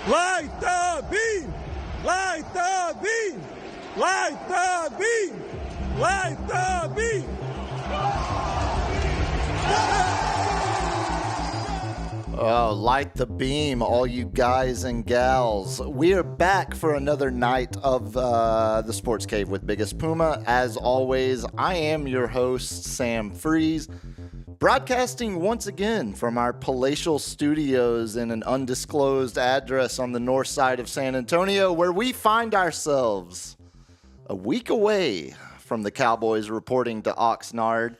Light the beam! Light the beam! Light the beam! Light the beam! Oh, light the beam, all you guys and gals. We are back for another night of the Sports Cave with Biggest Puma. As always, I am your host, Sam Freas, broadcasting once again from our palatial studios in an undisclosed address on the north side of San Antonio, where we find ourselves a week away from the Cowboys reporting to Oxnard.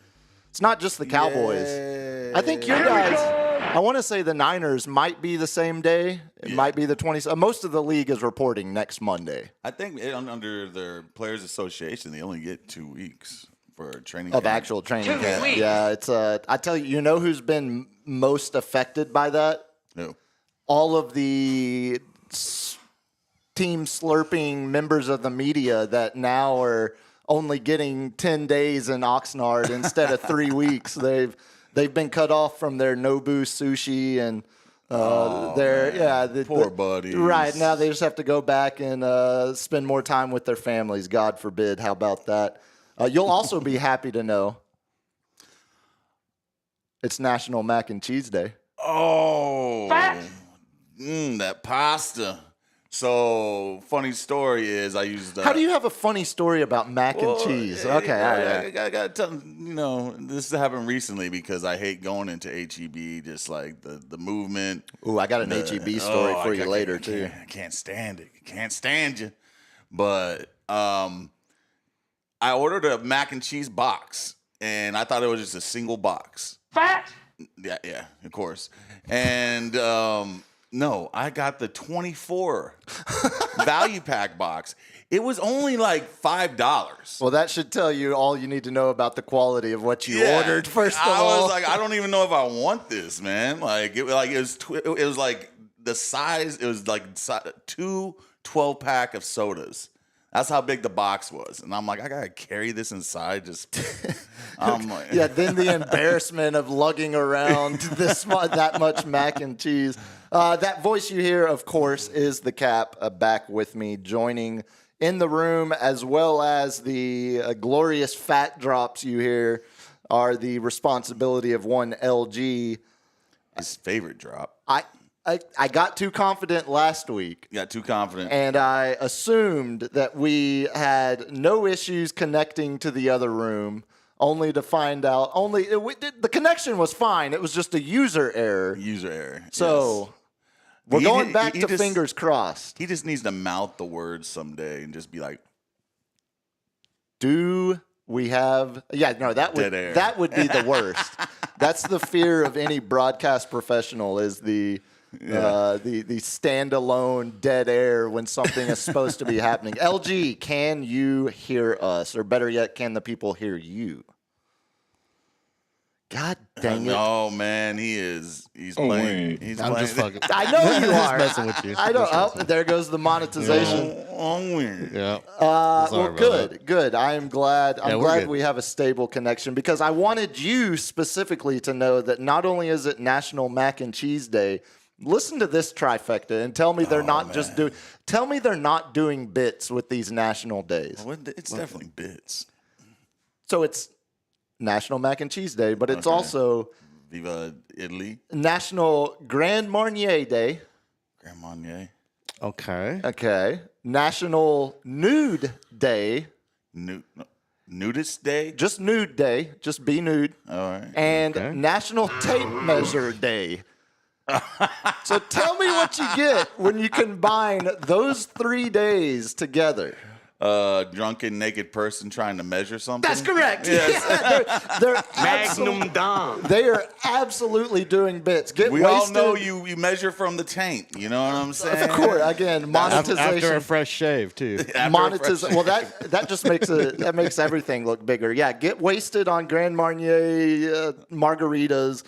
It's not just the Cowboys. Yay. I think you guys, I want to say the Niners might be the same day. It might be the 20th. Most of the league is reporting next Monday. I think under their Players Association, they only get 2 weeks for training of camp. Actual training camp. Yeah, it's I tell you, you know who's been most affected by that? Who? All of the team slurping members of the media that now are only getting 10 days in Oxnard instead of 3 weeks. They've been cut off from their Nobu sushi and poor buddies. Right, now they just have to go back and spend more time with their families. God forbid. How about that? You'll also be happy to know it's National Mac and Cheese Day. Oh, that pasta. So, funny story is I used... How do you have a funny story about mac and cheese? Okay, all right. I got to tell you, this happened recently because I hate going into HEB, just like the movement. Ooh, I got an HEB story for you later, too. I can't stand it. Can't stand you. But I ordered a mac and cheese box, and I thought it was just a single box. Fat? Yeah, of course. And... no, I got the 24 value pack box. It was only like $5. Well, that should tell you all you need to know about the quality of what you ordered. First of all, I was like, I don't even know if I want this, man. Like it was like the size. It was like 2 12-pack of sodas. That's how big the box was, and I'm like, I gotta carry this inside. I'm like, yeah. Then the embarrassment of lugging around that much mac and cheese. That voice you hear, of course, is the Cap back with me, joining in the room, as well as the glorious fat drops you hear are the responsibility of one LG. His favorite drop. I got too confident last week. You got too confident. And I assumed that we had no issues connecting to the other room, only to find out the connection was fine. It was just a user error. So... yes. We're going back to fingers crossed. He just needs to mouth the words someday and just be like, "Do we have?" Yeah, no, that would be the worst. That's the fear of any broadcast professional is the standalone dead air when something is supposed to be happening. LG, can you hear us, or better yet, can the people hear you? God dang it! Oh man, he's playing. Wait. He's I'm playing. just fucking. I know you are. Messing with you. I don't. Oh, there goes the monetization. Yeah. Well, good. I am glad. I'm glad good. we have a stable connection because I wanted you specifically to know that not only is it National Mac and Cheese Day. Listen to this trifecta and tell me they're not just doing. Tell me they're not doing bits with these national days. Well, it's definitely bits. So it's National Mac and Cheese Day, but it's also Viva Italy. National Grand Marnier Day. Grand Marnier. Okay. National Nude Day. Nudist Day? Just Nude Day. Just be nude. All right. And National Tape Measure Day. So tell me what you get when you combine those 3 days together. Drunken naked person trying to measure something. That's correct. Yes. Yeah, they're Magnum Dom. They are absolutely doing bits. We all know you measure from the taint. You know what I'm saying? Of course. Again, monetization. After a fresh shave too. Monetization. Well, that just makes everything look bigger. Yeah, get wasted on Grand Marnier margaritas,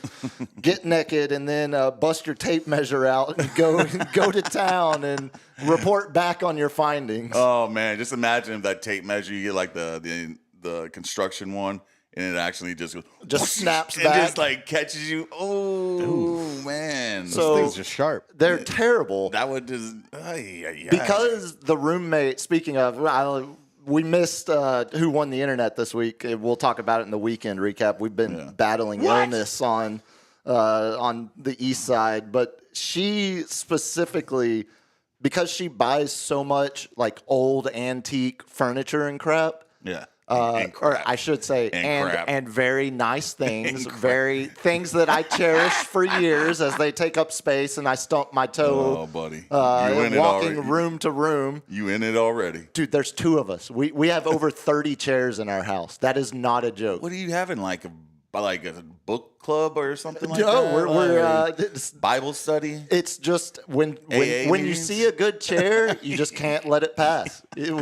get naked, and then bust your tape measure out and go to town and report back on your findings. Oh man, just imagine if that tape measure you get like the construction one, and it actually just goes, Just snaps and back. just like catches you. Oh man, So- Those things are sharp. They're terrible. that would just Because the roommate, speaking of, we missed who won the internet this week. We'll talk about it in the weekend recap. We've been battling illness on the east side, but she specifically, because she buys so much like old antique furniture and crap. yeah. Or I should say, and very nice things, very things that I cherish for years as they take up space, and I stump my toe. Oh, buddy, walking room to room. You in it already, Dude? There's two of us. We have over 30 chairs in our house. That is not a joke. what are you having, like a book club or something like No, that? we're Bible study. it's just when AA you meetings? see a good chair, you just can't let it pass. You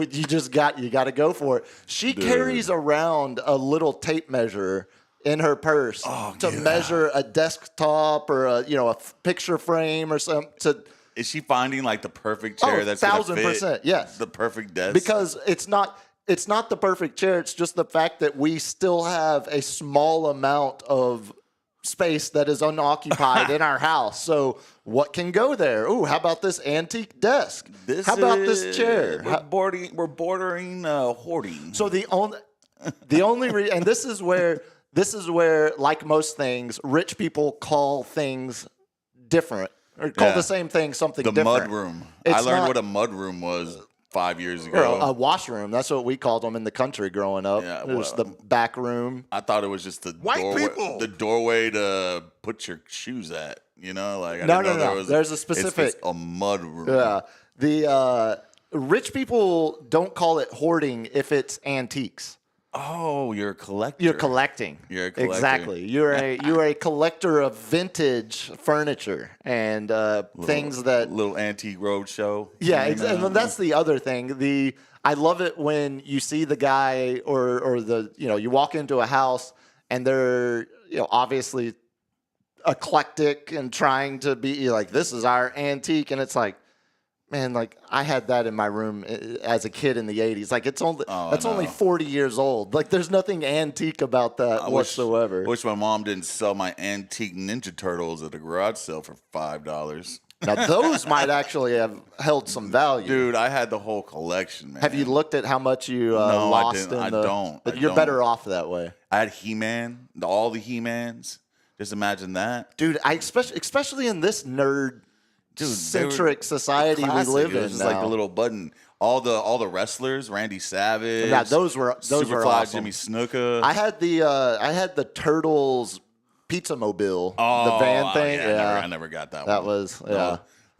got to go for it. She carries around a little tape measure in her purse to measure a desktop or a picture frame or something. Is she finding like the perfect chair that's gonna fit 1,000%, yes. the perfect desk? Because it's not the perfect chair. It's just the fact that we still have a small amount of space that is unoccupied in our house. So what can go there? Ooh, how about this antique desk? How about this chair? We're bordering hoarding. So the only and this is where like most things, rich people call things different or call the same thing something the different. mud room. It's I learned not- what a mud room was 5 years Or ago. a washroom. That's what we called them in the country growing up. Yeah, it was well, the back room. I thought it was just the the doorway to put your shoes at. You know, like I No, didn't know no. there was There's a specific- it's a mud room. Yeah. The rich people don't call it hoarding if it's antiques. Oh, you're a collector. You're collecting. You're a collector. Exactly. You're a collector of vintage furniture and things that. little antique roadshow. Yeah, exactly. And that's the other thing. I love it when you see the guy or the you walk into a house and they're obviously eclectic and trying to be like, this is our antique, and it's like, man, like I had that in my room as a kid in the 80s. Like that's only 40 years old. Like there's nothing antique about that whatsoever. Wish my mom didn't sell my antique Ninja Turtles at a garage sale for $5. Now those might actually have held some value. Dude, I had the whole collection, man. Have you looked at how much you No, lost I didn't. in I don't. But I you're don't. better off that way. I had He-Man, all the He-Mans. Just imagine that. Dude, especially in this nerd-centric society we live It in was just now. like the little button. All the wrestlers, Randy Savage. Yeah, those were Superfly awesome. Jimmy Snuka. I had the Turtles Pizza Mobile, the van thing. I never got that one. That was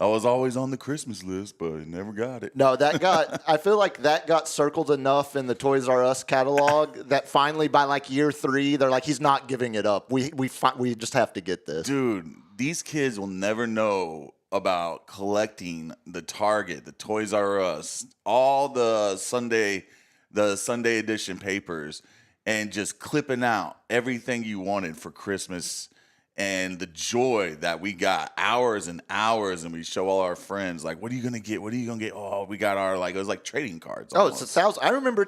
I was always on the Christmas list, but I never got it. No, I feel like that got circled enough in the Toys R Us catalog that finally by like year 3, they're like, he's not giving it up. We just have to get this. Dude, these kids will never know about collecting the Target, the Toys R Us, all the Sunday edition papers, and just clipping out everything you wanted for Christmas. And the joy that we got, hours and hours, and we show all our friends, like, what are you going to get? What are you going to get? Oh, we got our, like, it was like trading cards. Oh, it's 1,000. I remember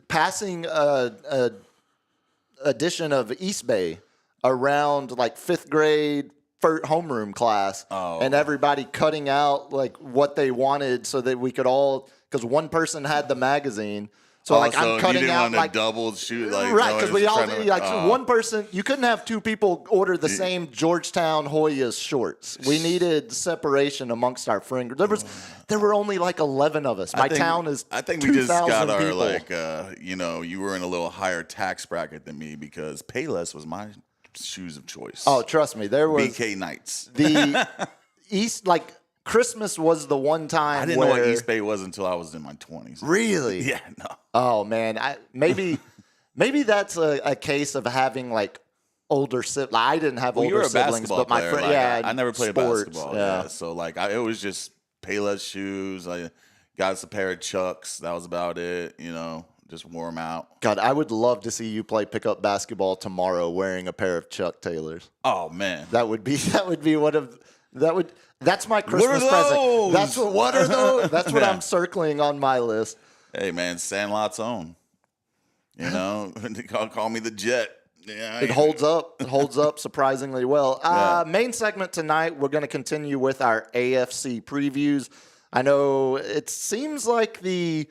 passing a edition of East Bay around like 5th grade homeroom class, and everybody cutting out like what they wanted so that we could all, because one person had the magazine. So like I'm cutting you didn't out want to like double shoot, like right, because we all to, one person. You couldn't have 2 people order the same Georgetown Hoyas shorts. We needed separation amongst our friends. There were only like 11 of us. Town is I think we just got our people. like you were in a little higher tax bracket than me because Payless was my shoes of choice. Oh, trust me, there was BK Knights. the East like. Christmas was the one time I didn't know what East Bay was until I was in my 20s. Really? Yeah, no. Oh man, maybe that's a case of having like older siblings. Like, I didn't have Well, older you were a siblings, basketball but my player. friend, Like, I never played sports, basketball. Yeah. So like it was just Payless shoes. I got us a pair of Chucks. That was about it. Just wore them out. God, I would love to see you play pickup basketball tomorrow wearing a pair of Chuck Taylors. Oh man, That's my Christmas present. What are those? That's what Yeah. I'm circling on my list. Hey man, Sandlot's own. You know, call me the Jet. Yeah, It holds up. It holds up surprisingly well. Main segment tonight, we're going to continue with our AFC previews. I know it seems like the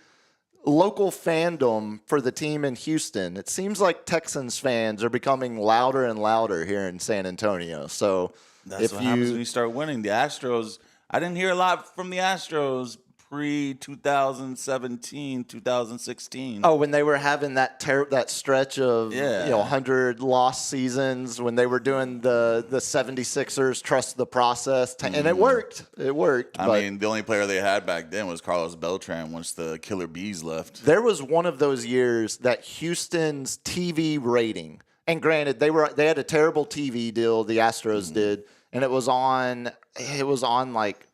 local fandom for the team in Houston, it seems like Texans fans are becoming louder and louder here in San Antonio. So that's what happens when you start winning. The Astros, I didn't hear a lot from the Astros pre-2017, 2016. Oh, when they were having that stretch of 100 lost seasons, when they were doing the 76ers trust the process, and it worked. It worked. I mean, the only player they had back then was Carlos Beltran once the Killer Bees left. There was one of those years that Houston's TV rating, and granted, they had a terrible TV deal, the Astros did, and it was on like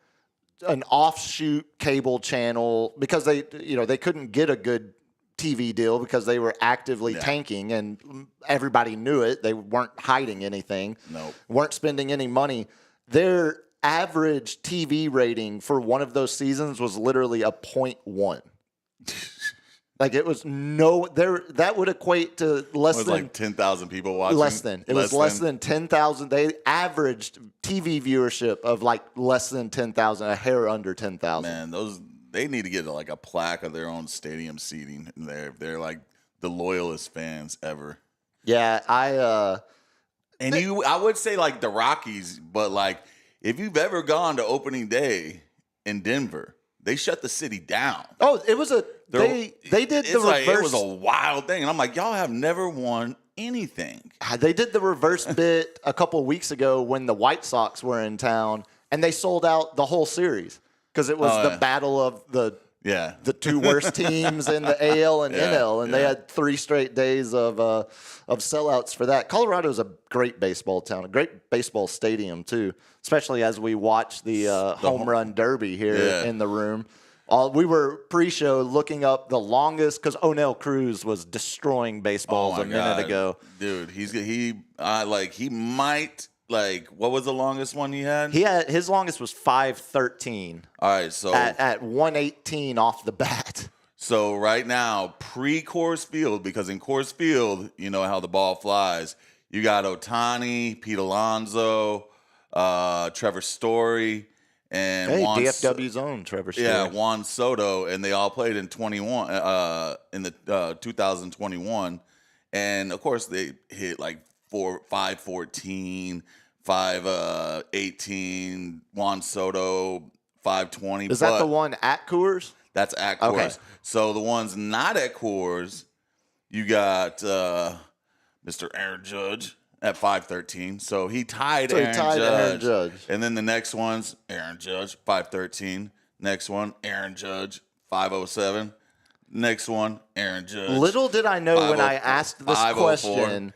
an offshoot cable channel because they couldn't get a good TV deal because they were actively tanking and everybody knew it. They weren't hiding anything. Nope. Weren't spending any money. Their average TV rating for one of those seasons was literally a 0.1. Like it was that would equate to less than like 10,000 people watching. Less than 10,000. They averaged TV viewership of like less than 10,000, a hair under 10,000. Man, they need to get like a plaque of their own stadium seating in there. They're like the loyalist fans ever. Yeah, I would say like the Rockies, but like if you've ever gone to opening day in Denver, they shut the city down. Oh, it was they did the reverse. Like, it was a wild thing, and I'm like, y'all have never won anything. They did the reverse bit a couple of weeks ago when the White Sox were in town, and they sold out the whole series because it was the battle of the two worst teams in the AL and NL, and they had 3 straight days of sellouts for that. Colorado's a great baseball town, a great baseball stadium too, especially as we watch the home run derby here in the room. We were pre-show looking up the longest because Onel Cruz was destroying baseballs a minute ago. Dude, he might. Like, what was the longest one he had? His longest was 5:13. All right, so at 118 off the bat. So right now, pre-Coors Field, because in Coors Field, you know how the ball flies. You got Ohtani, Pete Alonso, Trevor Story, and DFW's own Trevor Story. Yeah, Juan Soto, and they all played in 2021, and of course they hit like 514, 518. Juan Soto 520. Is that the one at Coors? That's at Coors. Okay. So the ones not at Coors, you got Mr. Aaron Judge at 513. So he tied Aaron Judge. And then the next one's Aaron Judge, 513. Next one, Aaron Judge, 507. Next one, Aaron Judge. Little did I know when I asked this question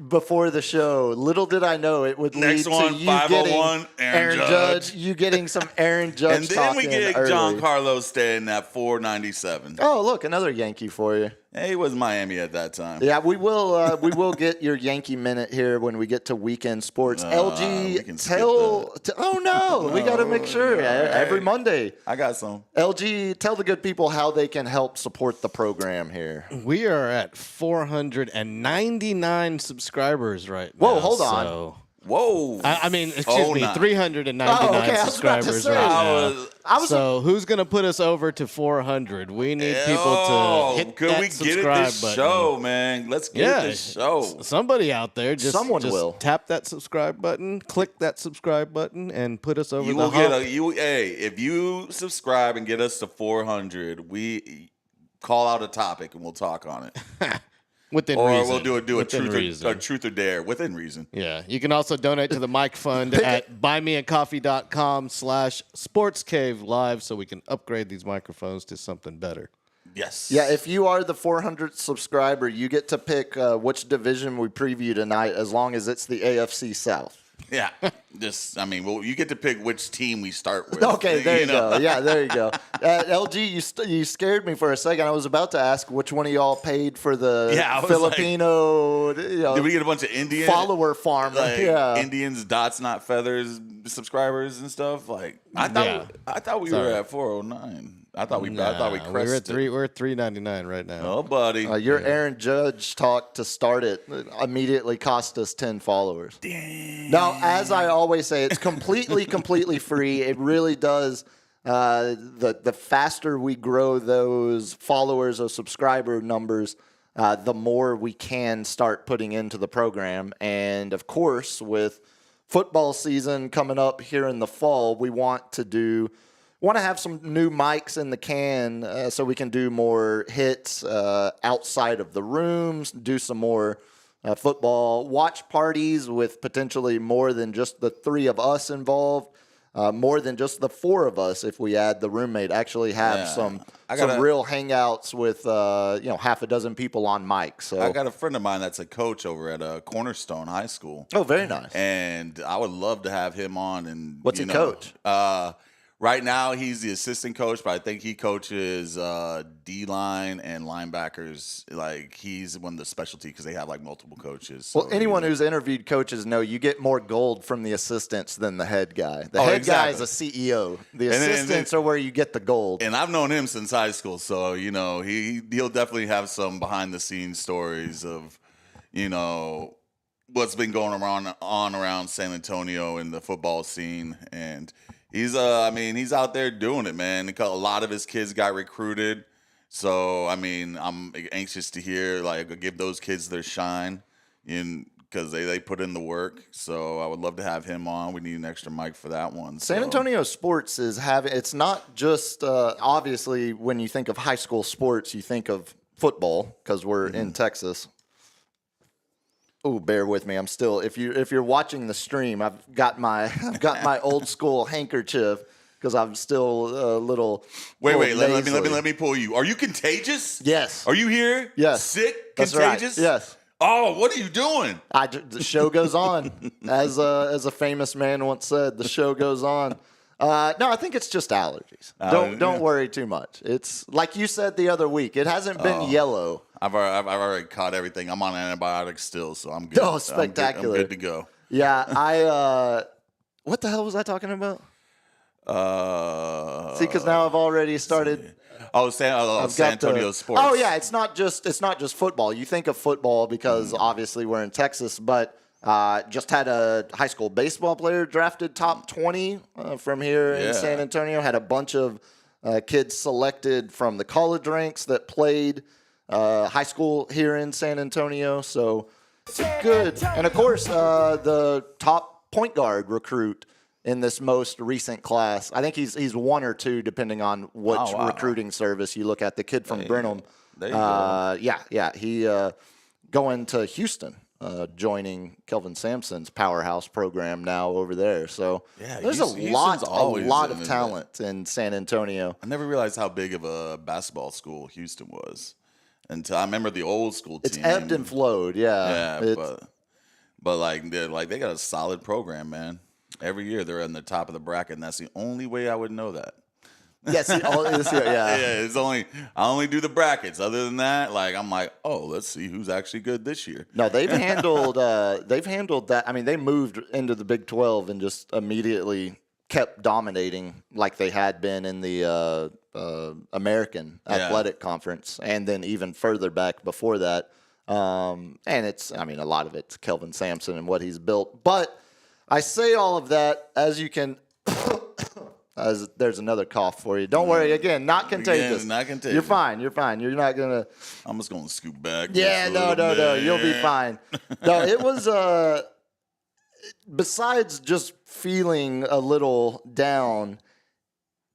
before the show, little did I know it would lead to you getting Aaron Judge, you getting some Aaron Judge. And then we get Giancarlo Stanton at 497. Oh, look, another Yankee for you. Hey, he was Miami at that time. Yeah, we will get your Yankee minute here when we get to weekend sports. LG, oh no, we got to make sure every Monday. I got some. LG, tell the good people how they can help support the program here. We are at 499 subscribers right now. Whoa, hold on. Whoa. I mean, excuse me, 399 subscribers right now. So who's going to put us over to 400? We need people to hit that subscribe button. Show, man. Let's get this show. Somebody out there, just will tap that subscribe button, click that subscribe button, and put us over the hump. If you subscribe and get us to 400, we call out a topic and we'll talk on it. Within reason. We'll do a truth or dare within reason. Yeah. You can also donate to the Mike Fund at buymeacoffee.com/sportscavelive so we can upgrade these microphones to something better. Yes. Yeah, if you are the 400th subscriber, you get to pick which division we preview tonight as long as it's the AFC South. Yeah. You get to pick which team we start with. Okay, there you go. Yeah, there you go. LG, you scared me for a second. I was about to ask which one of y'all paid for the Filipino. Did we get a bunch of Indian follower farm? Indians, dots not feathers subscribers and stuff. Like I thought we were at 409. I thought we crested. We're at $3.99 right now. Oh, buddy. Your Aaron Judge talk to start it immediately cost us 10 followers. Dang. Now, as I always say, it's completely free. It really does. The faster we grow those followers or subscriber numbers, the more we can start putting into the program. And, of course, with football season coming up here in the fall, we want to have some new mics in the can so we can do more hits outside of the rooms, do some more football watch parties with potentially more than just the 3 of us involved, more than just the 4 of us if we add the roommate. Actually have some real hangouts with half a dozen people on mic. So I got a friend of mine that's a coach over at Cornerstone High School. Oh, very nice. And I would love to have him on. And what's he coach? Right now, he's the assistant coach, but I think he coaches D-line and linebackers. Like, he's one of the specialty because they have, multiple coaches. So well, anyone who's interviewed coaches know you get more gold from the assistants than the head guy. The head guy is a CEO. The assistants are where you get the gold. And I've known him since high school, so, he'll definitely have some behind-the-scenes stories of, what's been going around San Antonio in the football scene. And he's out there doing it, man. A lot of his kids got recruited. So, I'm anxious to hear, give those kids their shine because they put in the work. So I would love to have him on. We need an extra mic for that one. San Antonio sports it's not just, obviously, when you think of high school sports, you think of football because we're in Texas. Oh, bear with me. I'm still. If you're watching the stream, I've got my old school handkerchief because I'm still a little. Wait. Let me pull you. Are you contagious? Yes. Are you here? Yes. Sick? That's contagious? Right. Yes. Oh, what are you doing? The show goes on, as a famous man once said. The show goes on. No, I think it's just allergies. Don't worry too much. It's like you said the other week. It hasn't been yellow. I've already caught everything. I'm on antibiotics still, so I'm good. Oh, spectacular! I'm good to go. Yeah, what the hell was I talking about? See, because now I've already started. San Antonio sports. Oh yeah, it's not just football. You think of football because obviously we're in Texas, but just had a high school baseball player drafted top 20 from here in San Antonio. Had a bunch of kids selected from the college ranks that played high school here in San Antonio. So it's good. And of course, the top point guard recruit in this most recent class. I think he's 1 or 2, depending on which recruiting service you look at. The kid from Brenham. There you go. Yeah. He going to Houston, joining Kelvin Sampson's powerhouse program now over there. So there's a lot of talent in San Antonio. I never realized how big of a basketball school Houston was until I remember the old school team. It's ebbed and flowed, yeah. But they got a solid program, man. Every year they're in the top of the bracket, and that's the only way I would know that. Yes, It's I only do the brackets. Other than that, I'm like, oh, let's see who's actually good this year. No, they've handled that. I mean, they moved into the Big 12 and just immediately kept dominating like they had been in the American Athletic Conference, and then even further back before that. And a lot of it's Kelvin Sampson and what he's built. But I say all of that as you can. As there's another cough for you. Don't worry. Again, not contagious. Again, not contagious. You're fine. You're not gonna. I'm just gonna scoot back. Yeah, no. You'll be fine. No, it was. Besides just feeling a little down,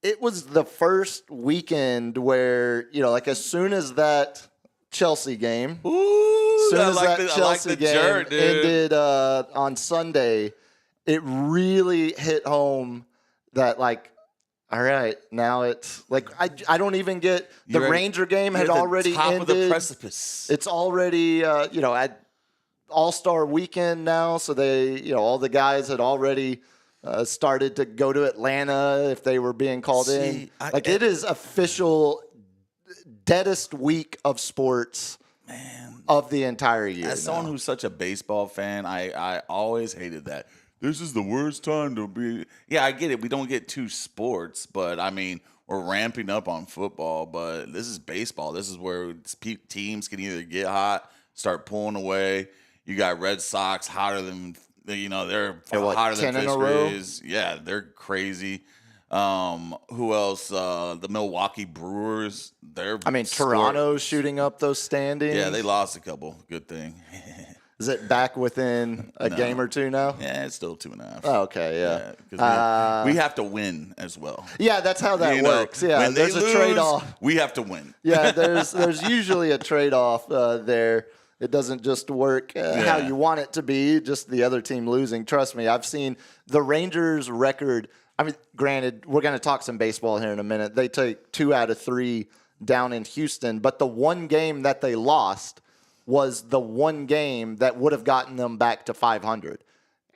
it was the first weekend where as soon as that Chelsea game, Chelsea game ended on Sunday, it really hit home. That all right, now it's I don't even get the Ranger game had already top ended. Of the precipice. It's already All-Star weekend now, so all the guys had already started to go to Atlanta if they were being called in. It is official deadest week of sports, man, of the entire year. As someone who's such a baseball fan, I always hated that. This is the worst time to be. Yeah, I get it. We don't get 2 sports, but I mean, we're ramping up on football. But this is baseball. This is where teams can either get hot, start pulling away. You got Red Sox hotter than they're hotter than fish rays. Yeah, they're crazy. Who else? The Milwaukee Brewers. Toronto's shooting up those standings. Yeah, they lost a couple. Good thing. Is it back within a game or 2 now? Yeah, it's still 2.5. Oh, okay, yeah. Because we have to win as well. Yeah, that's how that works. Yeah, when there's a trade-off. We have to win. Yeah, there's usually a trade-off there. It doesn't just work how you want it to be, just the other team losing. Trust me, I've seen the Rangers' record. I mean, granted, we're going to talk some baseball here in a minute. They take 2 out of 3 down in Houston, but the one game that they lost was the one game that would have gotten them back to 500.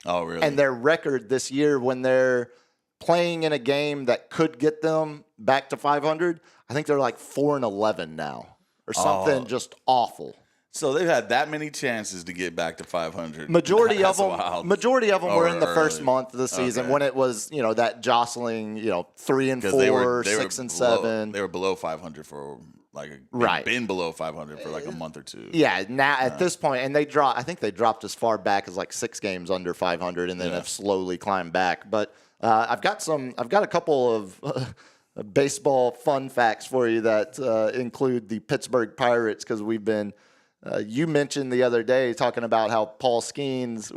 Oh, really? And their record this year, when they're playing in a game that could get them back to 500, I think they're like 4-11 now or something just awful. So they've had that many chances to get back to 500. Majority of them were in the first month of the season when it was, that jostling, 3 and 4, 6 and 7. They were below 500 for been below 500 for like a month or 2. Yeah, now at this point, and I think they dropped as far back as like 6 games under 500, and then have slowly climbed back. But I've got a couple of baseball fun facts for you that include the Pittsburgh Pirates, because we've been. You mentioned the other day talking about how Paul Skeens,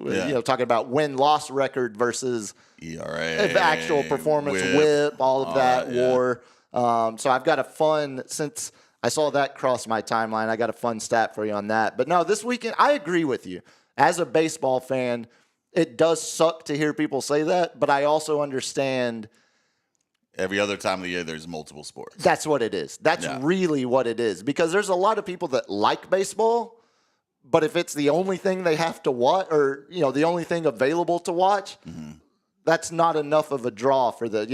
talking about win-loss record versus ERA, actual performance, whip, all of that, WAR. So I've got since I saw that cross my timeline, I got a fun stat for you on that. But no, this weekend, I agree with you. As a baseball fan, it does suck to hear people say that, but I also understand. Every other time of the year, there's multiple sports. That's what it is. That's really what it is. Because there's a lot of people that like baseball, but if it's the only thing they have to watch, or the only thing available to watch, that's not enough of a draw for the.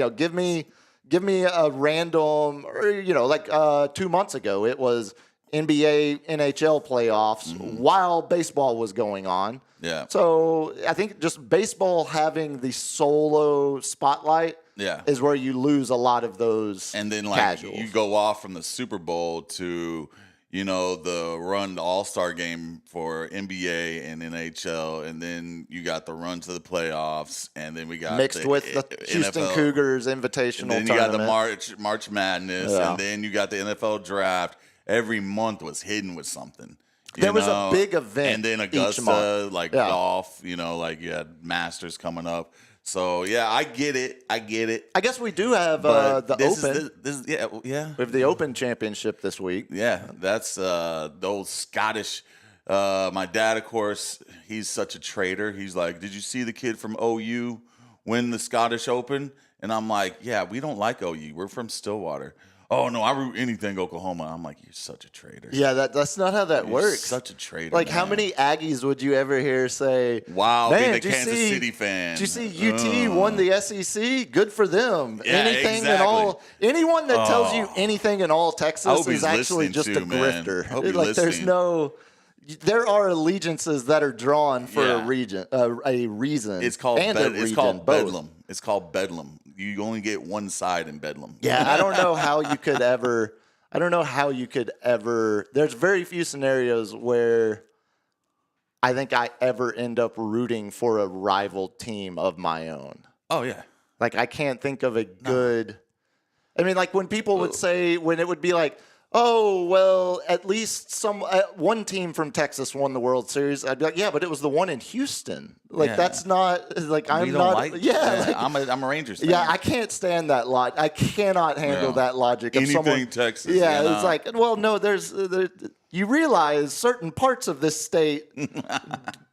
Give me a random, or 2 months ago it was NBA, NHL playoffs while baseball was going on. Yeah. So I think just baseball having the solo spotlight. Yeah. Is where you lose a lot of those and then casuals. You go off from the Super Bowl to, the run to All-Star game for NBA and NHL, and then you got the run to the playoffs, and then we got mixed with the Houston NFL, Cougars Invitational and then tournament. You got the March Madness, and then you got the NFL draft. Every month was hidden with something. There was a big event, and then Augusta, golf. You had Masters coming up. So, I get it. I guess we do have the Open. We have the Open Championship this week. Yeah, that's the old Scottish. My dad, of course, he's such a traitor. He's like, did you see the kid from OU win the Scottish Open? And I'm like, yeah, we don't like OU. We're from Stillwater. Oh, no, I root anything Oklahoma. I'm like, you're such a traitor. Yeah, that's not how that works. Such a traitor. Like, how many Aggies would you ever hear say, wow, being a Kansas City fan. Did you see UT won the SEC? Good for them. Yeah, anything exactly. Anyone that tells you anything in all Texas is actually just a grifter. There are allegiances that are drawn for a reason. It's called Bedlam. It's called Bedlam. You only get one side in Bedlam. Yeah, I don't know how you could ever. There's very few scenarios where I think I ever end up rooting for a rival team of my own. Oh yeah. Like I can't think of a good. I mean, like when people would say when it would be like, oh, well, at least one team from Texas won the World Series. I'd be like, yeah, but it was the one in Houston. Like, that's not, like, I'm not. I'm a Rangers fan. Yeah, I can't stand that logic. I cannot handle that logic. Of anything Texas. Yeah, it's like, well, no, you realize certain parts of this state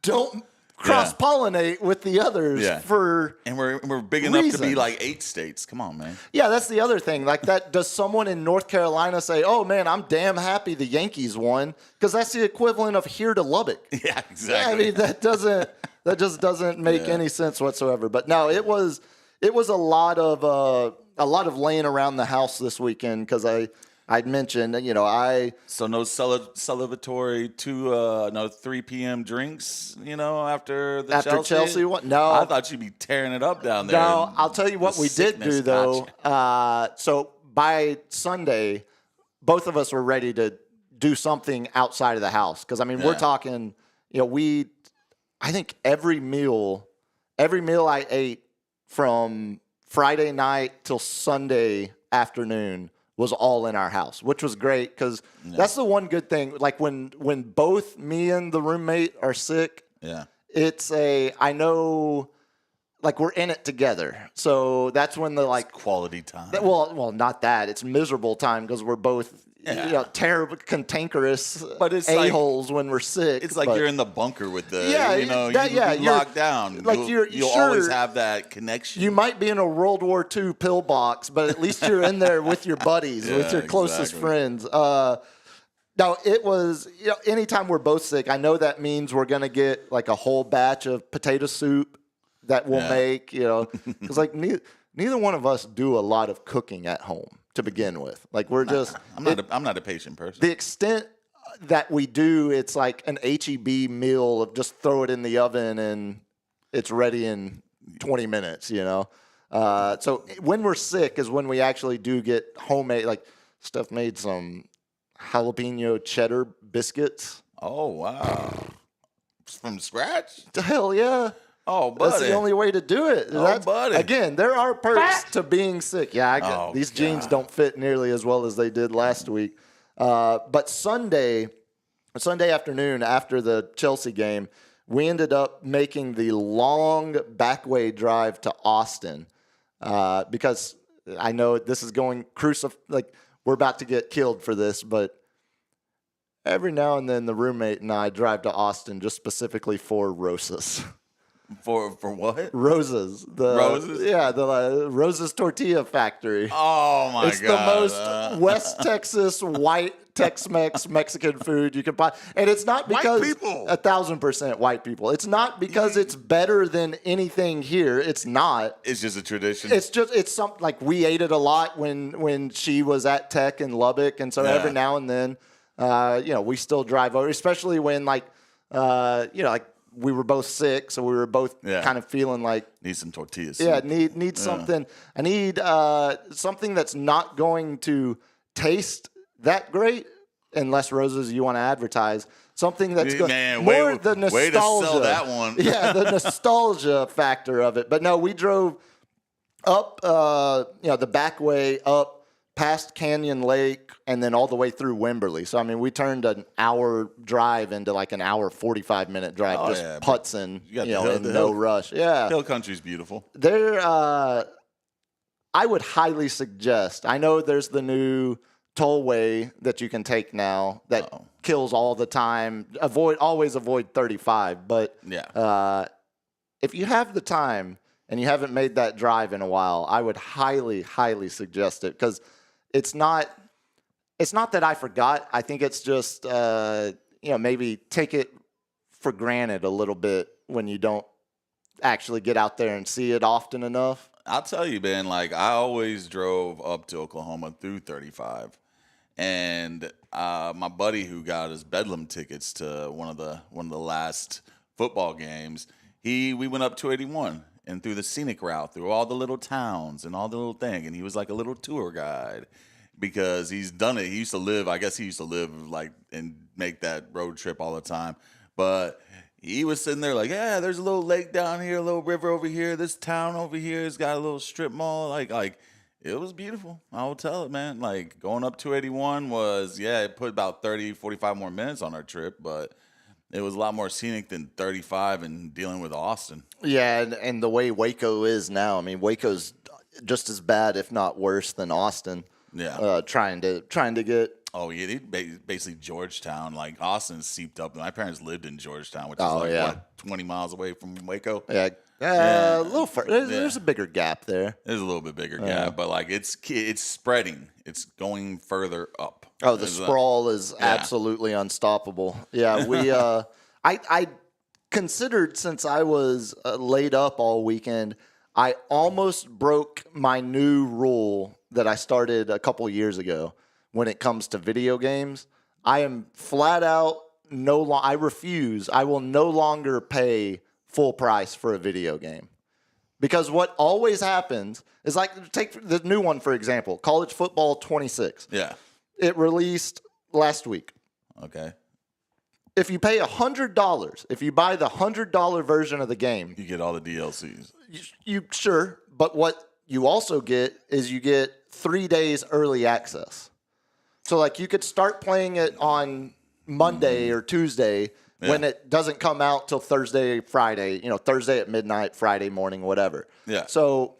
don't cross-pollinate with the others and we're big enough to be like 8 states. Come on, man. Yeah, that's the other thing. Like that, does someone in North Carolina say, "Oh man, I'm damn happy the Yankees won," because that's the equivalent of here to Lubbock. Yeah, exactly. Yeah, I mean that just doesn't make any sense whatsoever. But no, it was a lot of laying around the house this weekend because I'd mentioned, So no celebratory 3 p.m. drinks, after Chelsea won? No. I thought you'd be tearing it up down there. No, I'll tell you what we did do, though. So by Sunday, both of us were ready to do something outside of the house. Because, we're talking, I think every meal I ate from Friday night till Sunday afternoon was all in our house, which was great because that's the one good thing. Like when both me and the roommate are sick, it's I know, like we're in it together. So that's when it's quality time. Well, not that. It's miserable time because we're both terrible, cantankerous a-holes when we're sick. It's like you're in the bunker with you're locked down. Like you'll always have that connection. You might be in a World War II pillbox, but at least you're in there with your buddies, with your closest friends. No, it was, anytime we're both sick, I know that means we're going to get like a whole batch of potato soup that we'll make, because like neither one of us do a lot of cooking at home to begin with. Like we're just, I'm not a patient person. The extent that we do, it's like an HEB meal of just throw it in the oven and it's ready in 20 minutes, So when we're sick is when we actually do get homemade, like Steph made some jalapeno cheddar biscuits. Oh, wow. From scratch? Hell yeah. Oh, buddy. That's the only way to do it. Buddy. Again, there are perks to being sick. Yeah, these jeans don't fit nearly as well as they did last week. But Sunday afternoon after the Chelsea game, we ended up making the long backway drive to Austin because I know this is going like we're about to get killed for this, but every now and then the roommate and I drive to Austin just specifically for Rosas. For what? Roses. Roses? Yeah, the Roses Tortilla Factory. Oh, my God. It's the most West Texas white Tex-Mex Mexican food you can buy. And it's not because... White people. 1,000% white people. It's not because it's better than anything here. It's not. It's just a tradition. It's something like we ate it a lot when she was at Tech in Lubbock. And so every now and then, we still drive over, especially when we were both sick, so we were both kind of feeling like need some tortillas. Yeah, need something. I need something that's not going to taste that great, unless Roses you want to advertise. Something that's the nostalgia. Way to sell that one. Yeah, the nostalgia factor of it. But no, we drove up, the back way up past Canyon Lake and then all the way through Wimberley. So, we turned an hour drive into like an hour, 45-minute drive, putzing, in no rush. Yeah. Hill country's beautiful. I would highly suggest, I know there's the new tollway that you can take now that kills all the time. Always avoid 35. But if you have the time and you haven't made that drive in a while, I would highly, highly suggest it because it's not that I forgot. I think it's just, maybe take it for granted a little bit when you don't actually get out there and see it often enough. I'll tell you, man, like I always drove up to Oklahoma through 35. And my buddy who got us Bedlam tickets to one of the last football games, we went up 281 and through the scenic route, through all the little towns and all the little thing. And he was like a little tour guide because he's done it. He used to live like and make that road trip all the time. But he was sitting there like, yeah, there's a little lake down here, a little river over here. This town over here has got a little strip mall. Like it was beautiful. I will tell it, man. Like going up 281 was, it put about 30, 45 more minutes on our trip, but it was a lot more scenic than 35 and dealing with Austin. Yeah, and the way Waco is now, Waco's just as bad, if not worse, than Austin. Yeah. Trying to get Oh, yeah. Basically Georgetown. Like, Austin seeped up. My parents lived in Georgetown, which is what, 20 miles away from Waco? Yeah. A little further. There's a bigger gap there. There's a little bit bigger gap, but like it's spreading. It's going further up. Oh, the sprawl is absolutely unstoppable. Yeah, we I considered, since I was laid up all weekend, I almost broke my new rule that I started a couple years ago when it comes to video games. I am flat out I refuse. I will no longer pay full price for a video game. Because what always happens is, like, take the new one, for example, College Football 26. Yeah. It released last week. Okay. If you pay $100, if you buy the $100 version of the game, you get all the DLCs. You sure, but what you also get is you get 3 days early access. So, like, you could start playing it on Monday or Tuesday when it doesn't come out till Thursday, Friday, Thursday at midnight, Friday morning, whatever. Yeah. So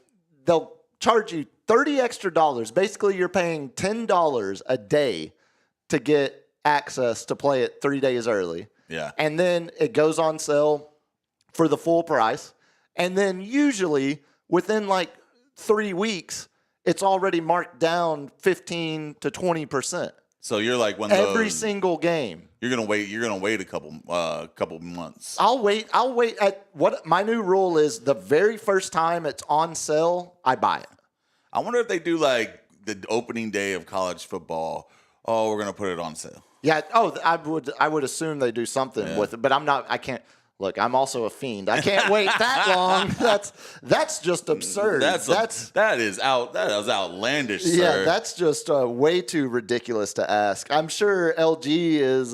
they'll charge you $30 extra. Basically, you're paying $10 a day to get access to play it 3 days early. Yeah. And then it goes on sale for the full price. And then usually within like 3 weeks, it's already marked down 15 to 20%. So you're like every single game. You're gonna wait a couple months. I'll wait. At what my new rule is: the very first time it's on sale, I buy it. I wonder if they do like the opening day of college football. Oh, we're gonna put it on sale. Yeah. Oh, I would assume they do something with it, but I'm not. I can't. Look, I'm also a fiend. I can't wait that long. That's just absurd. That is outlandish, sir. Yeah, that's just way too ridiculous to ask. I'm sure LG is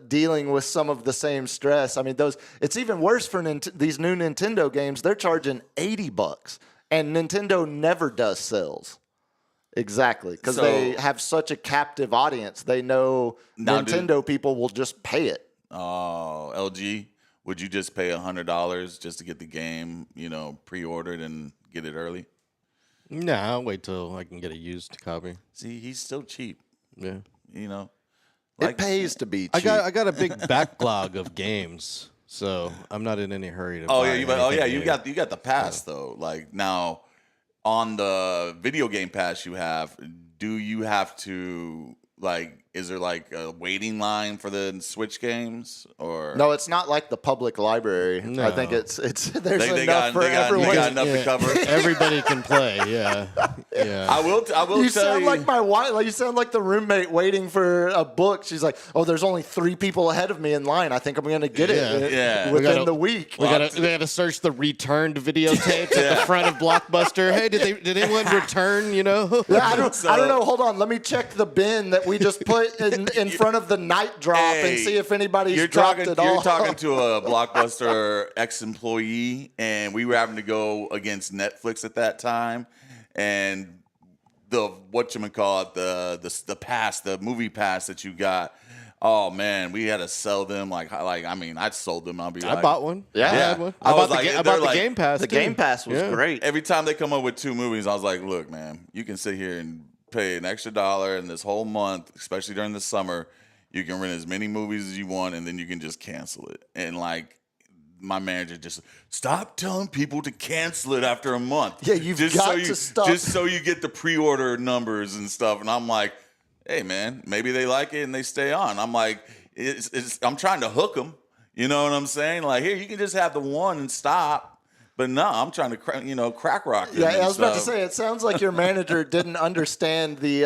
dealing with some of the same stress. I mean, it's even worse for these new Nintendo games. They're charging $80, and Nintendo never does sales. Exactly, because they have such a captive audience. They know Nintendo people will just pay it. Oh, LG, would you just pay $100 just to get the game, pre-ordered and get it early? No, I'll wait till I can get a used copy. See, he's still cheap. Yeah. It pays to be cheap. I got a big backlog of games, so I'm not in any hurry to buy you got the pass though. Like, now on the video game pass you have, do you have to, like, is there like a waiting line for the Switch games, or no? It's not like the public library. No. I think it's there's enough for everyone. They got enough to cover. Everybody can play. Yeah. I will. You sound like my wife. Like, you sound like the roommate waiting for a book. She's like, "Oh, there's only 3 people ahead of me in line. I think I'm going to get it within the week." We got to search the returned videotapes at the front of Blockbuster. Hey, did anyone return? Yeah, I don't know. Hold on. Let me check the bin that we just put in front of the night drop and see if anybody's dropped it all. You're talking to a Blockbuster ex-employee, and we were having to go against Netflix at that time, and the movie pass that you got. Oh man, we had to sell them I sold them. I bought one. Yeah, I had one. I bought the Game Pass. The Game Pass was great. Every time they come up with 2 movies, I was like, look, man, you can sit here and pay an extra $1, and this whole month, especially during the summer, you can rent as many movies as you want, and then you can just cancel it. And like, my manager just, stop telling people to cancel it after a month. Yeah, you've got to stop. Just so you get the pre-order numbers and stuff. And I'm like, hey man, maybe they like it and they stay on. I'm like, I'm trying to hook them. You know what I'm saying? Like, here, you can just have the one and stop. But no, I'm trying to crack rock them. Yeah, I was about to say, it sounds like your manager didn't understand the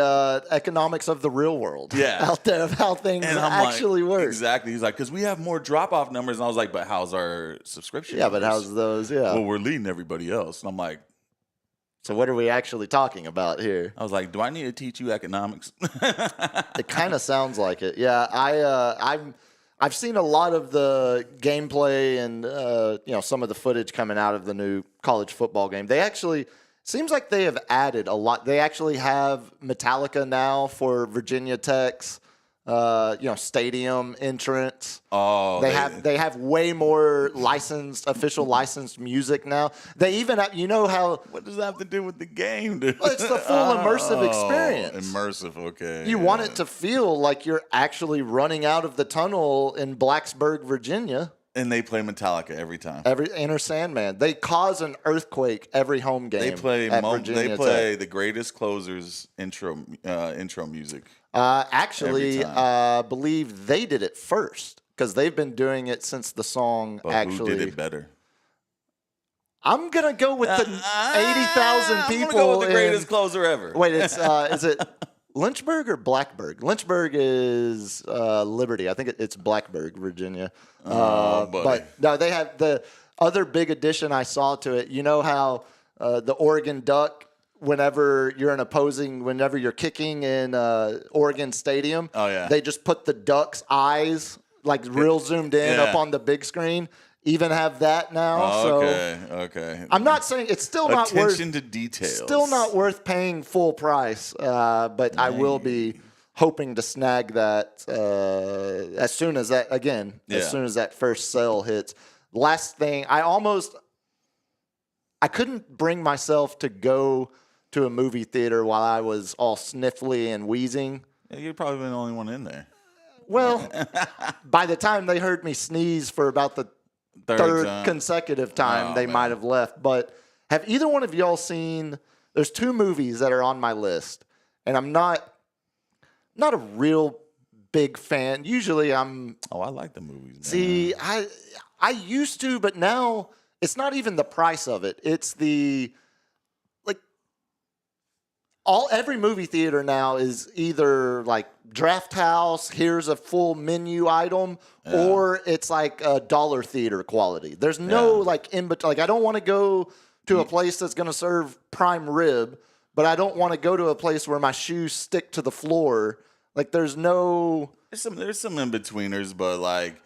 economics of the real world. Yeah, out there, of how things actually work. Exactly. He's like, because we have more drop-off numbers. And I was like, but how's our subscription numbers? But how's those? Yeah. Well, we're leading everybody else. And I'm like, so what are we actually talking about here? I was like, do I need to teach you economics? It kind of sounds like it. Yeah, I've seen a lot of the gameplay and some of the footage coming out of the new college football game. They actually seems like they have added a lot. They actually have Metallica now for Virginia Tech's stadium entrance. Oh, they have way more official licensed music now. They even have, how. What does that have to do with the game, dude? Well, it's the full immersive experience. Immersive, okay. You want it to feel like you're actually running out of the tunnel in Blacksburg, Virginia. And they play Metallica every time. Every Enter Sandman. They cause an earthquake every home game. They play the greatest closers intro music. Actually, I believe they did it first because they've been doing it since the song. But who did it better? I'm gonna go with the 80,000 people. I'm gonna go with the greatest closer ever. Wait, it's is it Lynchburg or Blackburg? Lynchburg is Liberty. I think it's Blackburg, Virginia. But no, they have the other big addition I saw to it. You know how the Oregon Duck, whenever you're kicking in Oregon Stadium, they just put the Duck's eyes like real zoomed in up on the big screen. Even have that now. Okay. I'm not saying it's still not worth attention to details. Still not worth paying full price, but I will be hoping to snag that as soon as that first sale hits. Last thing, I couldn't bring myself to go to a movie theater while I was all sniffly and wheezing. Yeah, you've probably been the only one in there. Well, by the time they heard me sneeze for about the third consecutive time, they might have left. But have either one of y'all seen? There's two movies that are on my list, and I'm not a real big fan. Usually, I'm. Oh, I like the movies. Man. See, I used to, but now it's not even the price of it. It's the every movie theater now is either like Draft House, here's a full menu item, or it's like a dollar theater quality. There's no in between. Like I don't want to go to a place that's going to serve prime rib, but I don't want to go to a place where my shoes stick to the floor. Like there's some in-betweeners, but like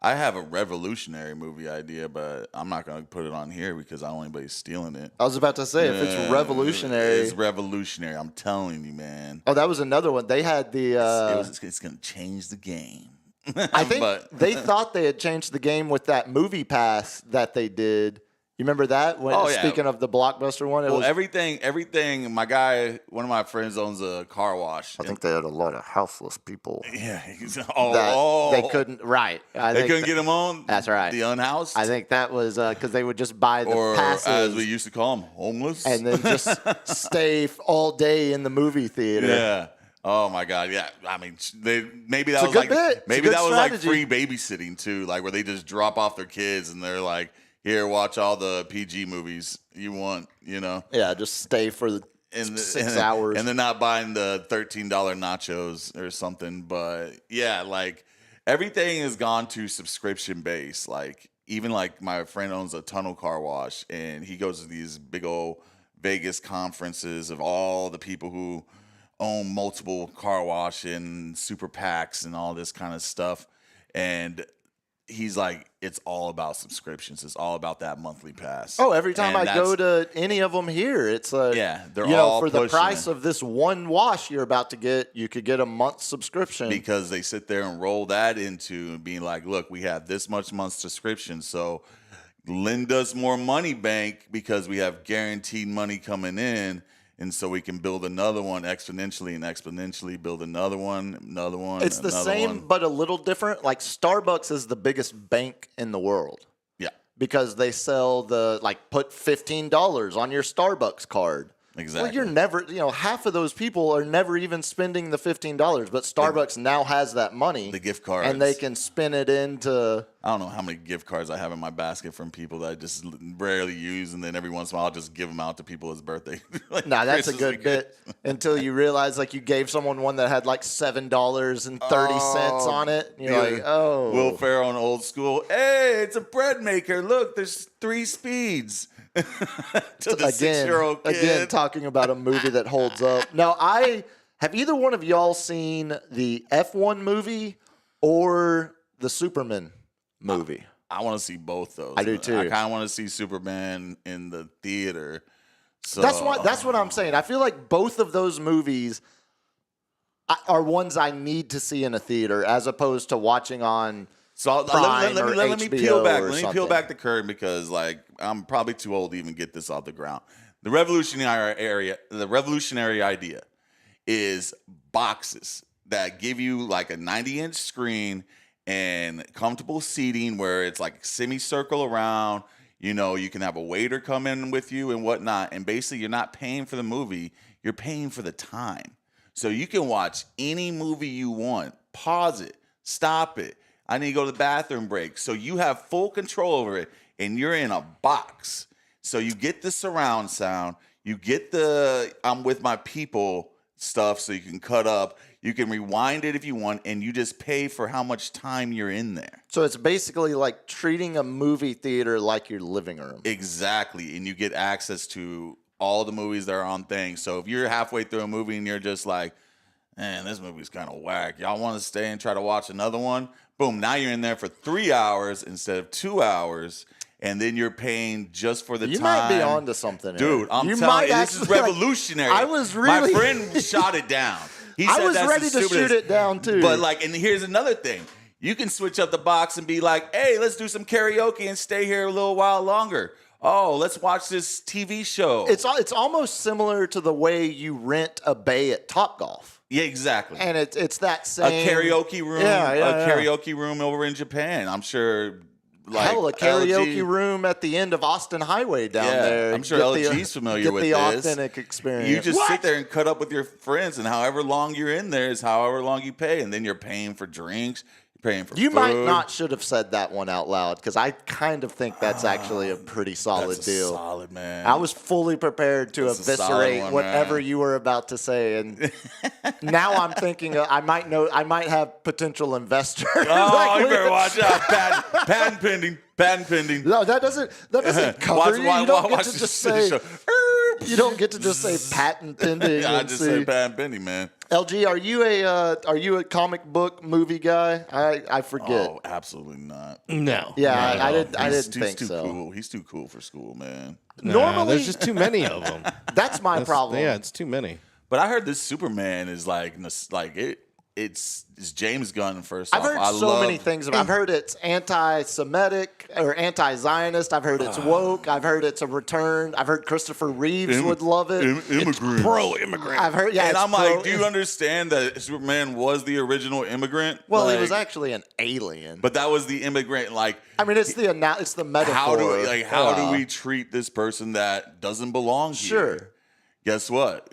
I have a revolutionary movie idea, but I'm not going to put it on here because I don't want anybody stealing it. I was about to say, if it's revolutionary. It's revolutionary. I'm telling you, man. Oh, that was another one. They had the... it's going to change the game. I think they thought they had changed the game with that movie pass that they did. You remember that? Speaking of the Blockbuster one? Everything. My guy, one of my friends owns a car wash. I think they had a lot of houseless people. Yeah. They couldn't, right. They couldn't get them on? That's right. The unhoused? I think that was because they would just buy the passes. As we used to call them, homeless. And then just stay all day in the movie theater. Yeah. Oh my God! Yeah, I mean, maybe that was like free babysitting too, like where they just drop off their kids and they're like, "Here, watch all the PG movies you want," Yeah, just stay for 6 hours, and they're not buying the $13 nachos or something. But yeah, like everything has gone to subscription based. Like even like my friend owns a tunnel car wash, and he goes to these big old Vegas conferences of all the people who own multiple car wash and super PACs and all this kind of stuff. And he's like, it's all about subscriptions. It's all about that monthly pass. Oh, every time I go to any of them here, it's they're all for the price of this one wash you're about to get, you could get a month subscription. Because they sit there and roll that into being like, look, we have this much month subscription, so lend us more money, bank, because we have guaranteed money coming in. And so we can build another one exponentially and exponentially build another one. It's the same, but a little different. Like Starbucks is the biggest bank in the world. Yeah. Because they sell put $15 on your Starbucks card. Exactly. Well, you're never, half of those people are never even spending the $15, but Starbucks now has that money. The gift cards. And they can spin it into. I don't know how many gift cards I have in my basket from people that I just rarely use, and then every once in a while I'll just give them out to people as birthday. That's a good bit until you realize you gave someone one that had $7.30 on it. And you're like, oh. Will Ferrell in Old School. Hey, it's a bread maker. Look, there's 3 speeds. To the 6-year-old kid. Again, talking about a movie that holds up. Now, have either one of y'all seen the F1 movie or the Superman movie? I want to see both those. I do too. I kind of want to see Superman in the theater. So that's what I'm saying. I feel like both of those movies are ones I need to see in a theater as opposed to watching on. So Prime let me peel back. Let me something. peel back the curtain because like I'm probably too old to even get this off the ground. The revolutionary idea is boxes that give you like a 90-inch screen and comfortable seating where it's like semicircle around. You know, you can have a waiter come in with you and whatnot. And basically, you're not paying for the movie. You're paying for the time. So you can watch any movie you want. Pause it. Stop it. I need to go to the bathroom break. So you have full control over it. And you're in a box. So you get the surround sound. You get the I'm with my people stuff so you can cut up. You can rewind it if you want, and you just pay for how much time you're in there. So it's basically like treating a movie theater like your living room. Exactly, and you get access to all the movies that are on things. So if you're halfway through a movie and you're just like, man, this movie's kind of whack. Y'all want to stay and try to watch another one? Boom, now you're in there for 3 hours instead of 2 hours. And then you're paying just for the time. You might be on to something. Dude, I'm telling you, this is revolutionary. I was really... My friend shot it down. He said I was ready to shoot it down, too. But, like, and here's another thing. You can switch up the box and be like, hey, let's do some karaoke and stay here a little while longer. Oh, let's watch this TV show. It's almost similar to the way you rent a bay at Topgolf. Yeah, exactly. And it's that same... A karaoke room. Karaoke room over in Japan. I'm sure... Like hell, a karaoke room at the end of Austin Highway down there. I'm sure LG's familiar with this. Get the authentic experience. You just sit there and cut up with your friends, and however long you're in there is however long you pay, and then you're paying for drinks. Paying for you food. might not should have said that one out loud because I kind of think that's actually a pretty solid deal. Solid, man. I was fully prepared to eviscerate whatever you were about to say, and now I'm thinking I might have potential investors. Oh, you better watch out! Patent pending. Patent pending. No, that doesn't cover you. You don't get to just say. You don't get to just say patent pending. I just say patent pending, man. LG, are you a comic book movie guy? I forget. Oh, absolutely not. No. Yeah, I didn't think too so. Cool. He's too cool for school, man. Normally, there's just too many of them. That's my problem. Yeah, it's too many. But I heard this Superman is like it's James Gunn first. I've heard many things about. I've heard it's anti-Semitic or anti-Zionist. I've heard it's woke. I've heard it's a return. I've heard Christopher Reeves would love it. Immigrant. Pro-immigrant. I've heard, yeah. And I'm like, do you understand that Superman was the original immigrant? Well, he was actually an alien. But that was the immigrant. Like, I mean, it's the metaphor. How do we treat this person that doesn't belong here? Sure. Guess what?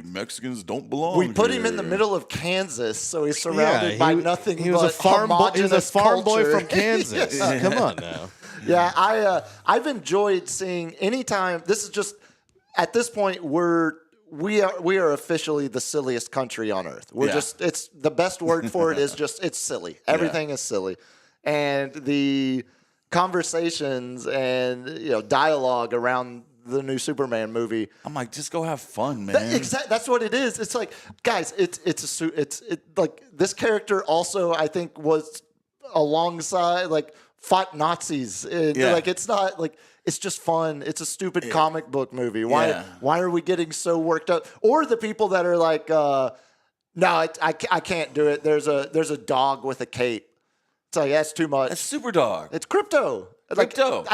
Mexicans don't belong. We put him in the middle of Kansas, so he's surrounded by nothing he was but a farm homogenous He was a farm boy culture. from Kansas. Come on now. Yeah, I've enjoyed seeing anytime. This is just at this point we are officially the silliest country on earth. It's the best word for it is just it's silly. Everything is silly, and the conversations and dialogue around the new Superman movie. I'm like, just go have fun, man. That's what it is. It's like, guys, it's like this character also I think was alongside fought Nazis. Like it's not like it's just fun. It's a stupid comic book movie. Why are we getting so worked up? Or the people that are like, no, I can't do it. There's a dog with a cape. It's like that's too much. It's Super Dog. It's Crypto. I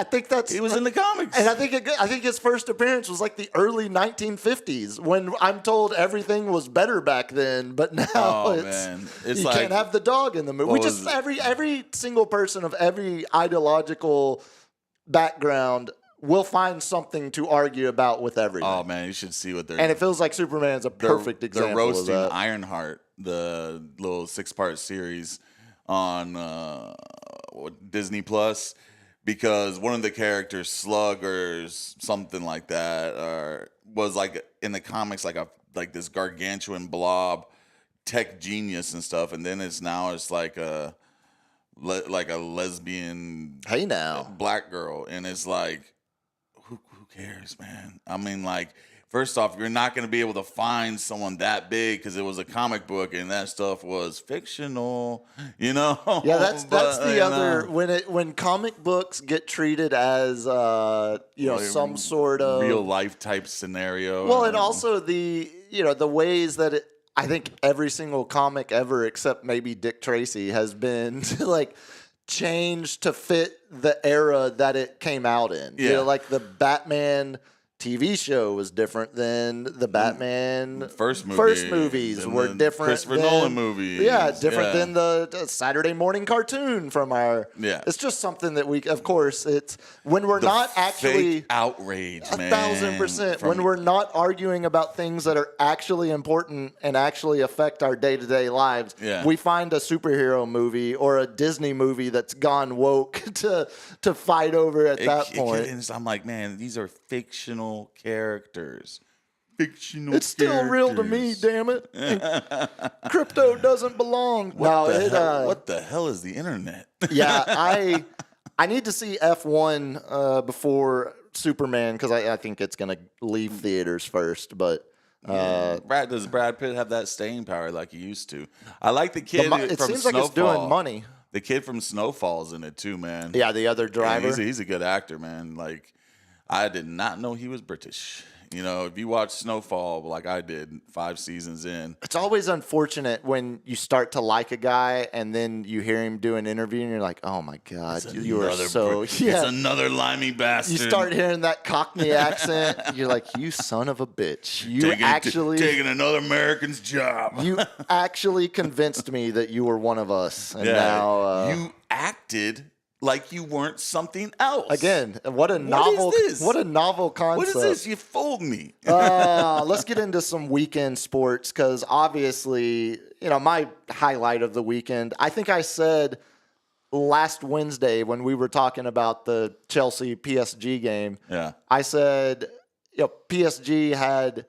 think he was in the comics, and I think his first appearance was like the early 1950s when I'm told everything was better back then, but now it's you can't have the dog in the movie. We just every single person of every ideological background will find something to argue about with everything. Oh man, you should see what they're. And it feels like Superman's a perfect example. They're roasting of that. Ironheart, the little 6-part series on Disney Plus. Because one of the characters, Slug or something like that, was like in the comics like this gargantuan blob, tech genius and stuff, and then it's like a lesbian, hey now, black girl, and it's like, who cares, man? I mean, like. First off, you're not going to be able to find someone that big because it was a comic book and that stuff was fictional, Yeah, that's the other when comic books get treated as some sort of real life type scenario. Well, and also the ways that I think every single comic ever, except maybe Dick Tracy, has been like changed to fit the era that it came out in. Yeah. You know, like the Batman TV show was different than the Batman first movies were different. Christopher Nolan movies. Yeah, different than the Saturday morning cartoon from our. Yeah. It's just something that we, of course, it's when we're not actually. Fake outrage, man. 1,000%. When we're not arguing about things that are actually important and actually affect our day-to-day lives, we find a superhero movie or a Disney movie that's gone woke to fight over at that point. And I'm like, man, these are fictional characters. It's still real to me, damn it. Crypto doesn't belong. What the hell is the internet? Yeah, I need to see F1 before Superman because I think it's going to leave theaters first. But does Brad Pitt have that staying power like he used to? I like the kid it from seems Snowfall. like it's doing money. The kid from Snowfall's in it too, man. Yeah, the other driver. Yeah, he's a good actor, man. Like, I did not know he was British. You know, if you watch Snowfall like I did 5 seasons in. It's always unfortunate when you start to like a guy and then you hear him do an interview and you're like, oh my God, you are so... It's another limey bastard. You start hearing that Cockney accent, you're like, you son of a bitch. Taking another American's job. You actually convinced me that you were one of us. And now... you acted... like you weren't something else. Again, what a novel concept. What is this? You fooled me. Let's get into some weekend sports because obviously, my highlight of the weekend, I think I said last Wednesday when we were talking about the Chelsea PSG game. Yeah. I said, PSG had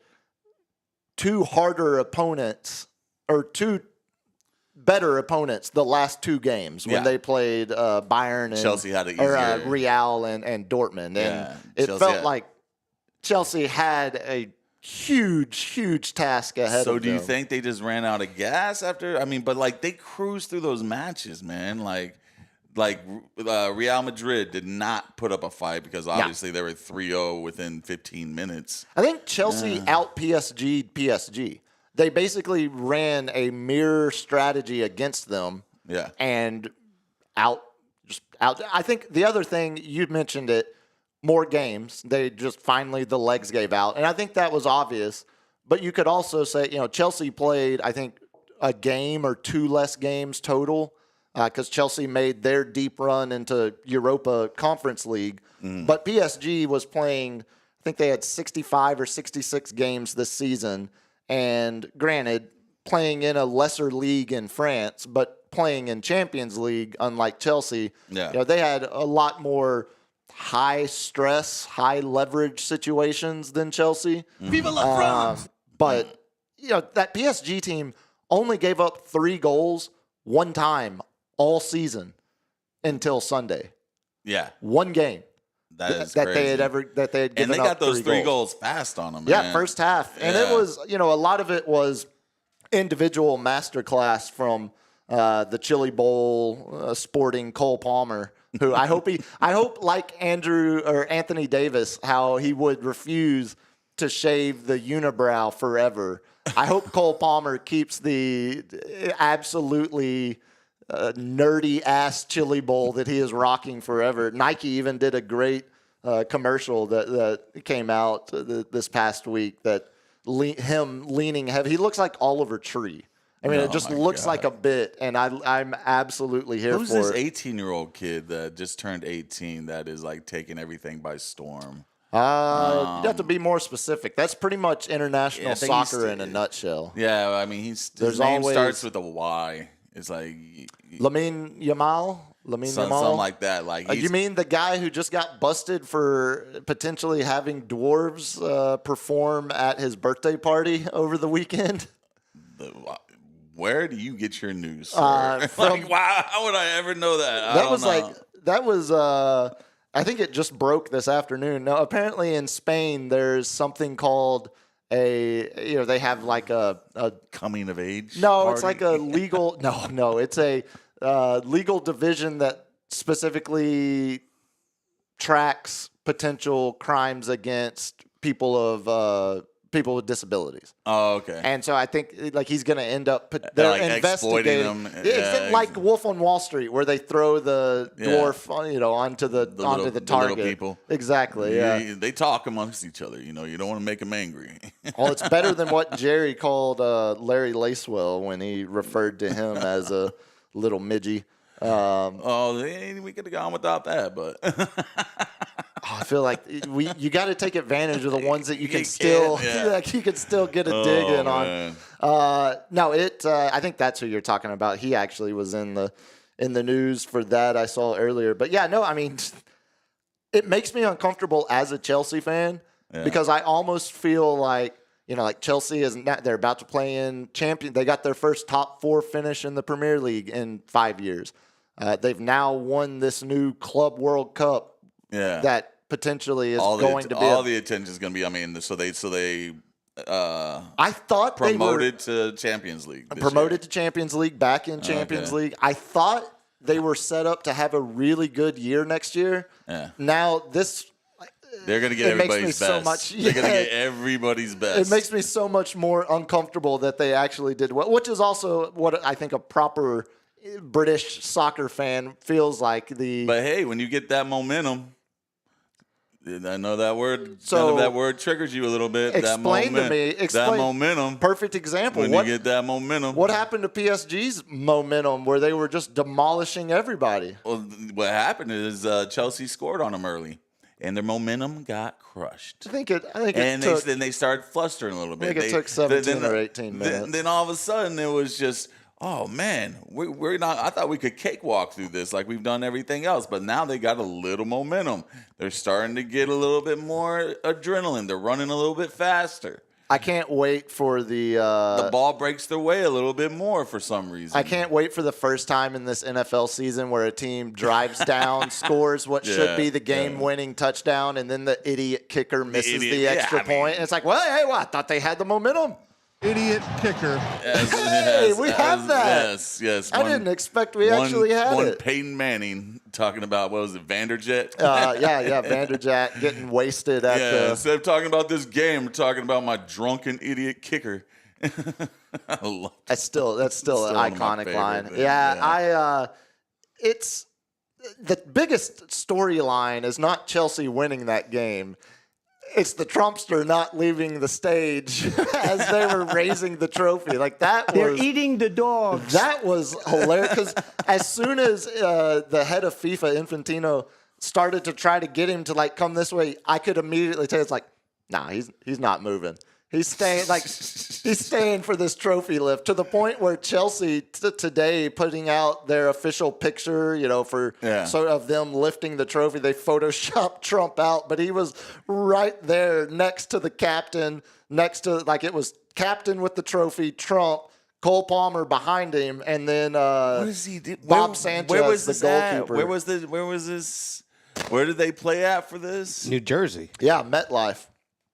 2 harder opponents or 2 better opponents the last 2 games when they played Bayern and Chelsea had it easier. Real and Dortmund. And it felt like Chelsea had a huge task ahead of them. So do you think they just ran out of gas after? I mean, but like they cruised through those matches, man. Like Real Madrid did not put up a fight because obviously they were 3-0 within 15 minutes. I think Chelsea out PSG'd PSG. They basically ran a mirror strategy against them. Yeah. And out. I think the other thing, you mentioned it, more games. They just finally, the legs gave out. And I think that was obvious. But you could also say, Chelsea played, I think, a game or 2 less games total because Chelsea made their deep run into Europa Conference League. But PSG was playing, I think they had 65 or 66 games this season. And granted, playing in a lesser league in France, but playing in Champions League, unlike Chelsea, they had a lot more high stress, high leverage situations than Chelsea. Viva la France! But that PSG team only gave up 3 goals 1 time all season until Sunday. Yeah, 1 game. That they had given up. And they got those 3 goals fast on them. Yeah, first half. And it was, a lot of it was individual masterclass from the Chili Bowl sporting Cole Palmer, who I hope like Andrew or Anthony Davis, how he would refuse to shave the unibrow forever. I hope Cole Palmer keeps the absolutely nerdy ass Chili Bowl that he is rocking forever. Nike even did a great commercial that came out this past week that him leaning heavy. He looks like Oliver Tree. I mean, it just looks like a bit, and I'm absolutely here for it. Who's this 18-year-old kid that just turned 18 that is like taking everything by storm? You have to be more specific. That's pretty much international soccer in a nutshell. Yeah, I mean, his name starts with a Y. It's like Lamine Yamal? Something like that. Like you mean the guy who just got busted for potentially having dwarves perform at his birthday party over the weekend? Where do you get your news? How would I ever know that? That was I think it just broke this afternoon. No, apparently in Spain there's something called they have like a coming of age. No, party? It's like a legal. No, it's a legal division that specifically tracks potential crimes against people of people with disabilities. Oh, okay. And so I think like he's going to end up they're like exploiting them. It's like Wolf on Wall Street, where they throw the dwarf, onto the target. The little people. Exactly. Yeah. They talk amongst each other. You don't want to make them angry. Well, it's better than what Jerry called Larry Lacewell when he referred to him as a little midgie. We could have gone without that, but I feel like you got to take advantage of the ones that you can still you can still get a dig in on. I think that's who you're talking about. He actually was in the news for that. I saw earlier, but it makes me uncomfortable as a Chelsea fan because I almost feel like Chelsea they're about to play in champion. They got their first top 4 finish in the Premier League in 5 years. They've now won this new Club World Cup that potentially is going to be all the attention is going to be. So they I thought promoted to Champions League. To Champions League, back in Champions League. I thought they were set up to have a really good year next year. Yeah. Now they're going to get everybody's best. They're going to get everybody's best. It makes me so much more uncomfortable that they actually did well, which is also what I think a proper British soccer fan feels like. But hey, when you get that momentum, I know that word. So that word triggers you a little bit. Explain to me. That momentum. Perfect example. When you get that momentum. What happened to PSG's momentum, where they were just demolishing everybody? Well, what happened is Chelsea scored on them early, and their momentum got crushed. I think it then they started flustering a little bit. I think it took 17 or 18 minutes. Then all of a sudden it was just, oh man, we're not. I thought we could cakewalk through this like we've done everything else, but now they got a little momentum. They're starting to get a little bit more adrenaline. They're running a little bit faster. I can't wait for the ball breaks their way a little bit more for some reason. I can't wait for the first time in this NFL season where a team drives down, scores what should be the game-winning touchdown, and then the idiot kicker misses the extra point. And it's like, I thought they had the momentum. Idiot kicker. We have that. Yes. I didn't expect we actually had it. Peyton Manning talking about, what was it, Vanderjet? Vanderjet getting wasted at the... Instead of talking about this game, we're talking about my drunken idiot kicker. That's still an iconic line. It's the biggest storyline is not Chelsea winning that game. It's the Trumpster not leaving the stage as they were raising the trophy. They're eating the dogs. That was hilarious because as soon as the head of FIFA, Infantino, started to try to get him to come this way, I could immediately tell it's like, nah, he's not moving. He's staying for this trophy lift, to the point where Chelsea today putting out their official picture, of them lifting the trophy. They photoshopped Trump out, but he was right there next to the captain, it was captain with the trophy, Trump, Cole Palmer behind him, and then what is he do? Bob Sanchez, where was the goalkeeper. Where was this? Where did they play at for this? New Jersey. Yeah, MetLife.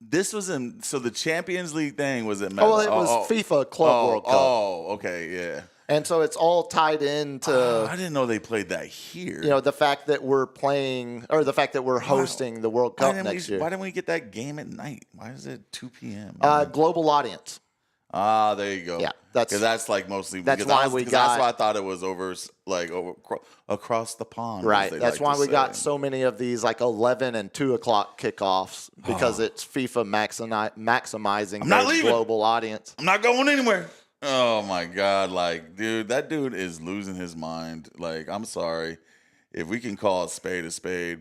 This was so the Champions League thing was at MetLife. Oh, it was FIFA Club World Cup. Oh, okay, yeah. And so it's all tied into... I didn't know they played that here. The fact that we're playing, or the fact that we're hosting the World Cup next year. Why didn't we get that game at night? Why is it 2 p.m.? Global audience. There you go. Yeah, because that's mostly. That's why that's why I thought it was over across the pond. Right. That's why we got so many of these 11 and 2 o'clock kickoffs, because it's FIFA maximizing their global audience. I'm not going anywhere. Oh my God! Dude, that dude is losing his mind. I'm sorry, if we can call a spade,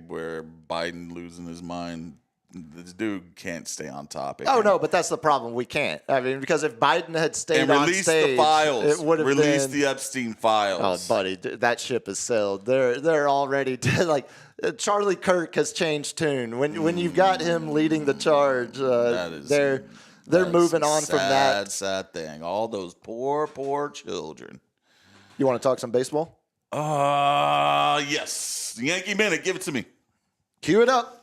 where Biden losing his mind. This dude can't stay on topic. Oh, no, but that's the problem. We can't. I mean, because if Biden had stayed on stage, the files. It would have been the Epstein files. Oh, buddy, that ship has sailed. They're already Charlie Kirk has changed tune. When you've got him leading the charge, they're moving on from that. Sad thing. All those poor children. You want to talk some baseball? Yes. Yankee Minute, give it to me. Cue it up.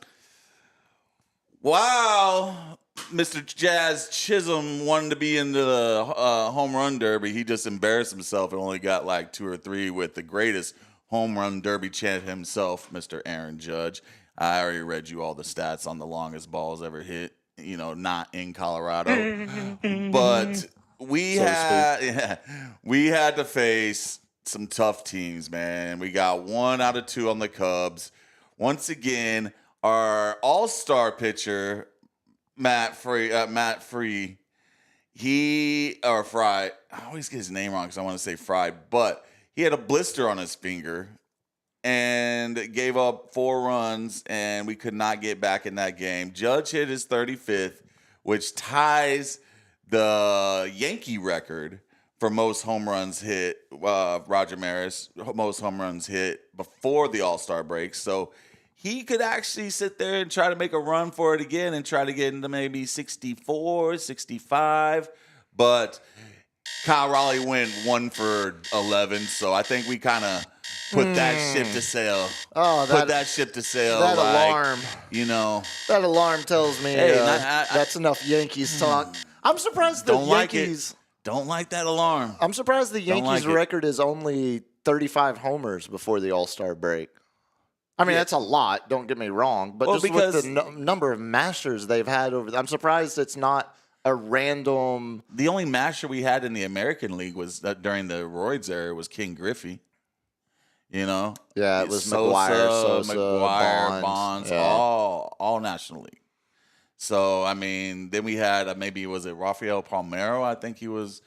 Wow, Mr. Jazz Chisholm wanted to be in the home run derby. He just embarrassed himself and only got 2 or 3 with the greatest home run derby champ himself, Mr. Aaron Judge. I already read you all the stats on the longest balls ever hit not in Colorado. But we had to face some tough teams, man. We got 1 out of 2 on the Cubs. Once again, our all-star pitcher, Matt Free, Fry. I always get his name wrong because I want to say Fry, but he had a blister on his finger and gave up 4 runs, and we could not get back in that game. Judge hit his 35th, which ties the Yankee record for most home runs hit. Roger Maris, most home runs hit before the All-Star break. So he could actually sit there and try to make a run for it again and try to get into maybe 64, 65. But Kyle Raleigh went 1 for 11. So I think we kind of put that ship to sail. Put that ship to sail. That alarm. That alarm tells me that's enough Yankees talk. I'm surprised the Yankees don't like that alarm. I'm surprised the Yankees' record is only 35 homers before the All-Star break. I mean, that's a lot. Don't get me wrong, but just with the number of mashers they've had I'm surprised it's not a random. The only masher we had in the American League was during the Royds era was King Griffey. Yeah, it was McGuire, Bonds, all National League. So, I mean, then we had was it Rafael Palmeiro? I think he was.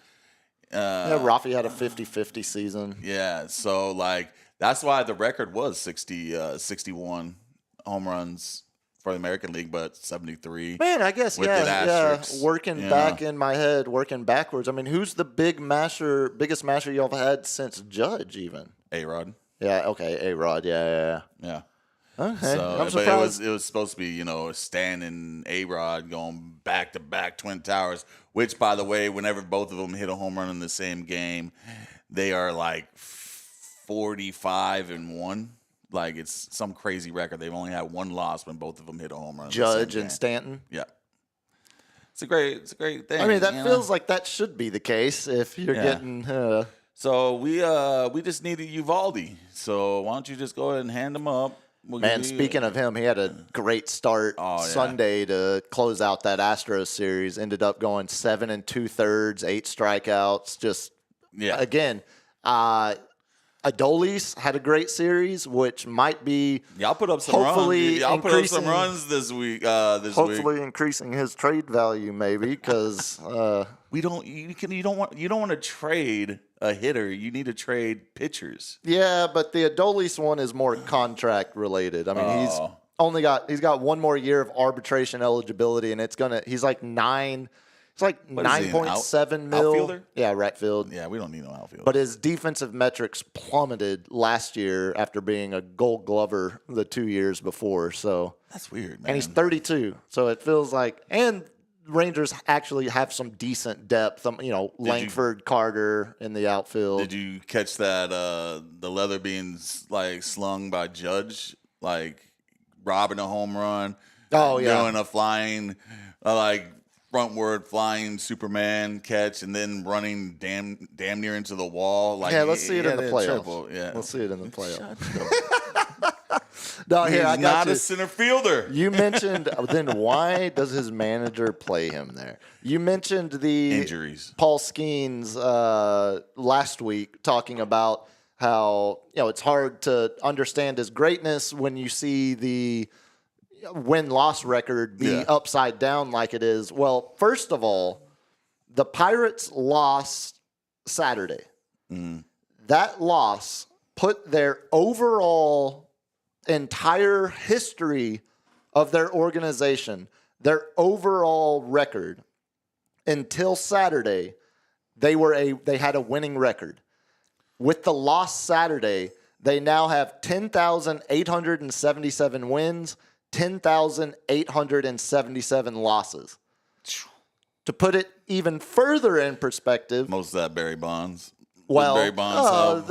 Rafi had a 50-50 season. Yeah, so, that's why the record was 61 home runs for the American League, but 73. Man, I guess, working back in my head, working backwards. I mean, who's the biggest masher y'all have had since Judge even? A-Rod. Yeah, okay, A-Rod, yeah. Okay, so, I'm surprised. It was supposed to be, Stan and A-Rod going back-to-back Twin Towers, which, by the way, whenever both of them hit a home run in the same game, they are 45-1. It's some crazy record. They've only had 1 loss when both of them hit a home run. Judge and Stanton? Yeah. It's a great thing. I mean, that feels like that should be the case if you're getting... So we just needed Uvalde. So why don't you just go ahead and hand him up? Speaking of him, he had a great start Sunday to close out that Astros series. Ended up going 7 2/3, 8 strikeouts. Again, Adolis had a great series, which might be y'all put up some runs. Y'all put up some runs this week. Hopefully, increasing his trade value, maybe because you don't want to trade a hitter. You need to trade pitchers. Yeah, but the Adolis one is more contract related. I mean, he's got 1 more year of arbitration eligibility, and he's like 9. It's like 9.7 mil. Outfielder? Yeah, right field. Yeah, we don't need no outfielder. But his defensive metrics plummeted last year after being a Gold Glover the 2 years before. So that's weird, man. And he's 32, so it feels like. And Rangers actually have some decent depth. Langford, Carter in the outfield. Did you catch that? The leather being slung by Judge, robbing a home run. Oh yeah, doing a flying frontward flying Superman catch and then running damn near into the wall. Let's see it in the playoffs. Let's see it in the playoffs. No, he's not a center fielder. You mentioned, then why does his manager play him there? You mentioned the injuries. Paul Skeens last week talking about how it's hard to understand his greatness when you see the win-loss record be upside down like it is. Well, first of all, the Pirates lost Saturday. That loss put their overall entire history of their organization, their overall record until Saturday, they had a winning record. With the loss Saturday, they now have 10,877 wins, 10,877 losses. To put it even further in perspective, most of that Barry Bonds. Well, Barry Bonds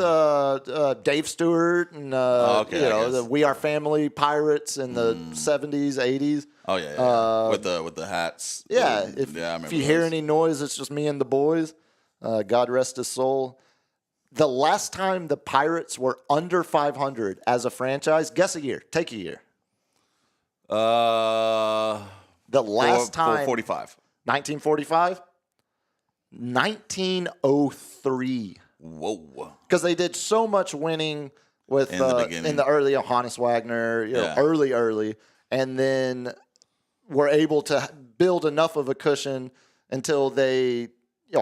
Dave Stewart and the We Are Family Pirates in the 70s, 80s. Oh yeah. With the hats. Yeah, if you hear any noise, it's just me and the boys. God rest his soul. The last time the Pirates were under 500 as a franchise, guess a year. Take a year. The last time. 45. 1945? 1903. Whoa. Because they did so much winning with in the early Johannes Wagner, early, and then were able to build enough of a cushion until they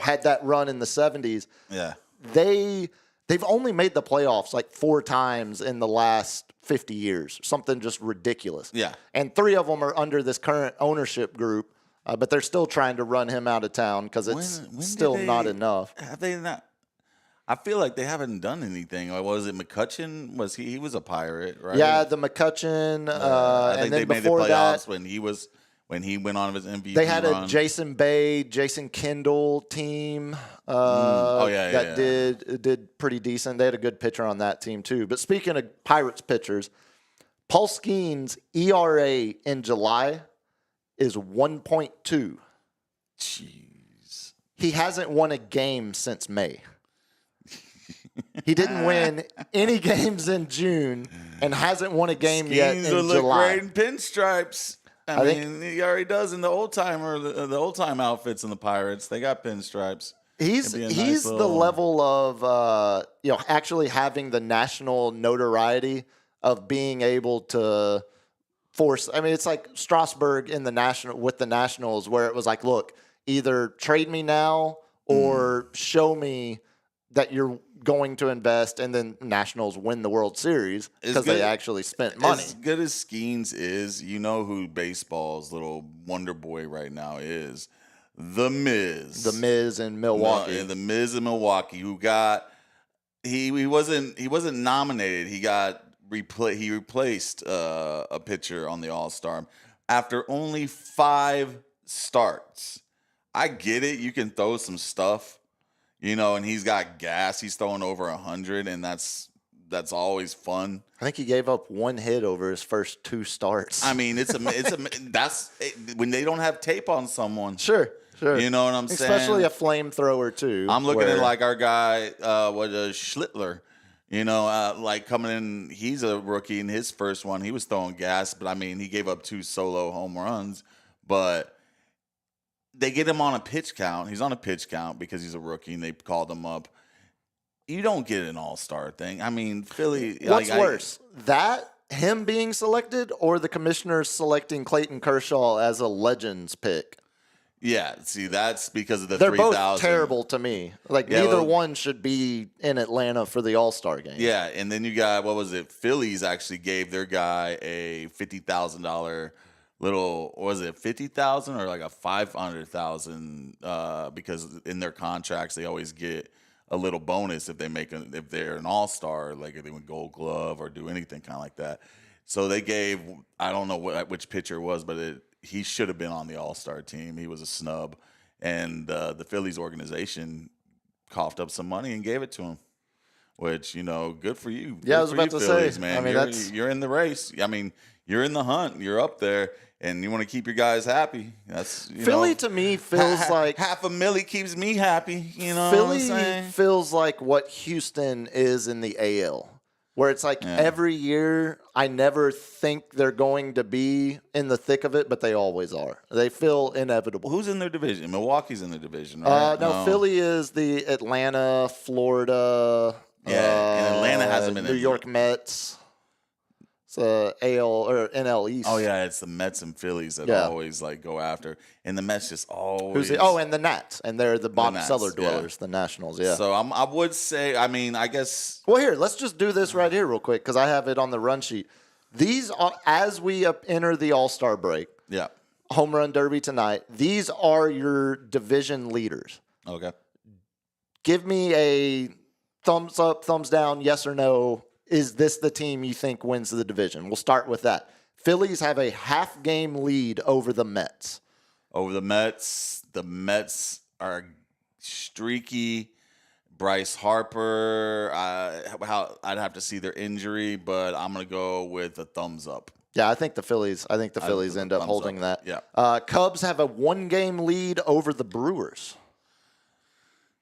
had that run in the 70s. Yeah. They've only made the playoffs like 4 times in the last 50 years, something just ridiculous. Yeah. And 3 of them are under this current ownership group, but they're still trying to run him out of town because it's still not enough. Have they not? I feel like they haven't done anything. Or was it McCutcheon? He was a Pirate, right? Yeah, the McCutcheon. I think and then they made the before playoffs that, when he went on his MVP. They had run. a Jason Bay, Jason Kendall team that did pretty decent. They had a good pitcher on that team too. But speaking of Pirates pitchers, Paul Skeens' ERA in July is 1.2. Jeez. He hasn't won a game since May. He didn't win any games in June and hasn't won a game yet in July. Look great in pinstripes. I mean, he already does in the old time outfits in the Pirates. They got pinstripes. He's the level of actually having the national notoriety of being able to force. I mean, it's like Strasburg in the Nationals, where it was like, look, either trade me now or show me that you're going to invest, and then Nationals win the World Series because they actually spent money. As good as Skeens is, you know who baseball's little wonder boy right now is? The Miz. The Miz in Milwaukee. The Miz in Milwaukee, who got he wasn't nominated. He replaced a pitcher on the All-Star after only 5 starts. I get it. You can throw some stuff. And he's got gas. He's throwing over 100, and that's always fun. I think he gave up 1 hit over his first 2 starts. I mean, that's when they don't have tape on someone. Sure. You know what I'm saying? Especially a flamethrower too. I'm looking at like our guy, Schlittler. Like coming in, he's a rookie in his first one. He was throwing gas, but I mean, he gave up 2 solo home runs, but they get him on a pitch count. He's on a pitch count because he's a rookie, and they called him up. You don't get an all-star thing. I mean, Philly. What's worse, him being selected, or the commissioners selecting Clayton Kershaw as a Legends pick? Yeah, see, that's because of the 3,000. They're 3,000. both terrible to me. Like, neither one should be in Atlanta for the All-Star game. Yeah, and then you got, Phillies actually gave their guy a $50,000 little, was it 50,000 or like a 500,000? Because in their contracts they always get a little bonus if they're an all-star, like if they win Gold Glove or do anything kind of like that. So they gave, I don't know which pitcher it was, but he should have been on the all-star team. He was a snub, and the Phillies organization coughed up some money and gave it to him. Which, good for you. Yeah, I was about to say, man. I mean, you're in the race. I mean, you're in the hunt. You're up there. And you want to keep your guys happy. That's Philly to me feels like $500,000 keeps me happy. Philly feels like what Houston is in the AL, where it's like every year I never think they're going to be in the thick of it, but they always are. They feel inevitable. Who's in their division? Milwaukee's in their division, right? No, Philly is the Atlanta, Florida. Yeah, and Atlanta hasn't been New York Mets. AL or NL East. Oh yeah, it's the Mets and Phillies that always go after, and the Mets just always. And the Nats, and they're the bottom cellar dwellers, the Nationals. Yeah. So I would say, I guess. Well, here, let's just do this right here real quick because I have it on the run sheet. These are, as we enter the All-Star break. Yeah. Home run derby tonight. These are your division leaders. Okay. Give me a thumbs up, thumbs down, yes or no. Is this the team you think wins the division? We'll start with that. Phillies have a half-game lead over the Mets. The Mets are streaky. Bryce Harper, I'd have to see their injury, but I'm going to go with a thumbs up. Yeah, I think the Phillies end up holding that. Yeah. Cubs have a 1-game lead over the Brewers.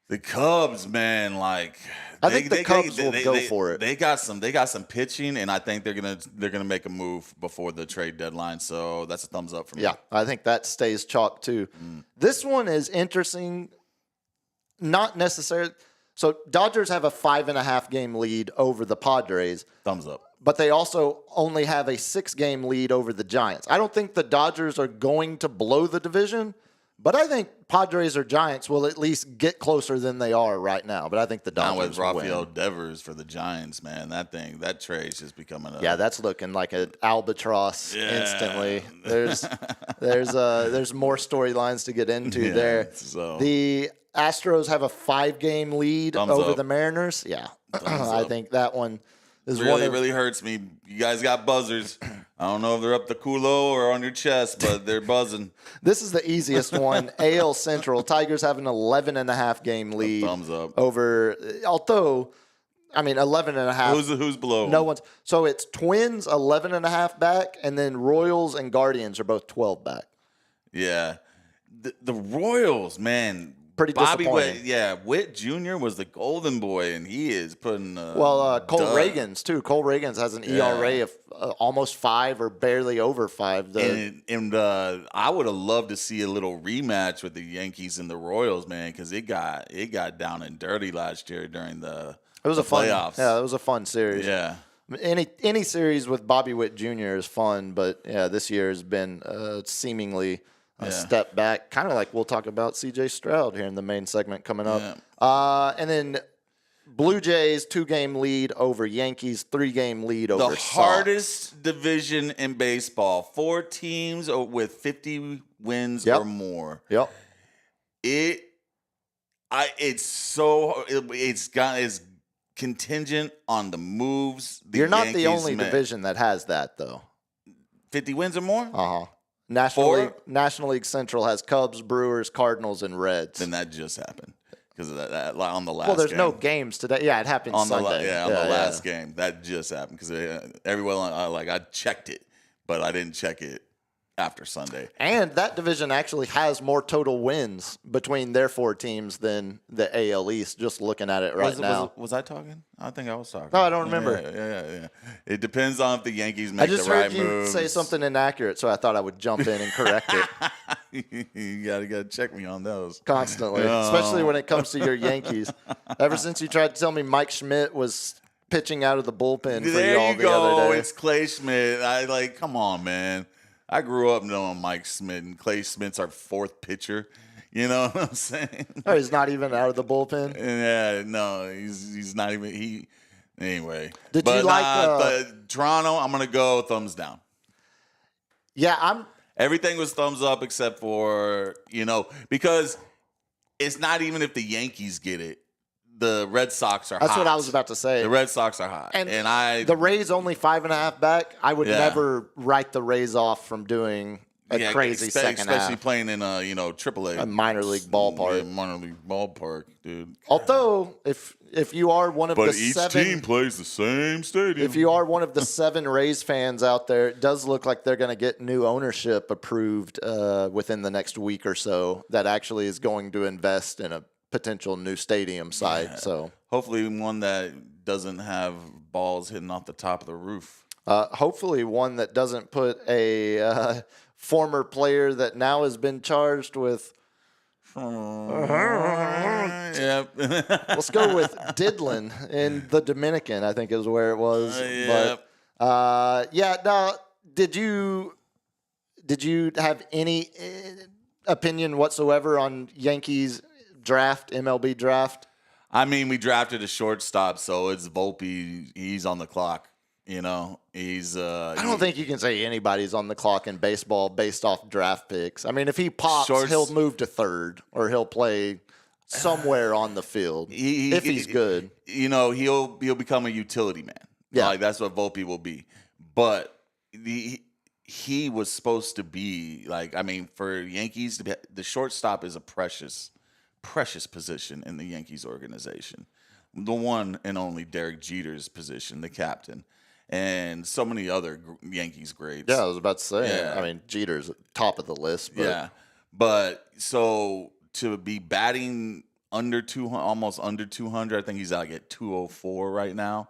The Cubs, man, like I think the Cubs will go for it. They got some pitching, and I think they're gonna make a move before the trade deadline. So that's a thumbs up for me. Yeah, I think that stays chalk too. This one is interesting. Not necessarily. So Dodgers have a 5.5 game lead over the Padres. Thumbs up. But they also only have a 6 game lead over the Giants. I don't think the Dodgers are going to blow the division, but I think Padres or Giants will at least get closer than they are right now. But I think the Dodgers with will Rafael win. Devers for the Giants, man, that trade's just becoming Yeah, that's looking like an albatross instantly. There's more storylines to get into there. So. The Astros have a 5 game lead over the Mariners. Yeah, I think that one is really hurts me. You guys got buzzers. I don't know if they're up the culo or on your chest, but they're buzzing. This is the easiest one. AL Central. Tigers have an 11.5 game lead. Thumbs up. Over, although, 11.5. Who's below? No one's. So it's Twins 11.5 back, and then Royals and Guardians are both 12 back. Yeah. The Royals, man. Pretty disappointing. Witt Jr. was the golden boy, and he is putting. Cole Reagans too. Cole Reagans has an ERA of almost 5 or barely over 5. I would have loved to see a little rematch with the Yankees and the Royals, man, because it got down and dirty last year during the playoffs. Yeah, it was a fun series. Yeah. Any series with Bobby Witt Jr. is fun, but yeah, this year has been seemingly a step back, kind of like we'll talk about CJ Stroud here in the main segment coming up. Yeah. And then Blue Jays 2 game lead over Yankees, 3 game lead over the Sox. Hardest division in baseball. 4 teams with 50 wins or more. Yep. It's contingent on the moves. You're not the only division that has that though. 50 wins or more? Uh-huh. National League Central has Cubs, Brewers, Cardinals, and Reds. Then that just happened because of that on the last. Well, there's game. No games today. Yeah, it happened on Sunday. The last game that just happened because everyone I checked it, but I didn't check it after Sunday. And that division actually has more total wins between their 4 teams than the AL East. Just looking at it now. Was I talking? I think I was talking. No, I don't remember. Yeah. It depends on if the Yankees make the right moves. I just heard you say something inaccurate, so I thought I would jump in and correct it. You gotta check me on those constantly, especially when it comes to your Yankees. Ever since you tried to tell me Mike Schmidt was pitching out of the bullpen for y'all the other day. It's Clay Schmidt. Come on, man. I grew up knowing Mike Schmidt, and Clay Schmidt's our 4th pitcher. You know what I'm saying? Oh, he's not even out of the bullpen? Yeah, no, he's not even. Anyway. Did you like Toronto, I'm going to go thumbs down. Yeah, Everything was thumbs up except for, because it's not even if the Yankees get it. The Red Sox are hot. That's what I was about to say. The Red Sox are hot. And the Rays only 5.5 back. I would never write the Rays off from doing a crazy second half. Especially playing in a, AAA. A minor league ballpark. Yeah, minor league ballpark, dude. Although, if you are one of the 7... But each team plays the same stadium. If you are one of the 7 Rays fans out there, it does look like they're going to get new ownership approved within the next week or so that actually is going to invest in a potential new stadium site. Yeah. So hopefully one that doesn't have balls hitting off the top of the roof. Hopefully one that doesn't put a former player that now has been charged with. Yep. Let's go with Didlin in the Dominican, I think is where it was. Yep. But now did you have any opinion whatsoever on Yankees draft, MLB draft? I mean, we drafted a shortstop, so it's Volpe. He's on the clock. He's. I don't think you can say anybody's on the clock in baseball based off draft picks. I mean, if he pops, he'll move to 3rd or he'll play somewhere on the field if he's good. He'll become a utility man. Yeah, that's what Volpe will be. But he was supposed to be for Yankees, the shortstop is a precious position in the Yankees organization. The one and only Derek Jeter's position, the captain, and so many other Yankees greats. Yeah, I was about to say. Yeah. I mean, Jeter's top of the list. But. Yeah, but so to be batting under 200, almost under 200. I think he's like at 204 right now,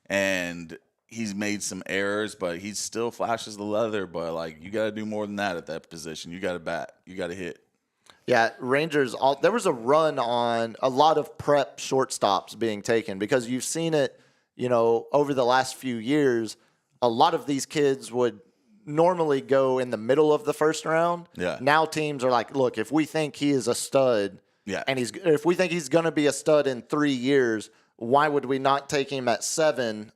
and he's made some errors, but he still flashes the leather. But like, you got to do more than that at that position. You got to bat. You got to hit. Yeah, Rangers. There was a run on a lot of prep shortstops being taken because you've seen it. Over the last few years, a lot of these kids would normally go in the middle of the first round. Yeah. Now teams are like, look, if we think he is a stud, and if we think he's going to be a stud in 3 years, why would we not take him at 7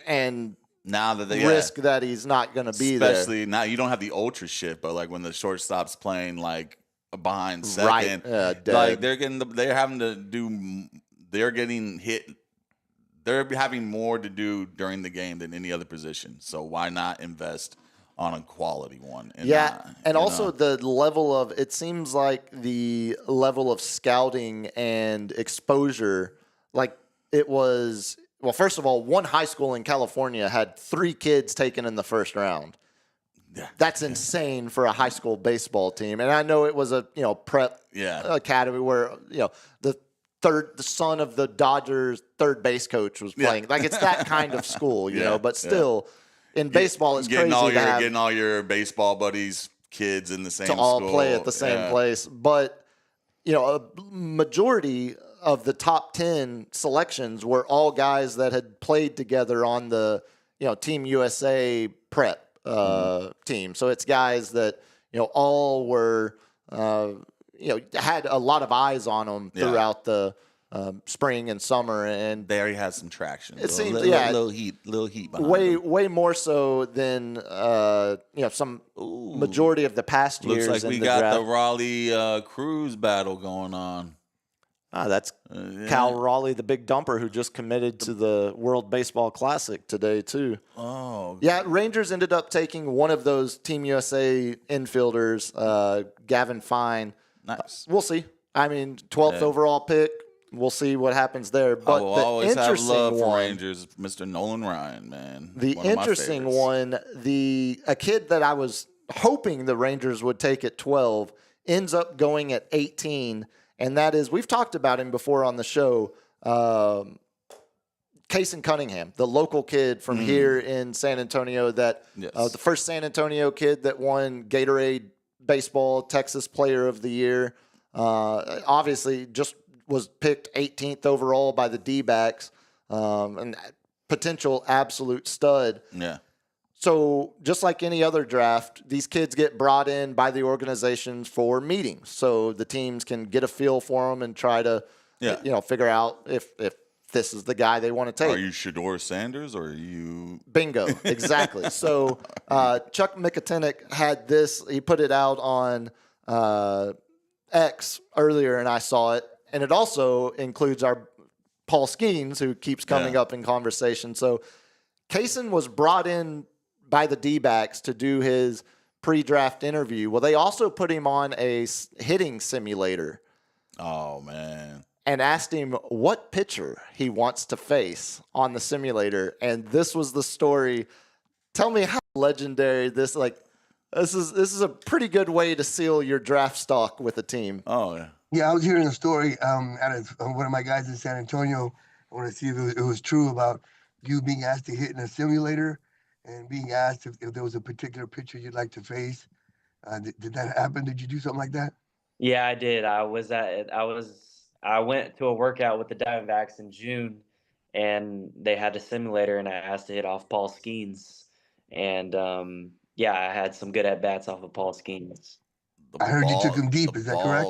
and now that they risk that he's not going to be there? Especially now, you don't have the ultra shit, but like when the shortstop's playing like behind second, like they're getting hit. They're having more to do during the game than any other position. So why not invest on a quality one? And also the level of, it seems like the level of scouting and exposure, like it was, well, first of all, one high school in California had 3 kids taken in the first round. Yeah. That's insane for a high school baseball team. And I know it was a, prep academy where, the son of the Dodgers third base coach was playing. Like, it's that kind of school, but still in baseball, it's crazy getting all your baseball buddies, kids in the same school. To all play at the same place. But, a majority of the top 10 selections were all guys that had played together on the, Team USA prep team. So it's guys that, all were, had a lot of eyes on them throughout the spring and summer, and they already had some traction. It seems, little heat behind way more so than some majority of the past years. Looks like we got the Raleigh Cruz battle going on. That's Cal Raleigh, the big dumper, who just committed to the World Baseball Classic today too. Oh, yeah. Rangers ended up taking one of those Team USA infielders, Gavin Fine. Nice. We'll see. I mean, 12th overall pick. We'll see what happens there. But I will always have love for Rangers, Mr. Nolan Ryan, man. The interesting one, a kid that I was hoping the Rangers would take at 12 ends up going at 18, and that is, we've talked about him before on the show, Kason Cunningham, the local kid from here in San Antonio, that the first San Antonio kid that won Gatorade Baseball Texas Player of the Year. Obviously, just was picked 18th overall by the D-backs, and potential absolute stud. Yeah. So just like any other draft, these kids get brought in by the organizations for meetings, so the teams can get a feel for them and try to, figure out if this is the guy they want to take. Are you Shedeur Sanders or are you? Bingo, exactly. So Chuck McIntyre had this. He put it out on X earlier, and I saw it. And it also includes our Paul Skeens, who keeps coming up in conversation. So Kason was brought in by the D-backs to do his pre-draft interview. Well, they also put him on a hitting simulator. Oh, man. And asked him what pitcher he wants to face on the simulator. And this was the story. Tell me how legendary this is a pretty good way to seal your draft stock with a team. Oh, yeah. Yeah, I was hearing a story out of one of my guys in San Antonio. I want to see if it was true about you being asked to hit in a simulator and being asked if there was a particular pitcher you'd like to face. Did that happen? Did you do something like that? Yeah, I did. I went to a workout with the Diamondbacks in June, and they had a simulator, and I asked to hit off Paul Skeens. And, I had some good at-bats off of Paul Skeens. I heard you took him deep. Is that correct?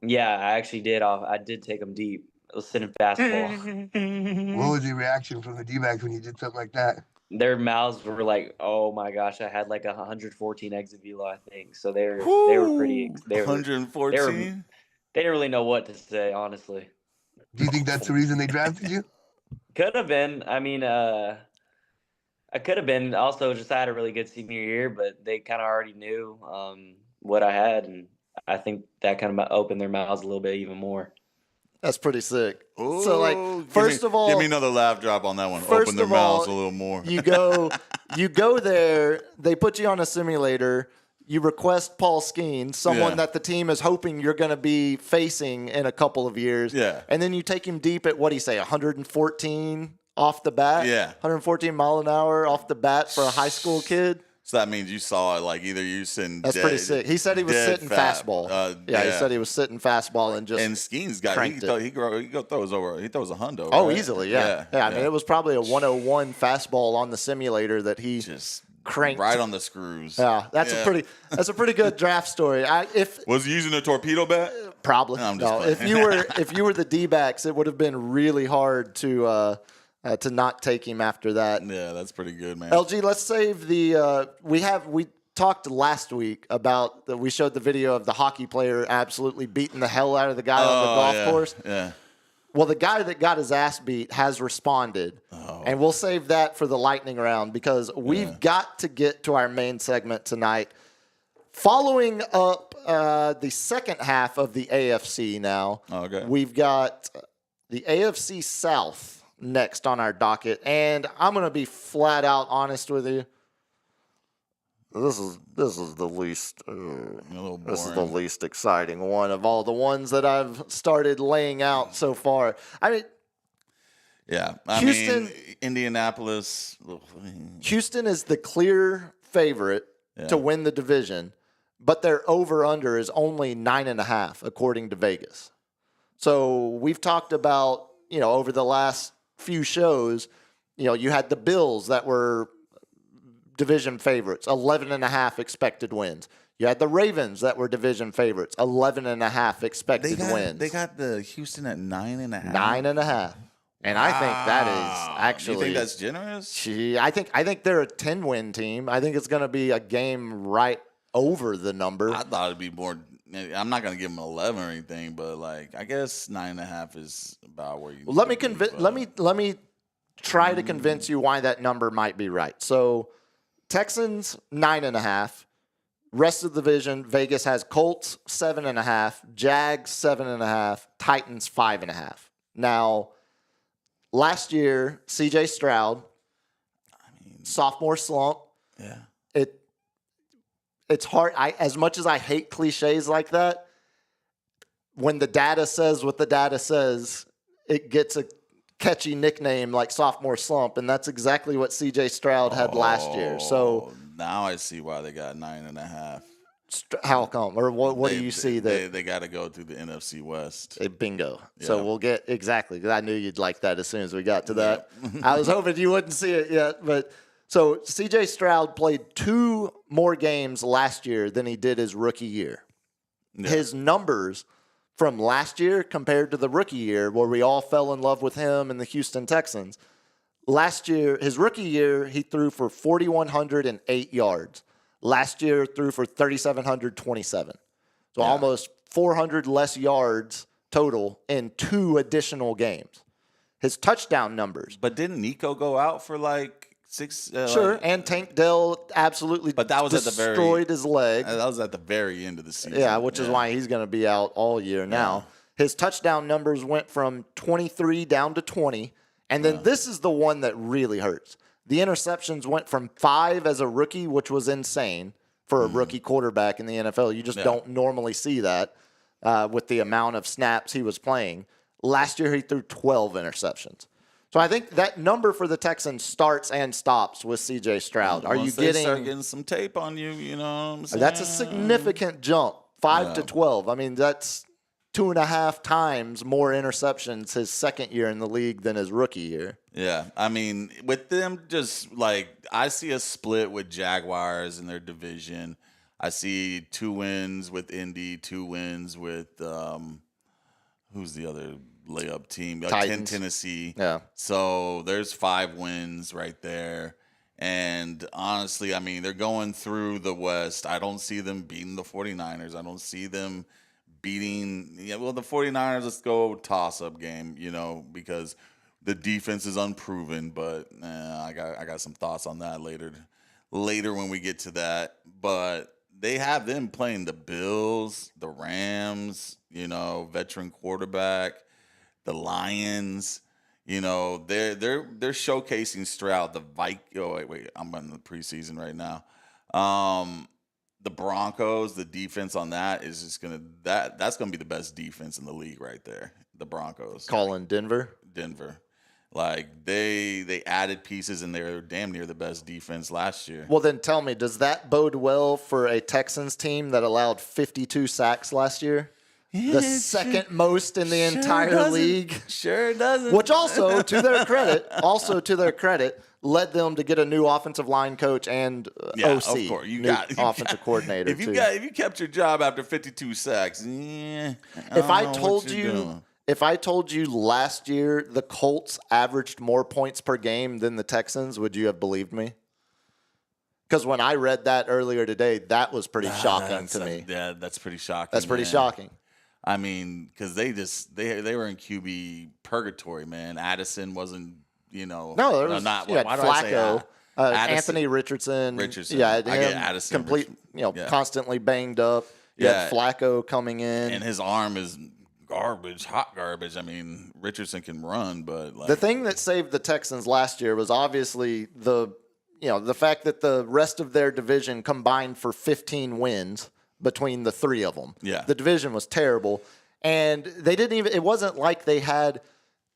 Yeah, I actually did. I did take him deep. It was sitting fastball. What was the reaction from the D-backs when you did something like that? Their mouths were like, "Oh my gosh!" I had like 114 exit velo, I think. So they were pretty. 114. They didn't really know what to say, honestly. Do you think that's the reason they drafted you? Could have been. I mean, I could have been. Also, just had a really good senior year, but they kind of already knew what I had, and I think that kind of opened their mouths a little bit even more. That's pretty sick. Ooh, so, first of all, give me another laugh drop on that one. Open their mouths a little more. You go there. They put you on a simulator. you request Paul Skeens, someone that the team is hoping you're going to be facing in a couple of years. Yeah. And then you take him deep at, what do you say, 114 off the bat? Yeah. 114 mile an hour off the bat for a high school kid. So that means you saw it like either you sitting. That's pretty sick. He said he was sitting fastball. He said he was sitting fastball and just. And Skeens got he throws over. He throws a hundo. Oh, right? easily, yeah. I mean, it was probably a 101 fastball on the simulator that he just cranked right on the screws. Yeah, that's a pretty good draft story. Was he using a torpedo bat? Probably. No, if you were the D-backs, it would have been really hard to not take him after that. Yeah, that's pretty good, man. LG, let's save the we talked last week about we showed the video of the hockey player absolutely beating the hell out of the guy on the golf course. Yeah. Well, the guy that got his ass beat has responded, and we'll save that for the lightning round because we've got to get to our main segment tonight. Following up the second half of the AFC now, we've got the AFC South next on our docket, and I'm going to be flat out honest with you. This is the least this is the least exciting one of all the ones that I've started laying out so far. I mean, Houston, Indianapolis. Houston is the clear favorite to win the division, but their over/under is only 9.5 according to Vegas. So we've talked about over the last few shows, you had the Bills that were division favorites, 11.5 expected wins. You had the Ravens that were division favorites, 11.5 expected wins. They got the Houston at 9.5. 9.5. And I think that is actually. You think that's generous? I think they're a 10-win team. I think it's going to be a game right over the number. I thought it'd be more. I'm not going to give them 11 or anything, but I guess 9.5 is about where you. Well, let me try to convince you why that number might be right. So. Texans 9.5. Rest of the division, Vegas has Colts 7.5, Jags 7.5, Titans 5.5. Now, last year, CJ Stroud, sophomore slump. Yeah, it's hard. As much as I hate cliches like that, when the data says what the data says, it gets a catchy nickname like sophomore slump, and that's exactly what CJ Stroud had last year. So now I see why they got 9.5. How come? Or what do you see that they got to go through the NFC West? Bingo. Yeah. So we'll get exactly because I knew you'd like that as soon as we got to that. I was hoping you wouldn't see it yet, but so CJ Stroud played 2 more games last year than he did his rookie year. Yeah. His numbers from last year compared to the rookie year where we all fell in love with him and the Houston Texans. Last year, his rookie year, he threw for 4,108 yards. Last year, threw for 3,727. So almost 400 less yards total in 2 additional games. His touchdown numbers. But didn't Nico go out for 6? Sure, and Tank Dell absolutely destroyed his leg. That was at the very end of the season. Yeah, which is why he's going to be out all year now. His touchdown numbers went from 23 down to 20, and then this is the one that really hurts. The interceptions went from 5 as a rookie, which was insane for a rookie quarterback in the NFL. You just don't normally see that with the amount of snaps he was playing. Last year, he threw 12 interceptions. So I think that number for the Texans starts and stops with C.J. Stroud. Are you getting some tape on you? You know what I'm saying? That's a significant jump, 5 to 12. I mean, that's 2.5 times more interceptions his second year in the league than his rookie year. Yeah, I mean, with them, just I see a split with Jaguars in their division. I see 2 wins with Indy, 2 wins with who's the other layup team? Tennessee. Yeah. So there's 5 wins right there. And honestly, I mean, they're going through the West. I don't see them beating the 49ers. I don't see them beating the 49ers. Let's go toss-up game, because the defense is unproven. But I got some thoughts on that later when we get to that. But they have them playing the Bills, the Rams, veteran quarterback. The Lions, they're showcasing Stroud. The Vikings. Oh wait, I'm in the preseason right now. the Broncos, the defense on that is just that's gonna be the best defense in the league right there. The Broncos. Calling Denver. Like they added pieces and they're damn near the best defense last year. Well, then tell me, does that bode well for a Texans team that allowed 52 sacks last year? The second most in the entire league. Sure doesn't. Which also, to their credit, led them to get a new offensive line coach and OC, of course. Offensive coordinator. If you kept your job after 52 sacks, If I told you last year the Colts averaged more points per game than the Texans, would you have believed me? Because when I read that earlier today, that was pretty shocking to me. Yeah, that's pretty shocking. That's pretty shocking. I mean, because they were in QB purgatory, man. Addison wasn't, No, there was not. You had why do Flacco, I say Anthony Richardson. Yeah, I get Addison. Constantly banged up. You had Flacco coming in, and his arm is hot garbage. I mean, Richardson can run, but the thing that saved the Texans last year was obviously the fact that the rest of their division combined for 15 wins between the three of them. Yeah. The division was terrible, and it wasn't like they had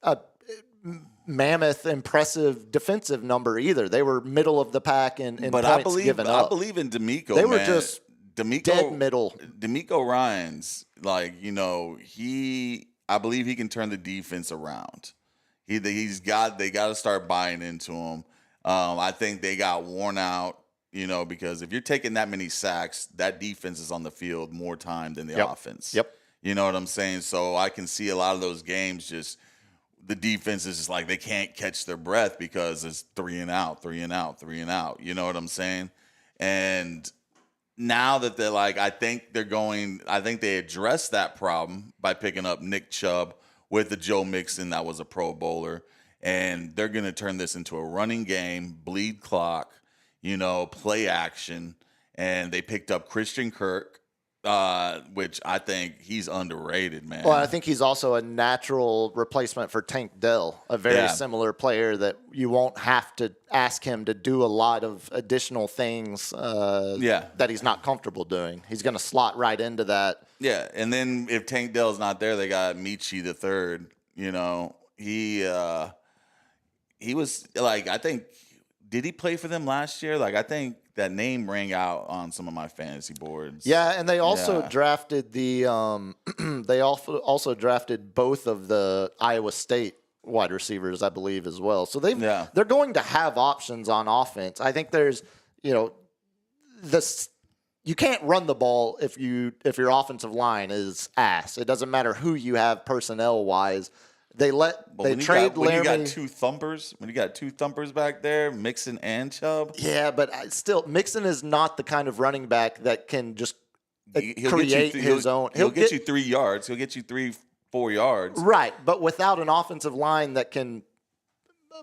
a mammoth, impressive defensive number either. They were middle of the pack in points given up. I believe in D'Amico. They were just dead middle. D'Amico Ryans, I believe he can turn the defense around. They got to start buying into him. I think they got worn out, because if you're taking that many sacks, that defense is on the field more time than the offense. Yep. You know what I'm saying? So I can see a lot of those games just the defense is just like they can't catch their breath because it's 3 and out. You know what I'm saying? And now that they're I think they addressed that problem by picking up Nick Chubb with the Joe Mixon that was a Pro Bowler. And they're going to turn this into a running game, bleed clock, play action. And they picked up Christian Kirk, which I think he's underrated, man. Well, I think he's also a natural replacement for Tank Dell, a very similar player that you won't have to ask him to do a lot of additional things that he's not comfortable doing. He's going to slot right into that. Yeah, and then if Tank Dell's not there, they got Michi the third. He was I think, did he play for them last year? I think that name rang out on some of my fantasy boards. Yeah, and they also drafted they also drafted both of the Iowa State wide receivers, I believe, as well. So they're going to have options on offense. I think there's, you can't run the ball if your offensive line is ass. It doesn't matter who you have personnel wise. Trade Laramie. When you got two thumpers back there, Mixon and Chubb. Yeah, but still, Mixon is not the kind of running back that can just create his own. He'll get you 3 yards. He'll get you 3-4 yards. Right, but without an offensive line that can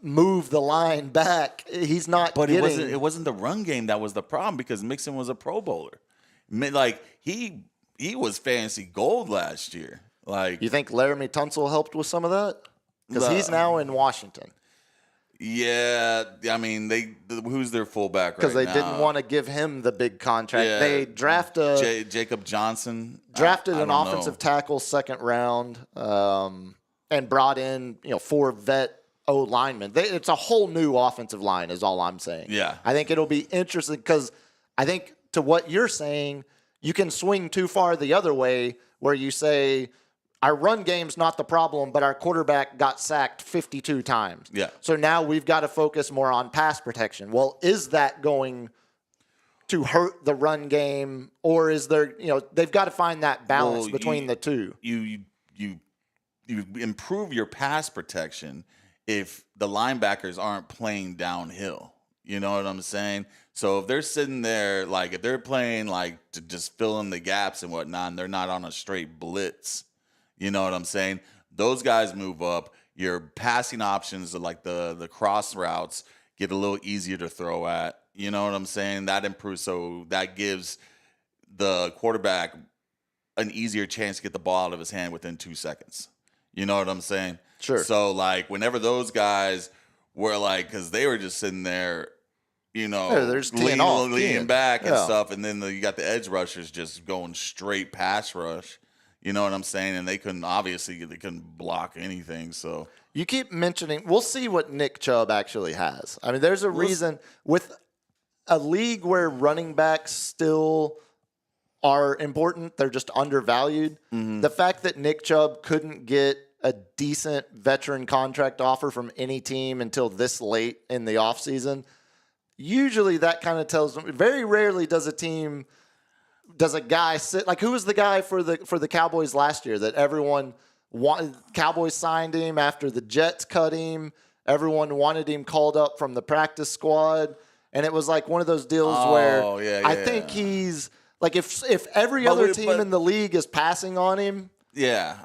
move the line back, he's not. But it wasn't the run game that was the problem because Mixon was a Pro Bowler. He was fantasy gold last year. You think Laramie Tunsil helped with some of that? Because he's now in Washington. Yeah, I mean, who's their fullback right now? Because they didn't want to give him the big contract. Yeah. They drafted Jacob Johnson. Drafted an offensive tackle second round, and brought in 4 vet O-linemen. It's a whole new offensive line, is all I'm saying. Yeah, I think it'll be interesting because I think to what you're saying, you can swing too far the other way, where you say, our run game's not the problem, but our quarterback got sacked 52 times. Yeah. So now we've got to focus more on pass protection. Well, is that going to hurt the run game, or is there, they've got to find that balance between the two. You improve your pass protection if the linebackers aren't playing downhill. You know what I'm saying? So if they're sitting there, if they're playing to just fill in the gaps and whatnot, and they're not on a straight blitz, you know what I'm saying? Those guys move up. Your passing options, the cross routes, get a little easier to throw at. You know what I'm saying? That improves. So that gives the quarterback an easier chance to get the ball out of his hand within 2 seconds. You know what I'm saying? Sure. So whenever those guys were because they were just sitting there leaning back and stuff, and then you got the edge rushers just going straight pass rush. You know what I'm saying? And they couldn't block anything. So you keep mentioning. We'll see what Nick Chubb actually has. I mean, there's a reason with a league where running backs still are important. They're just undervalued. Mm-hmm. The fact that Nick Chubb couldn't get a decent veteran contract offer from any team until this late in the offseason, usually that kind of tells them. Very rarely does a guy sit like, who was the guy for the Cowboys last year that everyone wanted? Cowboys signed him after the Jets cut him. Everyone wanted him called up from the practice squad, and it was like one of those deals where I think he's like, if every other team in the league is passing on him. Yeah,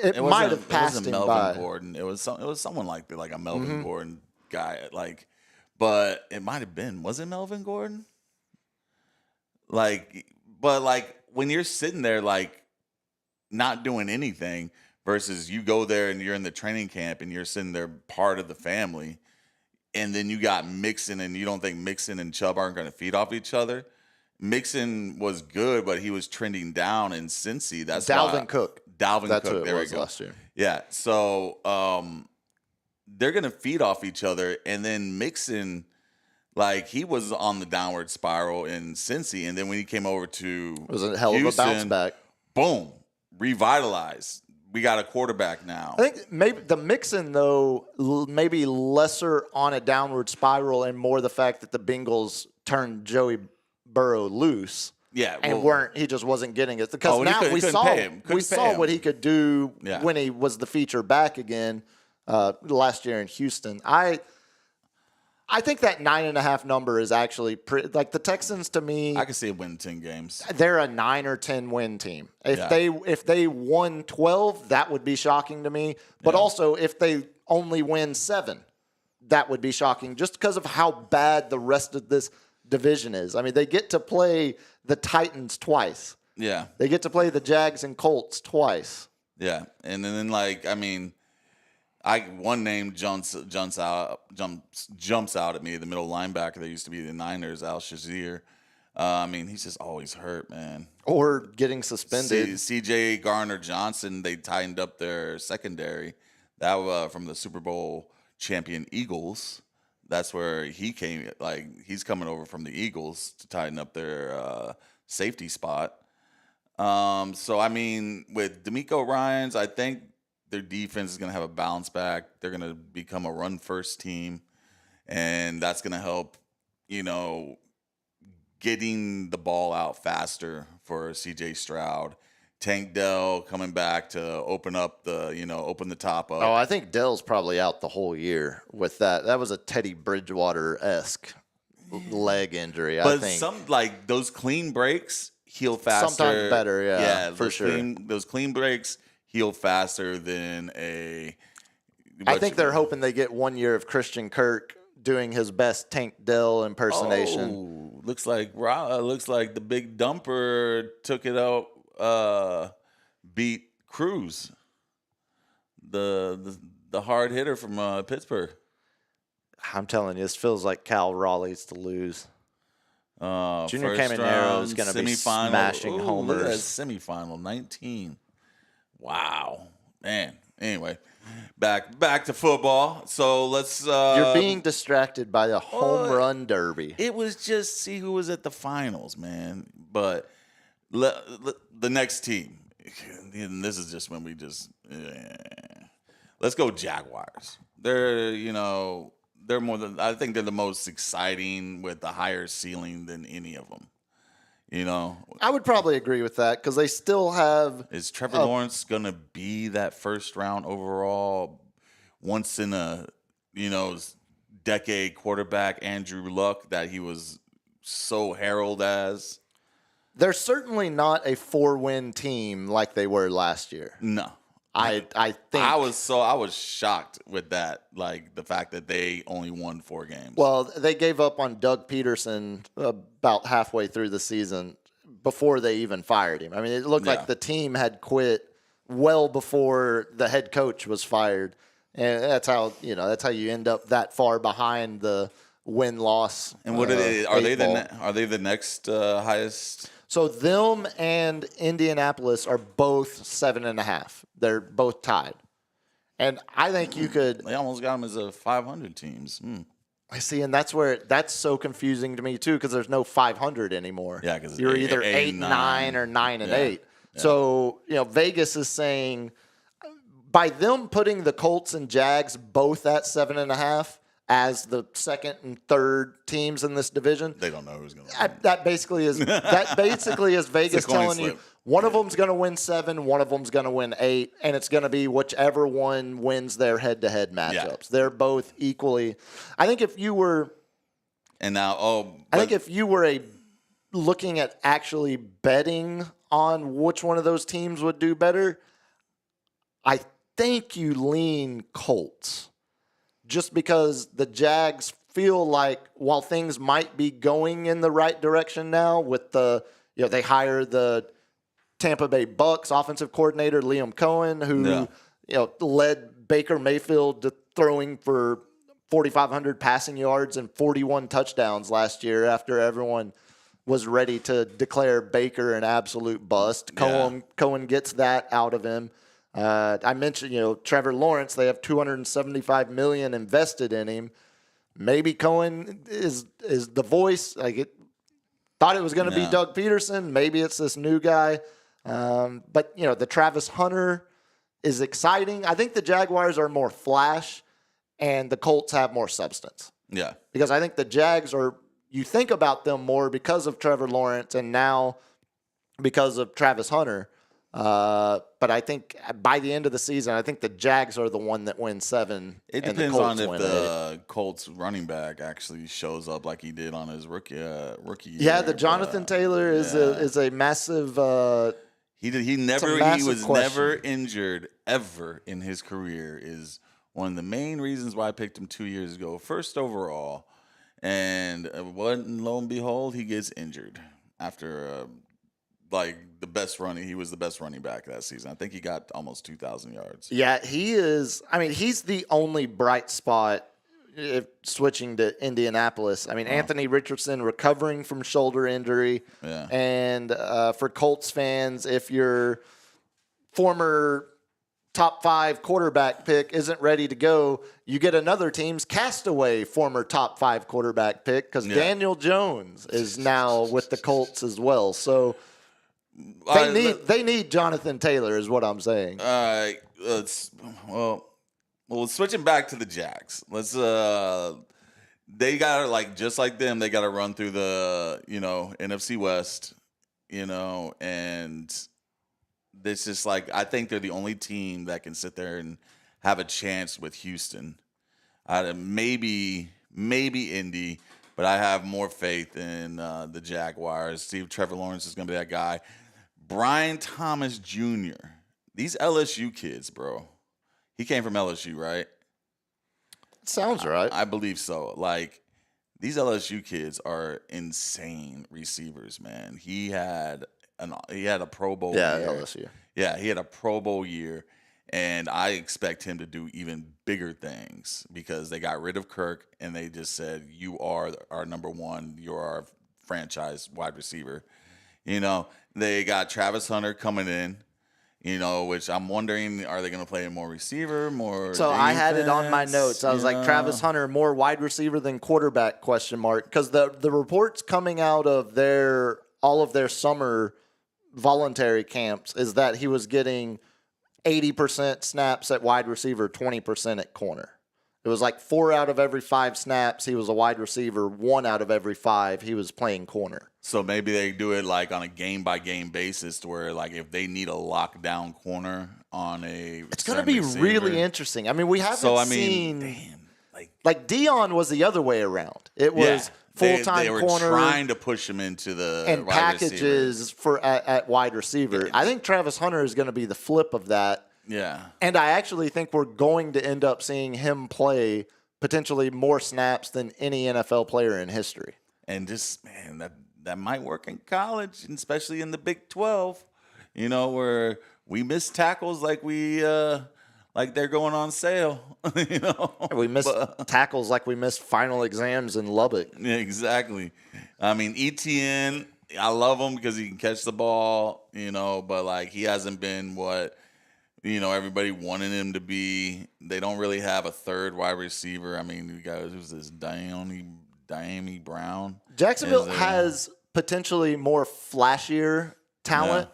it might have passed him Melvin by. Gordon. It was someone like a Melvin Gordon guy, but it might have been. Was it Melvin Gordon? But when you're sitting there not doing anything versus you go there and you're in the training camp and you're sitting there part of the family, and then you got Mixon and you don't think Mixon and Chubb aren't going to feed off each other. Mixon was good, but he was trending down in Cincy. That's Dalvin Cook. That's Cook. What there it was we go. Last year. Yeah. So they're gonna feed off each other, and then Mixon, he was on the downward spiral in Cincy, and then when he came over to it was a hell of a bounce back. Boom, revitalized. We got a quarterback now. I think maybe the Mixon, though, maybe lesser on a downward spiral and more the fact that the Bengals turned Joey Burrow loose. Yeah, and he just wasn't getting it because now we saw what he could do when he was the feature back again last year in Houston. I think that 9.5 number is actually pretty. Like the Texans, to me, I can see it winning 10 games. They're a 9 or 10 win team. If they won 12, that would be shocking to me. But also, if they only win 7, that would be shocking just because of how bad the rest of this division is. I mean, they get to play the Titans twice. Yeah. They get to play the Jags and Colts twice. Yeah. And then one name jumps out at me, the middle linebacker that used to be the Niners, Al Shazier. He's just always hurt, man. Or getting suspended. CJ Garner-Johnson, they tightened up their secondary. That from the Super Bowl champion Eagles. That's where he came. He's coming over from the Eagles to tighten up their safety spot. With D'Amico Ryans, I think their defense is going to have a bounce back. They're going to become a run-first team, and that's going to help, getting the ball out faster for CJ Stroud. Tank Dell coming back to open the top up. Oh, I think Dell's probably out the whole year with that. That was a Teddy Bridgewater-esque leg injury, I think. But those clean breaks heal faster. Sometimes better, yeah, for sure. Those clean breaks heal faster than I think they're hoping they get 1 year of Christian Kirk doing his best Tank Dell impersonation. Oh, looks like the big dumper took it out. Beat Cruz, the hard hitter from Pittsburgh. I'm telling you, this feels like Cal Raleigh's to lose. Junior Caminero is going to be smashing homers. Look at that semifinal, 19. Wow, man. Anyway, back to football. So let's. You're being distracted by the home run derby. It was just see who was at the finals, man. But the next team, and this is just when we just let's go Jaguars. They're more than, I think they're the most exciting with the higher ceiling than any of them. I would probably agree with that because they still have. Is Trevor Lawrence gonna be that first round overall, once in a decade quarterback Andrew Luck that he was so heralded as? They're certainly not a 4-win team like they were last year. No. I think I was shocked with that, the fact that they only won 4 games. Well, they gave up on Doug Peterson about halfway through the season before they even fired him. I mean, it looked like the team had quit well before the head coach was fired, and that's how you end up that far behind the win-loss. And what are they? Are they the next highest? So them and Indianapolis are both 7.5. They're both tied. And I think you could. They almost got them as a 500 teams. I see, and that's so confusing to me too, because there's no 500 anymore. Yeah, because you're either 8-9 or 9-8. Yeah. So Vegas is saying by them putting the Colts and Jags both at 7.5 as the second and third teams in this division, they don't know who's going to win. That basically is Vegas telling you one of them's going to win 7, one of them's going to win 8, and it's going to be whichever one wins their head-to-head matchups. Yeah. They're both equally. I think if you were, looking at actually betting on which one of those teams would do better, I think you lean Colts. Just because the Jags feel like while things might be going in the right direction now with they hire the Tampa Bay Bucks offensive coordinator Liam Cohen, who led Baker Mayfield to throwing for 4,500 passing yards and 41 touchdowns last year after everyone was ready to declare Baker an absolute bust. Yeah. Cohen gets that out of him. I mentioned, Trevor Lawrence. They have $275 million invested in him. Maybe Cohen is the voice. Thought it was going to be Doug Peterson. Maybe it's this new guy. But the Travis Hunter is exciting. I think the Jaguars are more flash, and the Colts have more substance. Yeah, because I think the Jags are. You think about them more because of Trevor Lawrence, and now because of Travis Hunter. But I think by the end of the season, I think the Jags are the one that wins 7. It depends on if the Colts running back actually shows up like he did on his rookie year. Yeah, the Jonathan Taylor is a massive. He was never injured ever in his career. Is one of the main reasons why I picked him 2 years ago, first overall, and lo and behold, he gets injured after. The best running. He was the best running back that season. I think he got almost 2,000 yards. Yeah, he is. I mean, he's the only bright spot if switching to Indianapolis. I mean, Anthony Richardson recovering from shoulder injury. Yeah. And for Colts fans, if your former top 5 quarterback pick isn't ready to go, you get another team's castaway former top 5 quarterback pick because Daniel Jones is now with the Colts as well. So they need Jonathan Taylor, is what I'm saying. Switching back to the Jags. They gotta just like them. They gotta run through the NFC West, and it's just I think they're the only team that can sit there and have a chance with Houston. Maybe Indy, but I have more faith in the Jaguars. See if Trevor Lawrence is gonna be that guy. Brian Thomas Jr. These LSU kids, bro. He came from LSU, right? Sounds right. I believe so. These LSU kids are insane receivers, man. He had a Pro Bowl year. LSU. Yeah, he had a Pro Bowl year, and I expect him to do even bigger things because they got rid of Kirk and they just said, "You are our number one. You're our franchise wide receiver." They got Travis Hunter coming in, which I'm wondering, are they going to play more receiver, more So defense? I had it on my notes. I was like, Travis Hunter, more wide receiver than quarterback, ? Because the reports coming out of all of their summer voluntary camps is that he was getting 80% snaps at wide receiver, 20% at corner. It was 4 out of every 5 snaps, he was a wide receiver. 1 out of every 5, he was playing corner. So maybe they do it on a game-by-game basis to where, if they need a lockdown corner on a It's going to be receiver. really interesting. I mean, we haven't seen... Dion was the other way around. It was full-time corner. They were trying to push him into the and wide packages at wide receiver. I think Travis Hunter is going to be the flip of that. Yeah. And I actually think we're going to end up seeing him play potentially more snaps than any NFL player in history. And just, man, that might work in college, and especially in the Big 12, where we miss tackles like we like they're going on sale. You know, we missed tackles like we missed final exams in Lubbock. Yeah, exactly. I mean, ETN, I love him because he can catch the ball, you know, but like he hasn't been what, you know, everybody wanted him to be. They don't really have a third wide receiver. I mean, you guys, who's this Diami Brown? Jacksonville has potentially more flashier talent.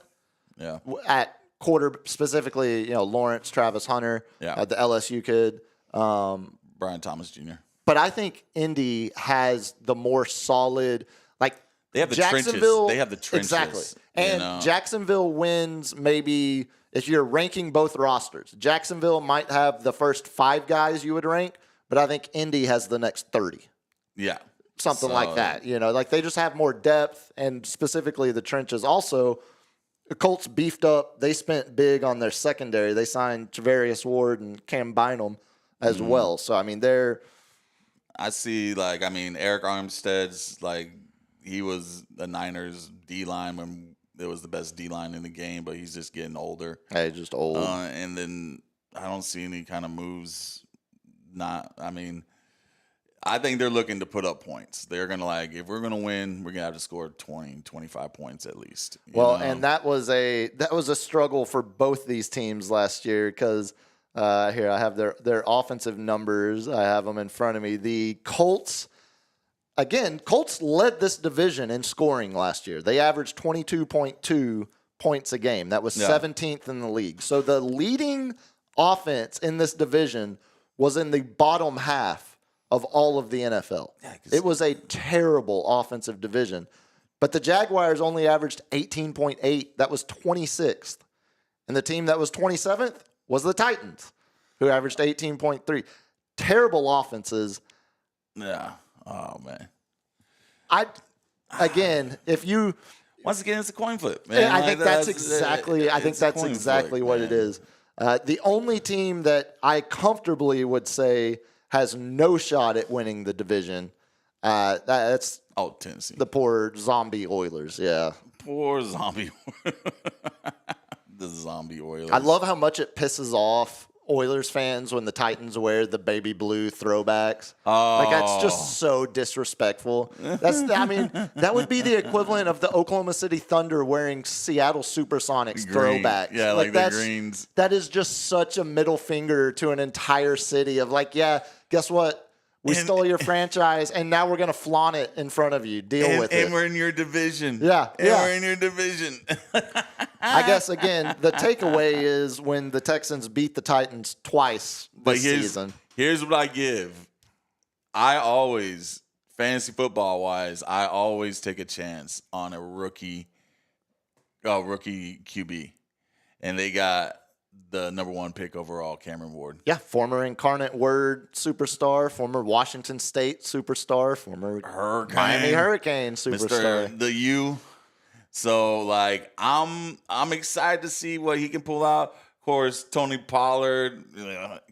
Yeah. At quarter, specifically, you know, Lawrence, Travis Hunter, the LSU kid, Brian Thomas Jr. But I think Indy has the more solid, like they have the Jacksonville. Trenches. They have the trenches. Exactly. And you know? Jacksonville wins maybe if you're ranking both rosters. Jacksonville might have the first 5 guys you would rank, but I think Indy has the next 30. Yeah. Something like that. You know, like they just have more depth, and specifically the trenches. Also, the Colts beefed up. They spent big on their secondary. They signed Travarius Ward and Cam Bynum as well. So, I mean, I see, like, I mean, Eric Armstead's, like, he was the Niners D-line when it was the best D-line in the game, but he's just getting older. Hey, just old. And then I don't see any kind of moves. I think they're looking to put up points. They're going to, like, if we're going to win, we're going to have to score 20, 25 points at least. Well, and that was a struggle for both these teams last year because here I have their offensive numbers. I have them in front of me. The Colts led this division in scoring last year. They averaged 22.2 points a game. That was 17th in the league. So the leading offense in this division was in the bottom half of all of the NFL. Yeah, it was a terrible offensive division. But the Jaguars only averaged 18.8. That was 26th. And the team that was 27th was the Titans, who averaged 18.3. Terrible offenses. Yeah. Oh, man. Once again, it's a coin flip, man. I think that's exactly what it is. The only team that I comfortably would say has no shot at winning the division, that's Tennessee. The poor zombie Oilers, yeah. Poor zombie. The zombie Oilers. I love how much it pisses off Oilers fans when the Titans wear the baby blue throwbacks. Like, that's just so disrespectful. That would be the equivalent of the Oklahoma City Thunder wearing Seattle Supersonics throwbacks. Yeah, like the greens. That is just such a middle finger to an entire city of like, yeah, guess what? We stole your franchise, and now we're going to flaunt it in front of you. Deal with it. And we're in your division. Yeah. We're in your division. I guess, again, the takeaway is when the Texans beat the Titans twice this season. Here's what I give. I always, fantasy football-wise, I always take a chance on a rookie QB. And they got the number 1 pick overall, Cameron Ward. Yeah, former Incarnate Word superstar, former Washington State superstar, former Miami Hurricane superstar. Mr. The U. So, like, I'm excited to see what he can pull out. Of course, Tony Pollard,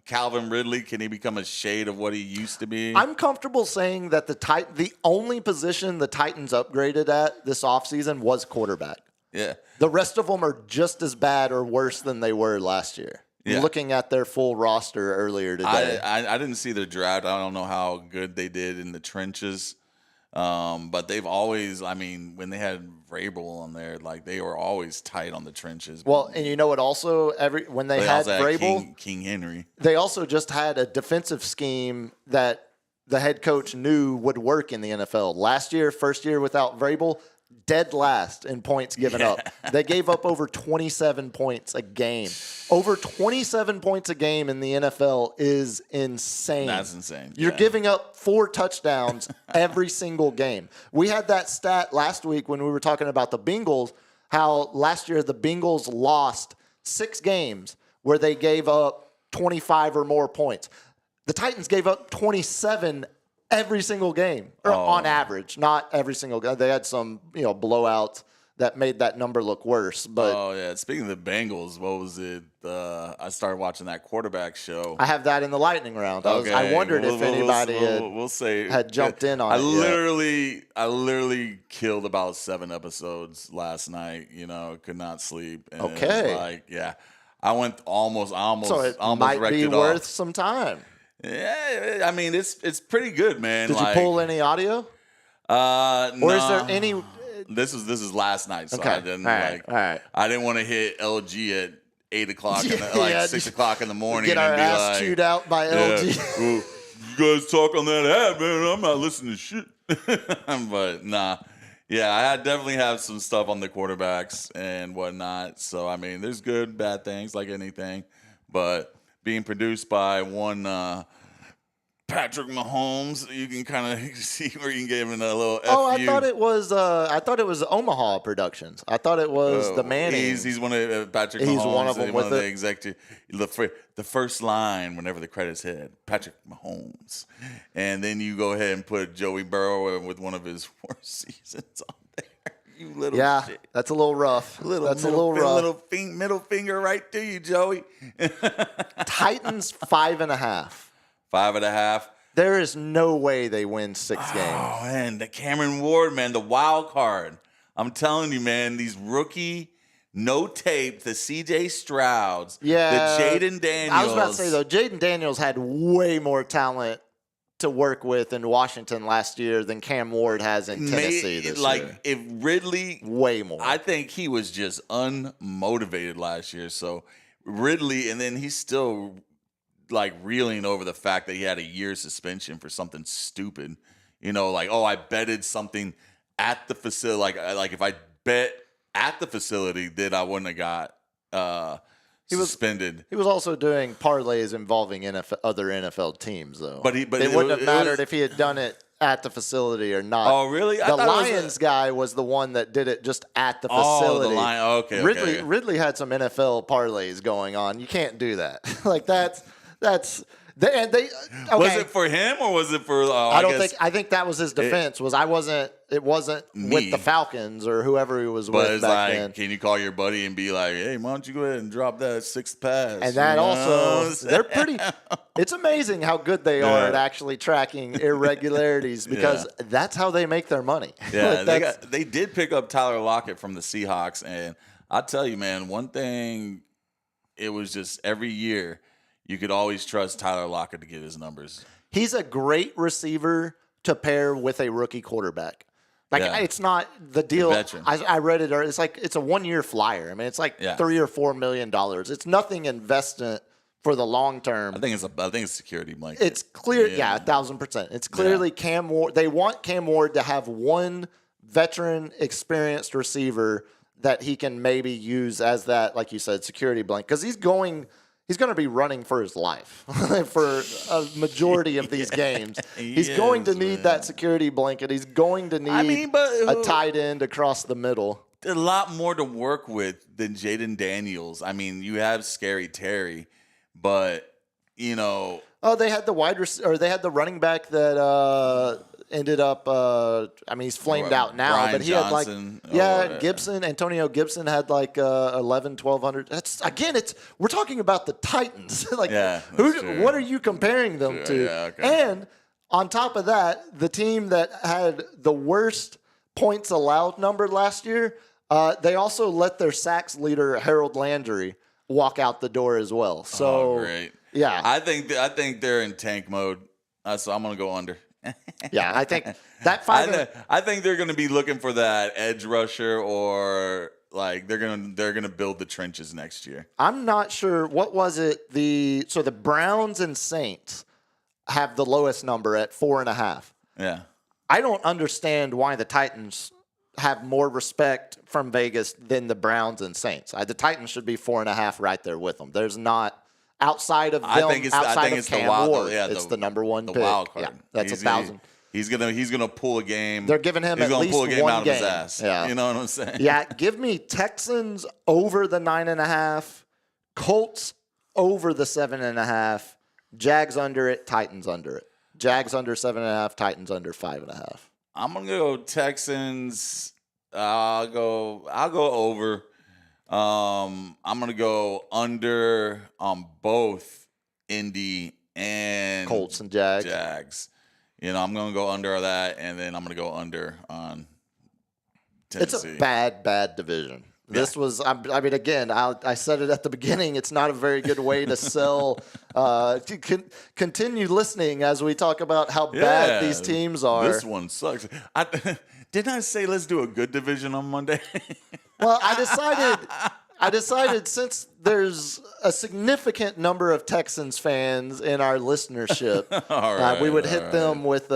Calvin Ridley, can he become a shade of what he used to be? I'm comfortable saying that the only position the Titans upgraded at this offseason was quarterback. Yeah. The rest of them are just as bad or worse than they were last year. Yeah. Looking at their full roster earlier today. I didn't see their draft. I don't know how good they did in the trenches. But they've always, when they had Vrabel on there, like they were always tight on the trenches. Well, and you know what also, when they had Vrabel, King Henry, they also just had a defensive scheme that the head coach knew would work in the NFL. Last year, first year without Vrabel, dead last in points given up. They gave up over 27 points a game. Over 27 points a game in the NFL is insane. That's insane. You're giving up 4 touchdowns every single game. We had that stat last week when we were talking about the Bengals, how last year the Bengals lost 6 games where they gave up 25 or more points. The Titans gave up 27 every single game, or on average, not every single game. They had some, blowouts that made that number look worse. But speaking of the Bengals, what was it? I started watching that quarterback show. I have that in the lightning round. I wondered if anybody had jumped in on it. I literally killed about 7 episodes last night. Could not sleep. And I almost So it might be worth some time. Yeah, I mean it's pretty good, man. Did you pull any audio? Or is there any? This is last night, so okay. I didn't all right. I didn't want to hit LG at 8 o'clock, 6 o'clock in the morning, get our ass chewed out by LG. Well, you guys talk on that ad, man. I'm not listening to shit. But nah, yeah, I definitely have some stuff on the quarterbacks and whatnot. So I mean, there's good, bad things like anything, but being produced by one Patrick Mahomes, you can kind of see where you can give him a little. I thought it was Omaha Productions. I thought it was the Mannings. He's one of Patrick Mahomes. He's one of them with the executive. The first line whenever the credits hit, Patrick Mahomes, and then you go ahead and put Joey Burrow with one of his worst seasons on there. You little shit. That's a little rough. That's a little rough. Middle finger right to you, Joey. Titans 5.5. 5.5. There is no way they win 6 games. Oh, man, the Cameron Ward, man, the wild card. I'm telling you, man, these rookie, no tape, the CJ Strouds, the Jaden Daniels. I was about to say, though, Jaden Daniels had way more talent to work with in Washington last year than Cam Ward has in Tennessee this year. If Ridley, way more. I think he was just unmotivated last year. So Ridley, and then he's still reeling over the fact that he had a year suspension for something stupid. I betted something at the facility. Like if I bet at the facility, then I wouldn't have got suspended. He was also doing parlays involving other NFL teams, though. But it wouldn't have mattered if he had done it at the facility or not. Oh, really? The Lions guy was the one that did it just at the facility. Oh, the Lions. Okay. Ridley had some NFL parlays going on. You can't do that. Was it for him or was it for? I think that was his defense. It wasn't with the Falcons or whoever he was with back then. Can you call your buddy and be like, "Hey, why don't you go ahead and drop that 6th pass?" And that they're pretty. It's amazing how good they are at actually tracking irregularities because that's how they make their money. Yeah, they did pick up Tyler Lockett from the Seahawks, and I tell you, man, one thing, it was just every year. You could always trust Tyler Lockett to get his numbers. He's a great receiver to pair with a rookie quarterback. It's not the deal. I read it. It's a 1-year flyer. I mean, it's $3 or $4 million. It's nothing investment for the long term. I think it's security blanket. It's clear. 1,000%. It's clearly Cam Ward. They want Cam Ward to have one veteran, experienced receiver that he can maybe use as that, like you said, security blanket because he's going to be running for his life for a majority of these games. He's going to need that security blanket. He's going to need a tight end across the middle. A lot more to work with than Jaden Daniels. I mean, you have Scary Terry, but Oh, they had they had the running back that ended up. He's flamed out now, Brian but he Johnson, had Gibson. Antonio Gibson had 1,100. That's we're talking about the Titans. What are you comparing them to? Yeah, okay. And on top of that, the team that had the worst points allowed number last year, they also let their sacks leader Harold Landry walk out the door as well. So great. Yeah, I think they're in tank mode, so I'm gonna go under. Yeah, I think that I think they're gonna be looking for that edge rusher, or they're gonna build the trenches next year. I'm not sure. What was it? The Browns and Saints have the lowest number at 4.5. Yeah, I don't understand why the Titans have more respect from Vegas than the Browns and Saints. The Titans should be 4.5 right there with them. There's not. Outside of them, I think it's Cam Ward, it's the number one pick. Wild card. Yeah, that's 1,000. He's gonna pull a game. They're giving him at least one game out of his ass. Yeah. You know what I'm saying? Yeah, give me Texans over the 9.5, Colts over the 7.5, Jags under it, Titans under it. Jags under 7.5, Titans under 5.5. I'm gonna go Texans. I'll go over. I'm gonna go under on both Indy and Colts and Jags. I'm gonna go under that, and then I'm gonna go under on Tennessee. It's a bad division. This was, I mean, again, I said it at the beginning. It's not a very good way to sell. Continue listening as we talk about how bad these teams are. This one sucks. Didn't I say let's do a good division on Monday? Well, I decided since there's a significant number of Texans fans in our listenership, we would hit them with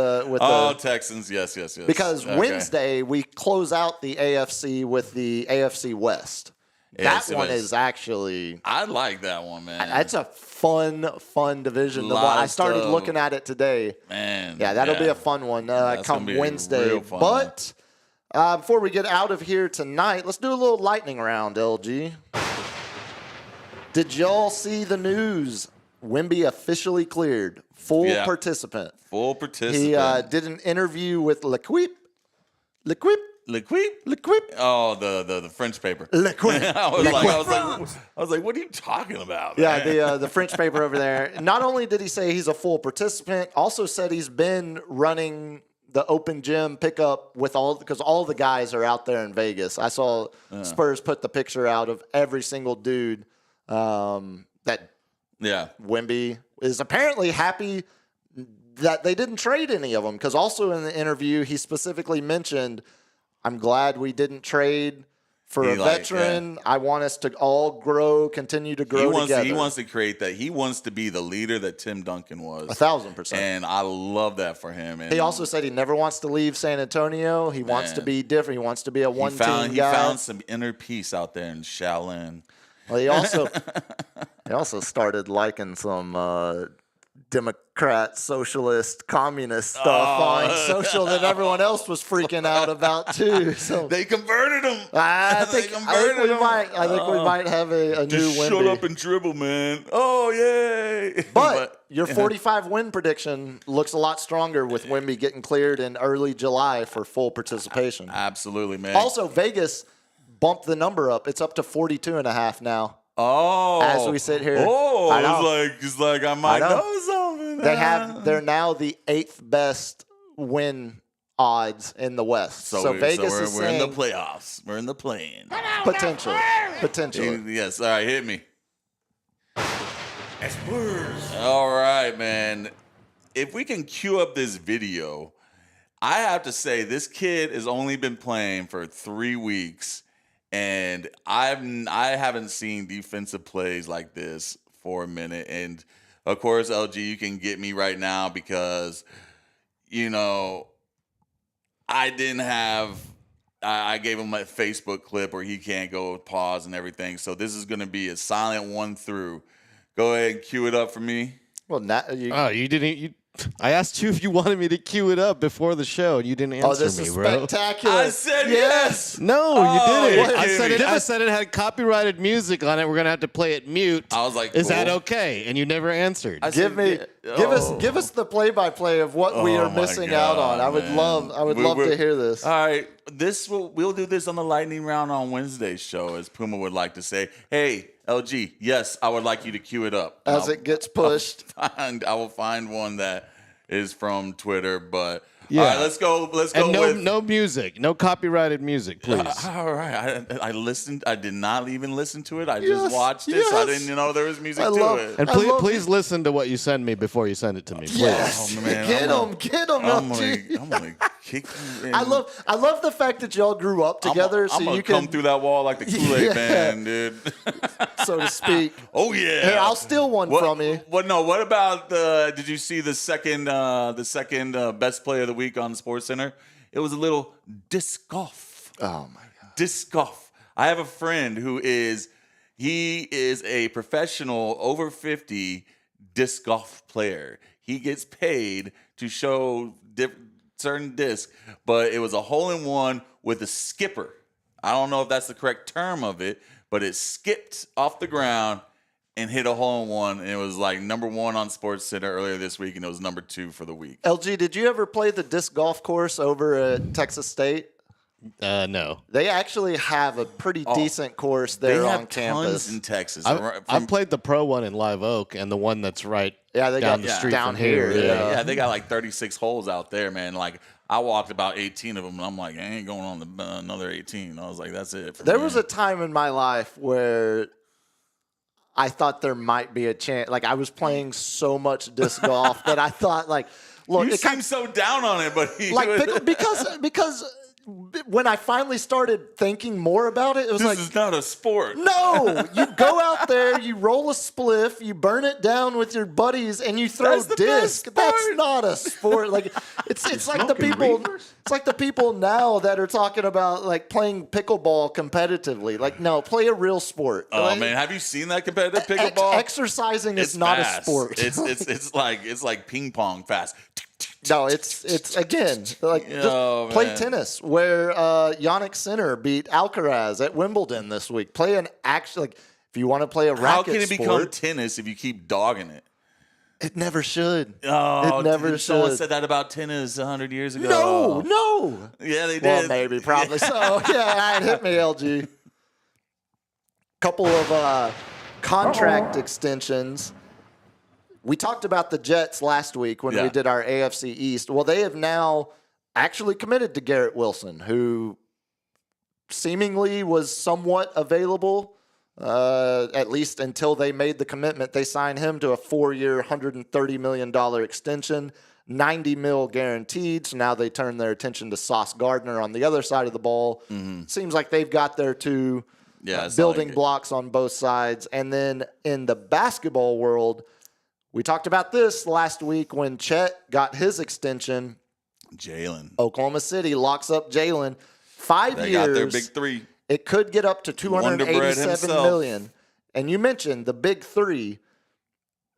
Texans, yes. Because Wednesday we close out the AFC with the AFC West. That one is actually, I like that one, man. That's a fun division. I started looking at it today. Man, yeah, that'll be a fun one come Wednesday. But before we get out of here tonight, let's do a little lightning round, LG. Did y'all see the news? Wemby officially cleared. Full participant. Full participant. He did an interview with L'Equipe. Oh, the French paper. L'Equipe. I was like, what are you talking about? Yeah, man? the French paper over there. Not only did he say he's a full participant, also said he's been running the open gym pickup with because all the guys are out there in Vegas. I saw Spurs put the picture out of every single dude that Wemby is apparently happy that they didn't trade any of them, because also in the interview he specifically mentioned, I'm glad we didn't trade for a veteran. I want us to all continue to grow together. He wants to create that. He wants to be the leader that Tim Duncan was. 1,000%. And I love that for him. And he also said he never wants to leave San Antonio. He wants to be different. He wants to be a one-team guy. He found some inner peace out there in Shaolin. Well, he also started liking some Democrat, socialist, communist stuff on social that everyone else was freaking out about too. So they converted him. I think we might have a new Wemby. Shut up and dribble, man. Oh yay! But your 45 win prediction looks a lot stronger with Wemby getting cleared in early July for full participation. Absolutely, man. Also, Vegas bumped the number up. It's up to 42.5 now. Oh, as we sit here. Oh, it's like I might know something. They're now the 8th best win odds in the West. So Vegas is saying we're in the playoffs. We're in the play-in. Potential. Yes. All right, hit me. All right, man. If we can cue up this video, I have to say this kid has only been playing for 3 weeks. And I haven't seen defensive plays like this for a minute. And, of course, LG, you can get me right now because, I gave him a Facebook clip where he can't go pause and everything. So this is going to be a silent one through. Go ahead and cue it up for me. Well, you didn't. I asked you if you wanted me to cue it up before the show, and you didn't answer this me, is bro. Spectacular. I said yes. No, you didn't. I said it had copyrighted music on it. We're gonna have to play it mute. I was like, "Is that okay?" And you never answeed. Give us the play-by-play of what we are missing out on. I would love to hear this. All right, we'll do this on the lightning round on Wednesday's show, as Puma would like to say. Hey, LG, yes, I would like you to cue it up as it gets pushed. I will find one that is from Twitter, but all right, let's go. And no music, no copyrighted music, please. All right, I listened. I did not even listen to it. I just watched it, so I didn't know there was music to it. And please listen to what you send me before you send it to me, please. Yes. Oh, man, get him, I'm gonna kick you in. I love the fact that y'all grew up together, I'm gonna come through that wall like the Kool-Aid man, dude, so to speak. Oh yeah. Here, I'll steal one from you. What about did you see the second best play of the week on SportsCenter? It was a little disc golf. Oh my god. Disc golf. I have a friend who is a professional over 50 disc golf player. He gets paid to show certain discs, but it was a hole-in-one with a skipper. I don't know if that's the correct term of it, but it skipped off the ground and hit a hole-in-one, and it was like number 1 on SportsCenter earlier this week, and it was number 2 for the week. LG, did you ever play the disc golf course over at Texas State? No. They actually have a pretty decent course there on campus. They have tons in Texas. I've played the pro one in Live Oak and the one that's right down the street down from here. Yeah, they got like 36 holes out there, man. Like I walked about 18 of them, and I'm like, I ain't going on another 18. I was like, that's it. There was a time in my life where I thought there might be a chance. Like, I was playing so much disc golf that I thought, like, look, you seem so down on it, but because when I finally started thinking more about it, it was this is not a sport. No, you go out there, you roll a spliff, you burn it down with your buddies, and you throw disc. That's not a sport. Like it's like the people. Reavers? It's like the people now that are talking about like playing pickleball competitively. Like, no, play a real sport. Oh like, man, have you seen that competitive pickleball? Exercising is not fast. A sport. It's like ping pong fast. No, it's again like just play tennis, where Yannick Sinner beat Alcaraz at Wimbledon this week. Play an like if you want to play a racket How can it become sport, tennis if you keep dogging it? It never should. Oh, it never should. Someone said that about tennis 100 years ago. No. Yeah, they did. Well, maybe, probably so. Yeah, all right, hit me, LG. Couple of contract extensions. We talked about the Jets last week when we did our AFC East. Well, they have now actually committed to Garrett Wilson, who seemingly was somewhat available, at least until they made the commitment. They signed him to a 4-year, $130 million extension, $90 million guaranteed. So now they turn their attention to Sauce Gardner on the other side of the ball. Mm-hmm. Seems like they've got their two building blocks on both sides. And then in the basketball world, we talked about this last week when Chet got his extension. Jalen. Oklahoma City locks up Jalen. 5 years. They got their big three. It could get up to $287 million. And you mentioned the big three.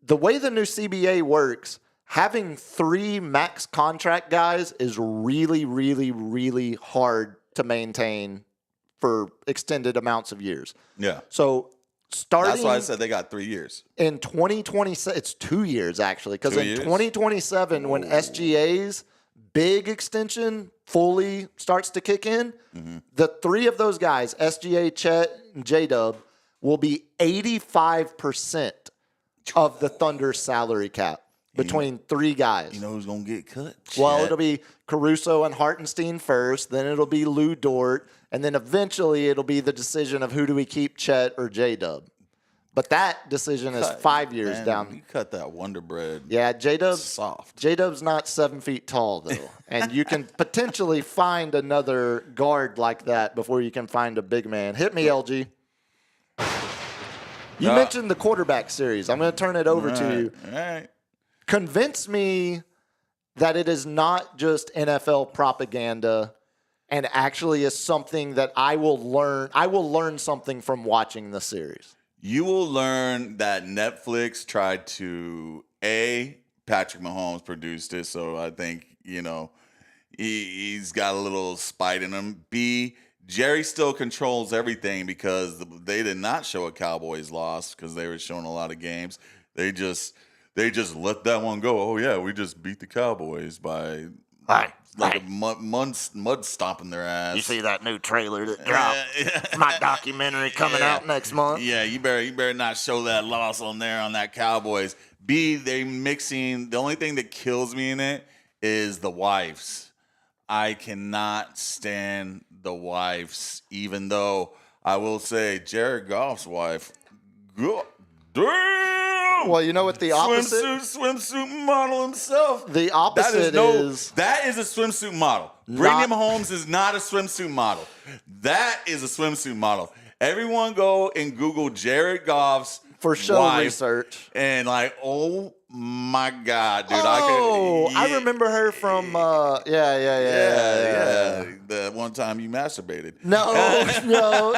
The way the new CBA works, having 3 max contract guys is really, really, really hard to maintain for extended amounts of years. Yeah. So starting, that's why I said they got 3 years. In 2027, it's 2 years actually, because in 2027, when SGA's big extension fully starts to kick in, the 3 of those guys, SGA, Chet, and J-Dub, will be 85% of the Thunder's salary cap between 3 guys. You know who's going to get cut? Well, Chet. it'll be Caruso and Hartenstein first, then it'll be Lou Dort, and then eventually it'll be the decision of who do we keep, Chet or J-Dub. But that decision is 5 years down. You cut that Wonder Bread. Yeah, J-Dub's soft. J-Dub's not 7 feet tall, though. And you can potentially find another guard like that before you can find a big man. Hit me, LG. You mentioned the quarterback series. I'm going to turn it over to you. All right. Convince me that it is not just NFL propaganda and actually is something that I will learn. I will learn something from watching the series. You will learn that Netflix tried to, Patrick Mahomes produced it, so I think, he's got a little spite in him. B, Jerry still controls everything because they did not show a Cowboys loss because they were showing a lot of games. They just let that one go. Oh, yeah, we just beat the Cowboys by a mud stomping their ass. You see that new trailer that dropped? My documentary coming out next month. Yeah, you better not show that loss on there on that Cowboys. B, they mixing. The only thing that kills me in it is the wives. I cannot stand the wives, even though I will say Jared Goff's wife, damn! Well, you know what the opposite? Swimsuit model himself. The opposite is... That is a swimsuit model. Brigham Holmes is not a swimsuit model. That is a swimsuit model. Everyone go and Google Jared Goff's for show wife research. And oh my God, dude. I remember her from, yeah. The one time you masturbated. No,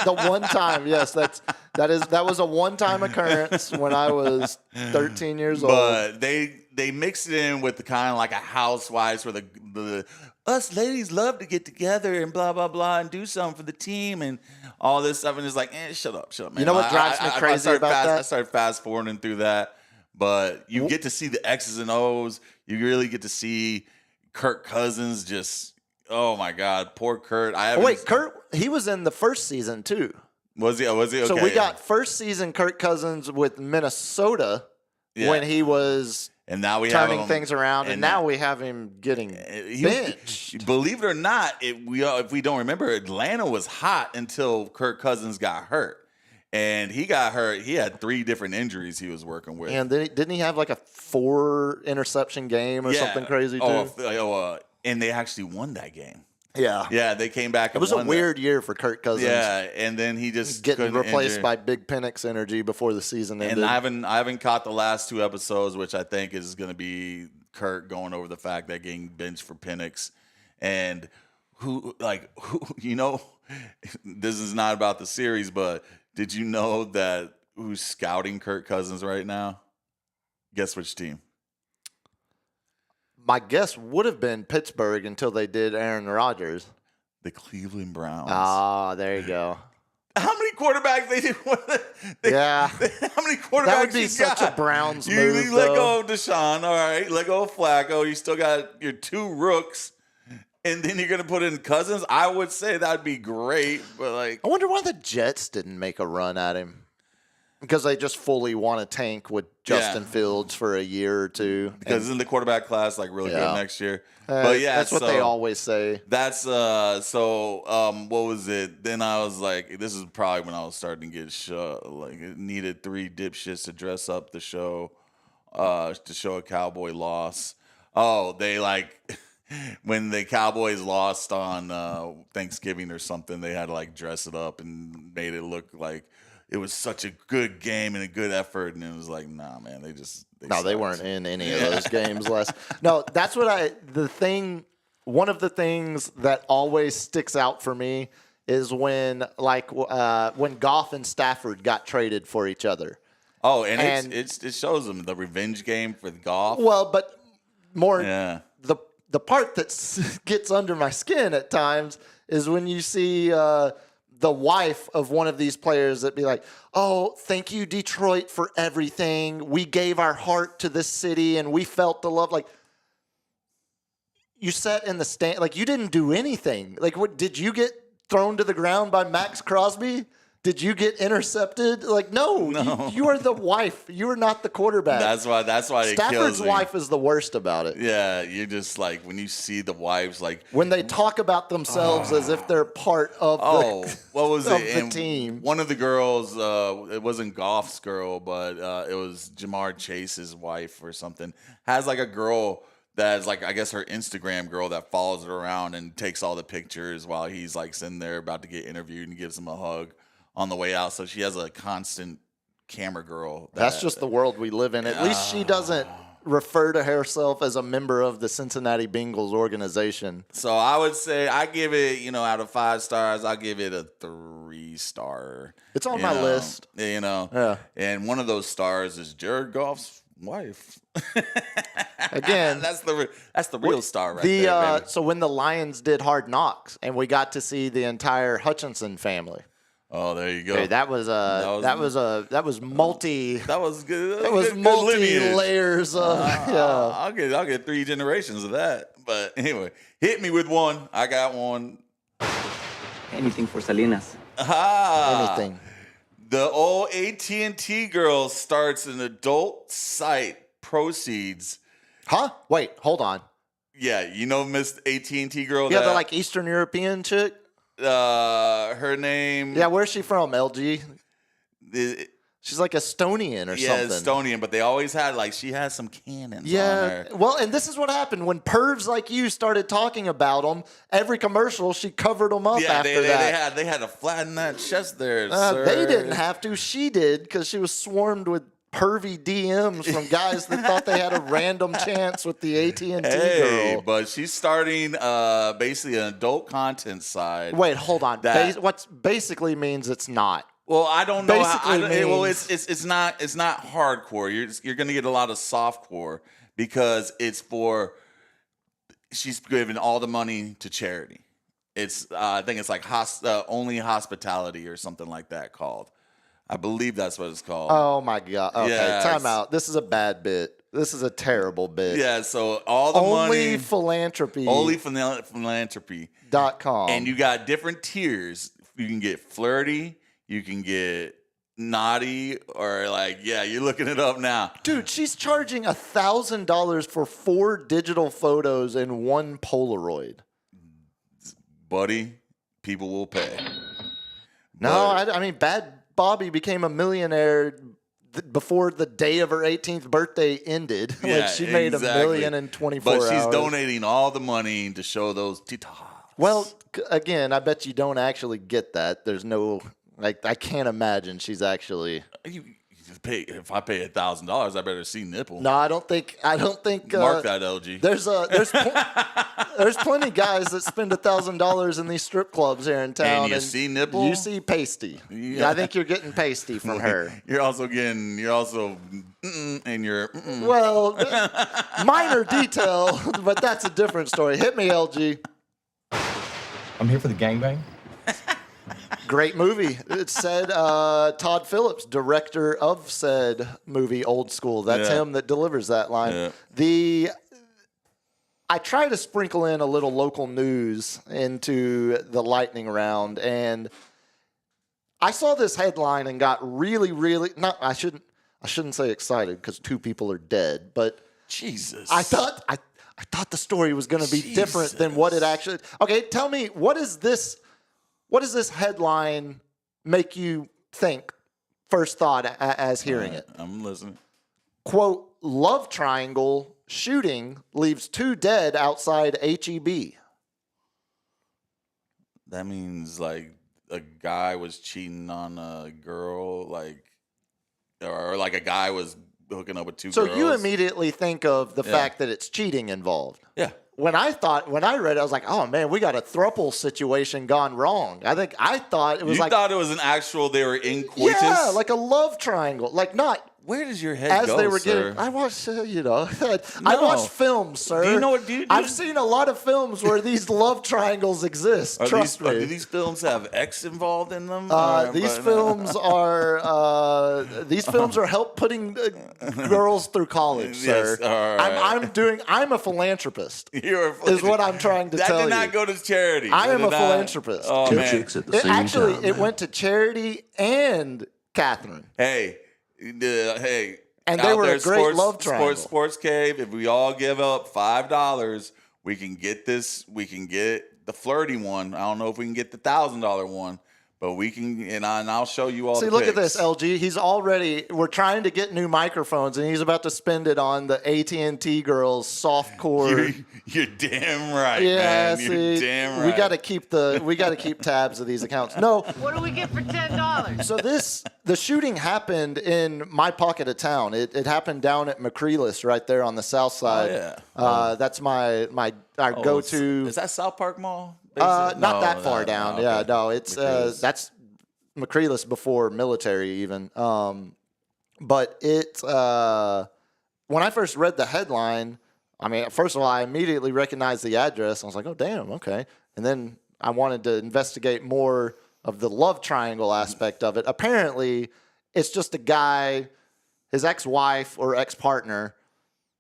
the one time. Yes, that was a one-time occurrence when I was 13 years old. But they mixed it in with the kind of like a housewives where the us ladies love to get together and blah, blah, blah and do something for the team and all this stuff. And it's like, shut up, man. You know what drives me crazy about that? I started fast-forwarding through that. But you get to see the X's and O's. You really get to see Kirk Cousins just, oh, my God, poor Kurt. Kurt, he was in the first season, too. Was he? Okay. So we got first season Kirk Cousins with Minnesota when he was And now we turning have him, things around, and now we have him getting benched. Believe it or not, if we don't remember, Atlanta was hot until Kirk Cousins got hurt. And he got hurt. He had 3 different injuries he was working with. And didn't he have like a 4 interception game or something crazy too? And they actually won that game. Yeah. Yeah, they came back. It was a weird year for Kirk Cousins. Yeah, and then he just getting replaced by Big Penix energy before the season ended. And I haven't caught the last 2 episodes, which I think is going to be Kirk going over the fact that getting benched for Penix. And who, this is not about the series, but did you know that who's scouting Kirk Cousins right now? Guess which team? My guess would have been Pittsburgh until they did Aaron Rodgers. The Cleveland Browns. Ah, there you go. How many quarterbacks they did? Yeah. How many quarterbacks that would be such a Browns move. You let go of Deshaun, all right. Let go of Flacco. You still got your 2 rooks. And then you're going to put in Cousins? I would say that would be great. But I wonder why the Jets didn't make a run at him. Because they just fully want to tank with Justin Fields for a year or 2. Because isn't the quarterback class really good next year? But that's what they always say. That's what was it? Then I was like, this is probably when I was starting to get it needed 3 dipshits to dress up the show, to show a Cowboy loss. Oh, they when the Cowboys lost on Thanksgiving or something, they had to dress it up and made it look like it was such a good game and a good effort, and it was like, nah, man, they weren't in any of those games. No, that's what one of the things that always sticks out for me is when Goff and Stafford got traded for each other. Oh, and it shows them the revenge game for Goff. Well, but more the part that gets under my skin at times is when you see the wife of one of these players that be like, oh, thank you, Detroit, for everything. We gave our heart to this city and we felt the love. You sat in the stand, you didn't do anything. What did you get thrown to the ground by Max Crosby? Did you get intercepted? No. You are the wife. You are not the quarterback. That's why Stafford's wife is the worst about it. Yeah, you're just when you see the wives when they talk about themselves as if they're part of the team. One of the girls, it wasn't Goff's girl, but it was Jamar Chase's wife or something. Has a girl that's I guess her Instagram girl that follows her around and takes all the pictures while he's sitting there about to get interviewed and gives him a hug on the way out. So she has a constant camera girl. That's just the world we live in. At least she doesn't refer to herself as a member of the Cincinnati Bengals organization. So I would say I give it, out of 5 stars, I'll give it a 3-star. It's on my list. Yeah. And one of those stars is Jared Goff's wife. Again, that's the real star right there. So when the Lions did Hard Knocks and we got to see the entire Hutchinson family. Oh, there you go. Okay, that was multi. That was good. That was multi layers of. I'll get 3 generations of that. But anyway, hit me with one. I got one. Anything for Salinas. Anything. The old AT&T girl starts an adult site. Proceeds. Huh? Wait, hold on. Yeah, Miss AT&T girl. Yeah, the Eastern European chick. Her name. Yeah, where's she from? LG. She's Estonian or something. Yeah, Estonian, but they always had she has some cannons on her. Well, and this is what happened when pervs like you started talking about them. Every commercial, she covered them up after that. They had to flatten that chest there. Sir. They didn't have to. She did because she was swarmed with pervy DMs from guys that thought they had a random chance with the AT&T girl. But she's starting basically an adult content side. Wait, hold on. What basically means it's not. Well, I don't know. It's not hardcore. You're going to get a lot of softcore because she's giving all the money to charity. I think it's only hospitality or something like that called. I believe that's what it's called. Oh, my God. Okay, time out. This is a bad bit. This is a terrible bit. Yeah, so all the money. Philanthropy. Only philanthropy.com. And you got different tiers. You can get flirty. You can get naughty or like, yeah, you're looking it up now. Dude, she's charging $1,000 for 4 digital photos and 1 Polaroid. Buddy, people will pay. No, I mean, Bad Bobby became a millionaire before the day of her 18th birthday ended. Yeah, like she made $1 million in 24 hours. But she's donating all the money to show those titas. Well, again, I bet you don't actually get that. There's no, like, I can't imagine she's actually. If I pay $1,000, I better see nipple. No, I don't think. Mark that, LG. There's plenty of guys that spend $1,000 in these strip clubs here in town. And you see nipple. You see pasty. Yeah. I think you're getting pasty from her. You're also, and you're. Well, minor detail, but that's a different story. Hit me, LG. I'm here for the gangbang. Great movie. It said Todd Phillips, director of said movie, Old School. That's him that delivers that line. Yeah. I try to sprinkle in a little local news into the lightning round, and I saw this headline and got really, really I shouldn't say excited because 2 people are dead, but Jesus. I thought the story was going to be different than what it actually. Okay, tell me, what does this headline make you think, first thought, as hearing it? I'm listening. Quote, love triangle shooting leaves 2 dead outside HEB. That means, like, a guy was cheating on a girl, like, or like a guy was hooking up with 2 girls. So you immediately think of the fact that it's cheating involved. Yeah. When I read it, I was like, oh, man, we got a throuple situation gone wrong. I thought it was You thought it was an actual, they were in coitus? Yeah, like a love triangle. Like not. Where does your head go, they were sir? I watched, I watched films, sir. Do you know what? I've seen a lot of films where these love triangles exist. Trust me. Do these films have X involved in them? These films are help putting girls through college, sir. Yes, I'm a philanthropist. You're is what I'm trying to tell you. That did not go to charity. I am a philanthropist. Oh, man. Chicks at the same time. It went to charity and Catherine. Hey. And they were a great love triangle. Sports Cave. If we all give up $5, we can get this. We can get the flirty one. I don't know if we can get the $1,000 one, but we can. And I'll show you all. See, look at this, LG. We're trying to get new microphones, and he's about to spend it on the AT&T girls softcore. You're damn right, yeah, man. You're damn right. We got to keep tabs of these accounts. No. What do we get for $10? So the shooting happened in my pocket of town. It happened down at McCreeless, right there on the south side. Oh, yeah. That's our go-to. Is that South Park Mall? Not that far down. Okay. Yeah, no, it's that's McCreeless before military even. But it when I first read the headline, I mean, first of all, I immediately recognized the address. I was like, oh damn, okay. And then I wanted to investigate more of the love triangle aspect of it. Apparently, it's just a guy, his ex-wife or ex-partner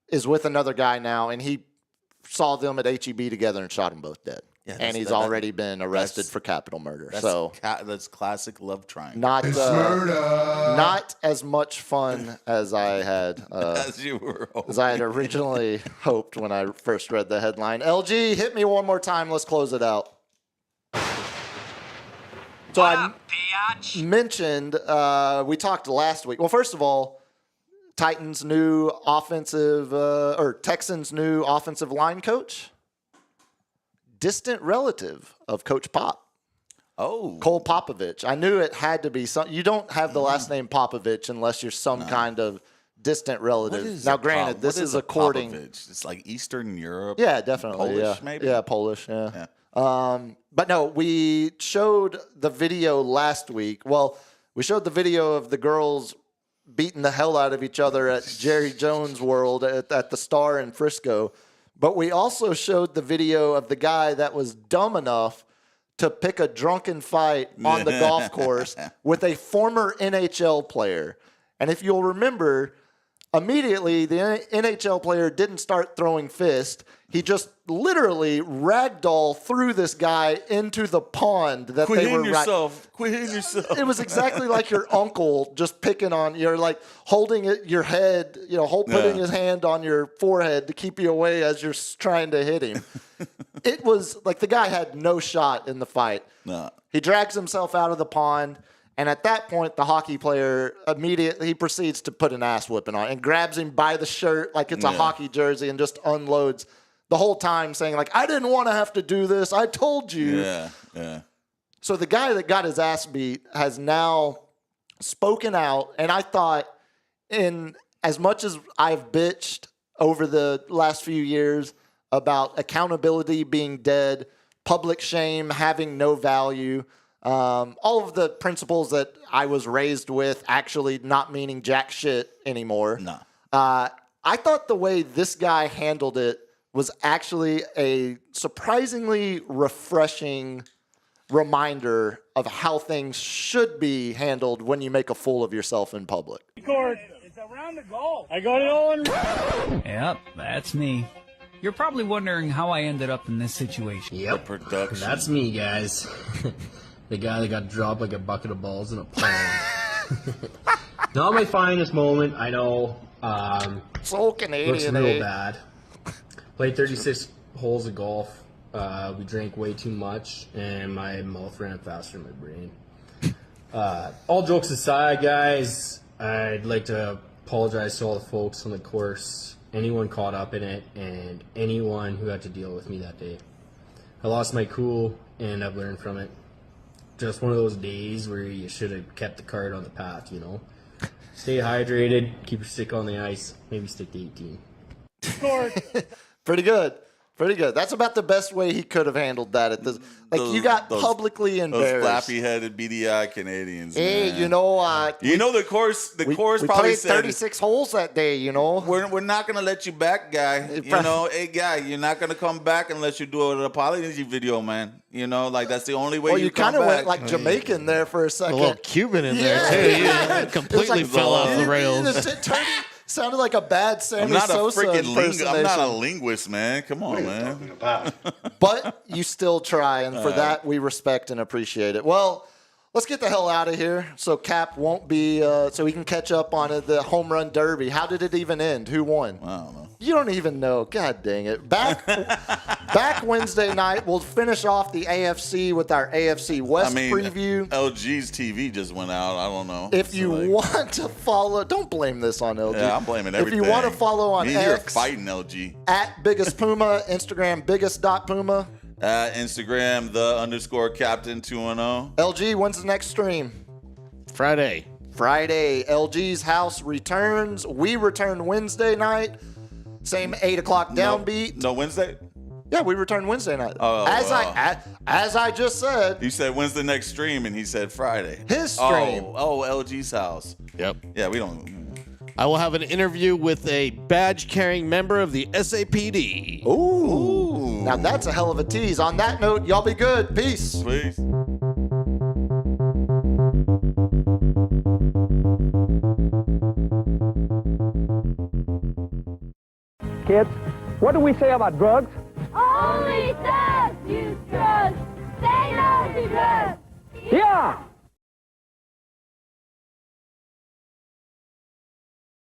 is with another guy now, and he saw them at HEB together and shot them both dead. Yeah, and he's already been arrested for capital murder. That's classic love triangle. Not as much fun as I had as I had originally hoped when I first read the headline. LG, hit me one more time. Let's close it out. So I mentioned we talked last week. Well, first of all, Texans' new offensive line coach. Distant relative of Coach Pop. Oh. Cole Popovich. I knew it had to be some. You don't have the last name Popovich unless you're some kind of distant relative. Now, granted, this is according. Popovich? It's like Eastern Europe. Yeah, definitely. Polish, maybe? Yeah, Polish. Yeah. But no, we showed the video last week. Well, we showed the video of the girls beating the hell out of each other at Jerry Jones' World at the Star in Frisco. But we also showed the video of the guy that was dumb enough to pick a drunken fight on the golf course with a former NHL player. And if you'll remember, Immediately, the NHL player didn't start throwing fists. He just literally ragdoll threw this guy into the pond that Quit they were hitting yourself. Quit hitting yourself. It was exactly like your uncle just picking on you're like holding your head, putting his hand on your forehead to keep you away as you're trying to hit him. It was like the guy had no shot in the fight. No. He drags himself out of the pond. And at that point, the hockey player immediately proceeds to put an ass whipping on and grabs him by the shirt like it's a hockey jersey and just unloads the whole time saying, like, I didn't want to have to do this. I told you. Yeah. So the guy that got his ass beat has now spoken out. And I thought, in as much as I've bitched over the last few years about accountability being dead, public shame having no value, all of the principles that I was raised with actually not meaning jack shit anymore. No. I thought the way this guy handled it was actually a surprisingly refreshing reminder of how things should be handled when you make a fool of yourself in public. It's around the goal. I got it on. Yep, that's me. You're probably wondering how I ended up in this situation. Yep, production. That's me, guys. The guy that got dropped like a bucket of balls in a pond. Not my finest moment, I know. So Canadian. Looks real bad. Played 36 holes of golf. We drank way too much, and my mouth ran faster than my brain. All jokes aside, guys, I'd like to apologize to all the folks on the course, anyone caught up in it, and anyone who had to deal with me that day. I lost my cool, and I've learned from it. Just one of those days where you should have kept the card on the path, Stay hydrated, keep your stick on the ice, maybe stick to 18. Pretty good. That's about the best way he could have handled that at this. Like, you got publicly embarrassed. Those flappy-headed, beady-eyed Canadians. Hey, man. The course we probably played said 36 holes that day. We're not gonna let you back, guy. Hey, guy, you're not gonna come back unless you do an apology video, man. Like that's the only way. Well, you kind of back. went like Jamaican there for a second. A little Cuban in there too. Yeah. Completely fell off the rails. Sounded like a bad Sammy Sosa impersonation. I'm not a linguist, man. Come on, man. But you still try, and for that we respect and appreciate it. Well, let's get the hell out of here so Cap won't be, so he can catch up on the home run derby. How did it even end? Who won? I don't know. You don't even know. God dang it. Back Wednesday night, we'll finish off the AFC with our AFC West preview. LG's TV just went out. I don't know. If you want to follow, don't blame this on LG. Yeah, I'm blaming everything. If you want to follow on You're X, fighting LG. at Biggest Puma, Instagram biggest.puma. Instagram _captain 210. LG, when's the next stream? Friday. LG's house returns. We return Wednesday night. Same 8 o'clock downbeat. No Wednesday? Yeah, we return Wednesday night. As I just said. You said when's the next stream, and he said Friday. His stream. LG's house. Yep. Yeah, we don't. I will have an interview with a badge-carrying member of the SAPD. Ooh. Now that's a hell of a tease. On that note, y'all be good. Peace. Peace. Kids, what do we say about drugs? Only thugs use drugs. Say no to drugs. Yeah!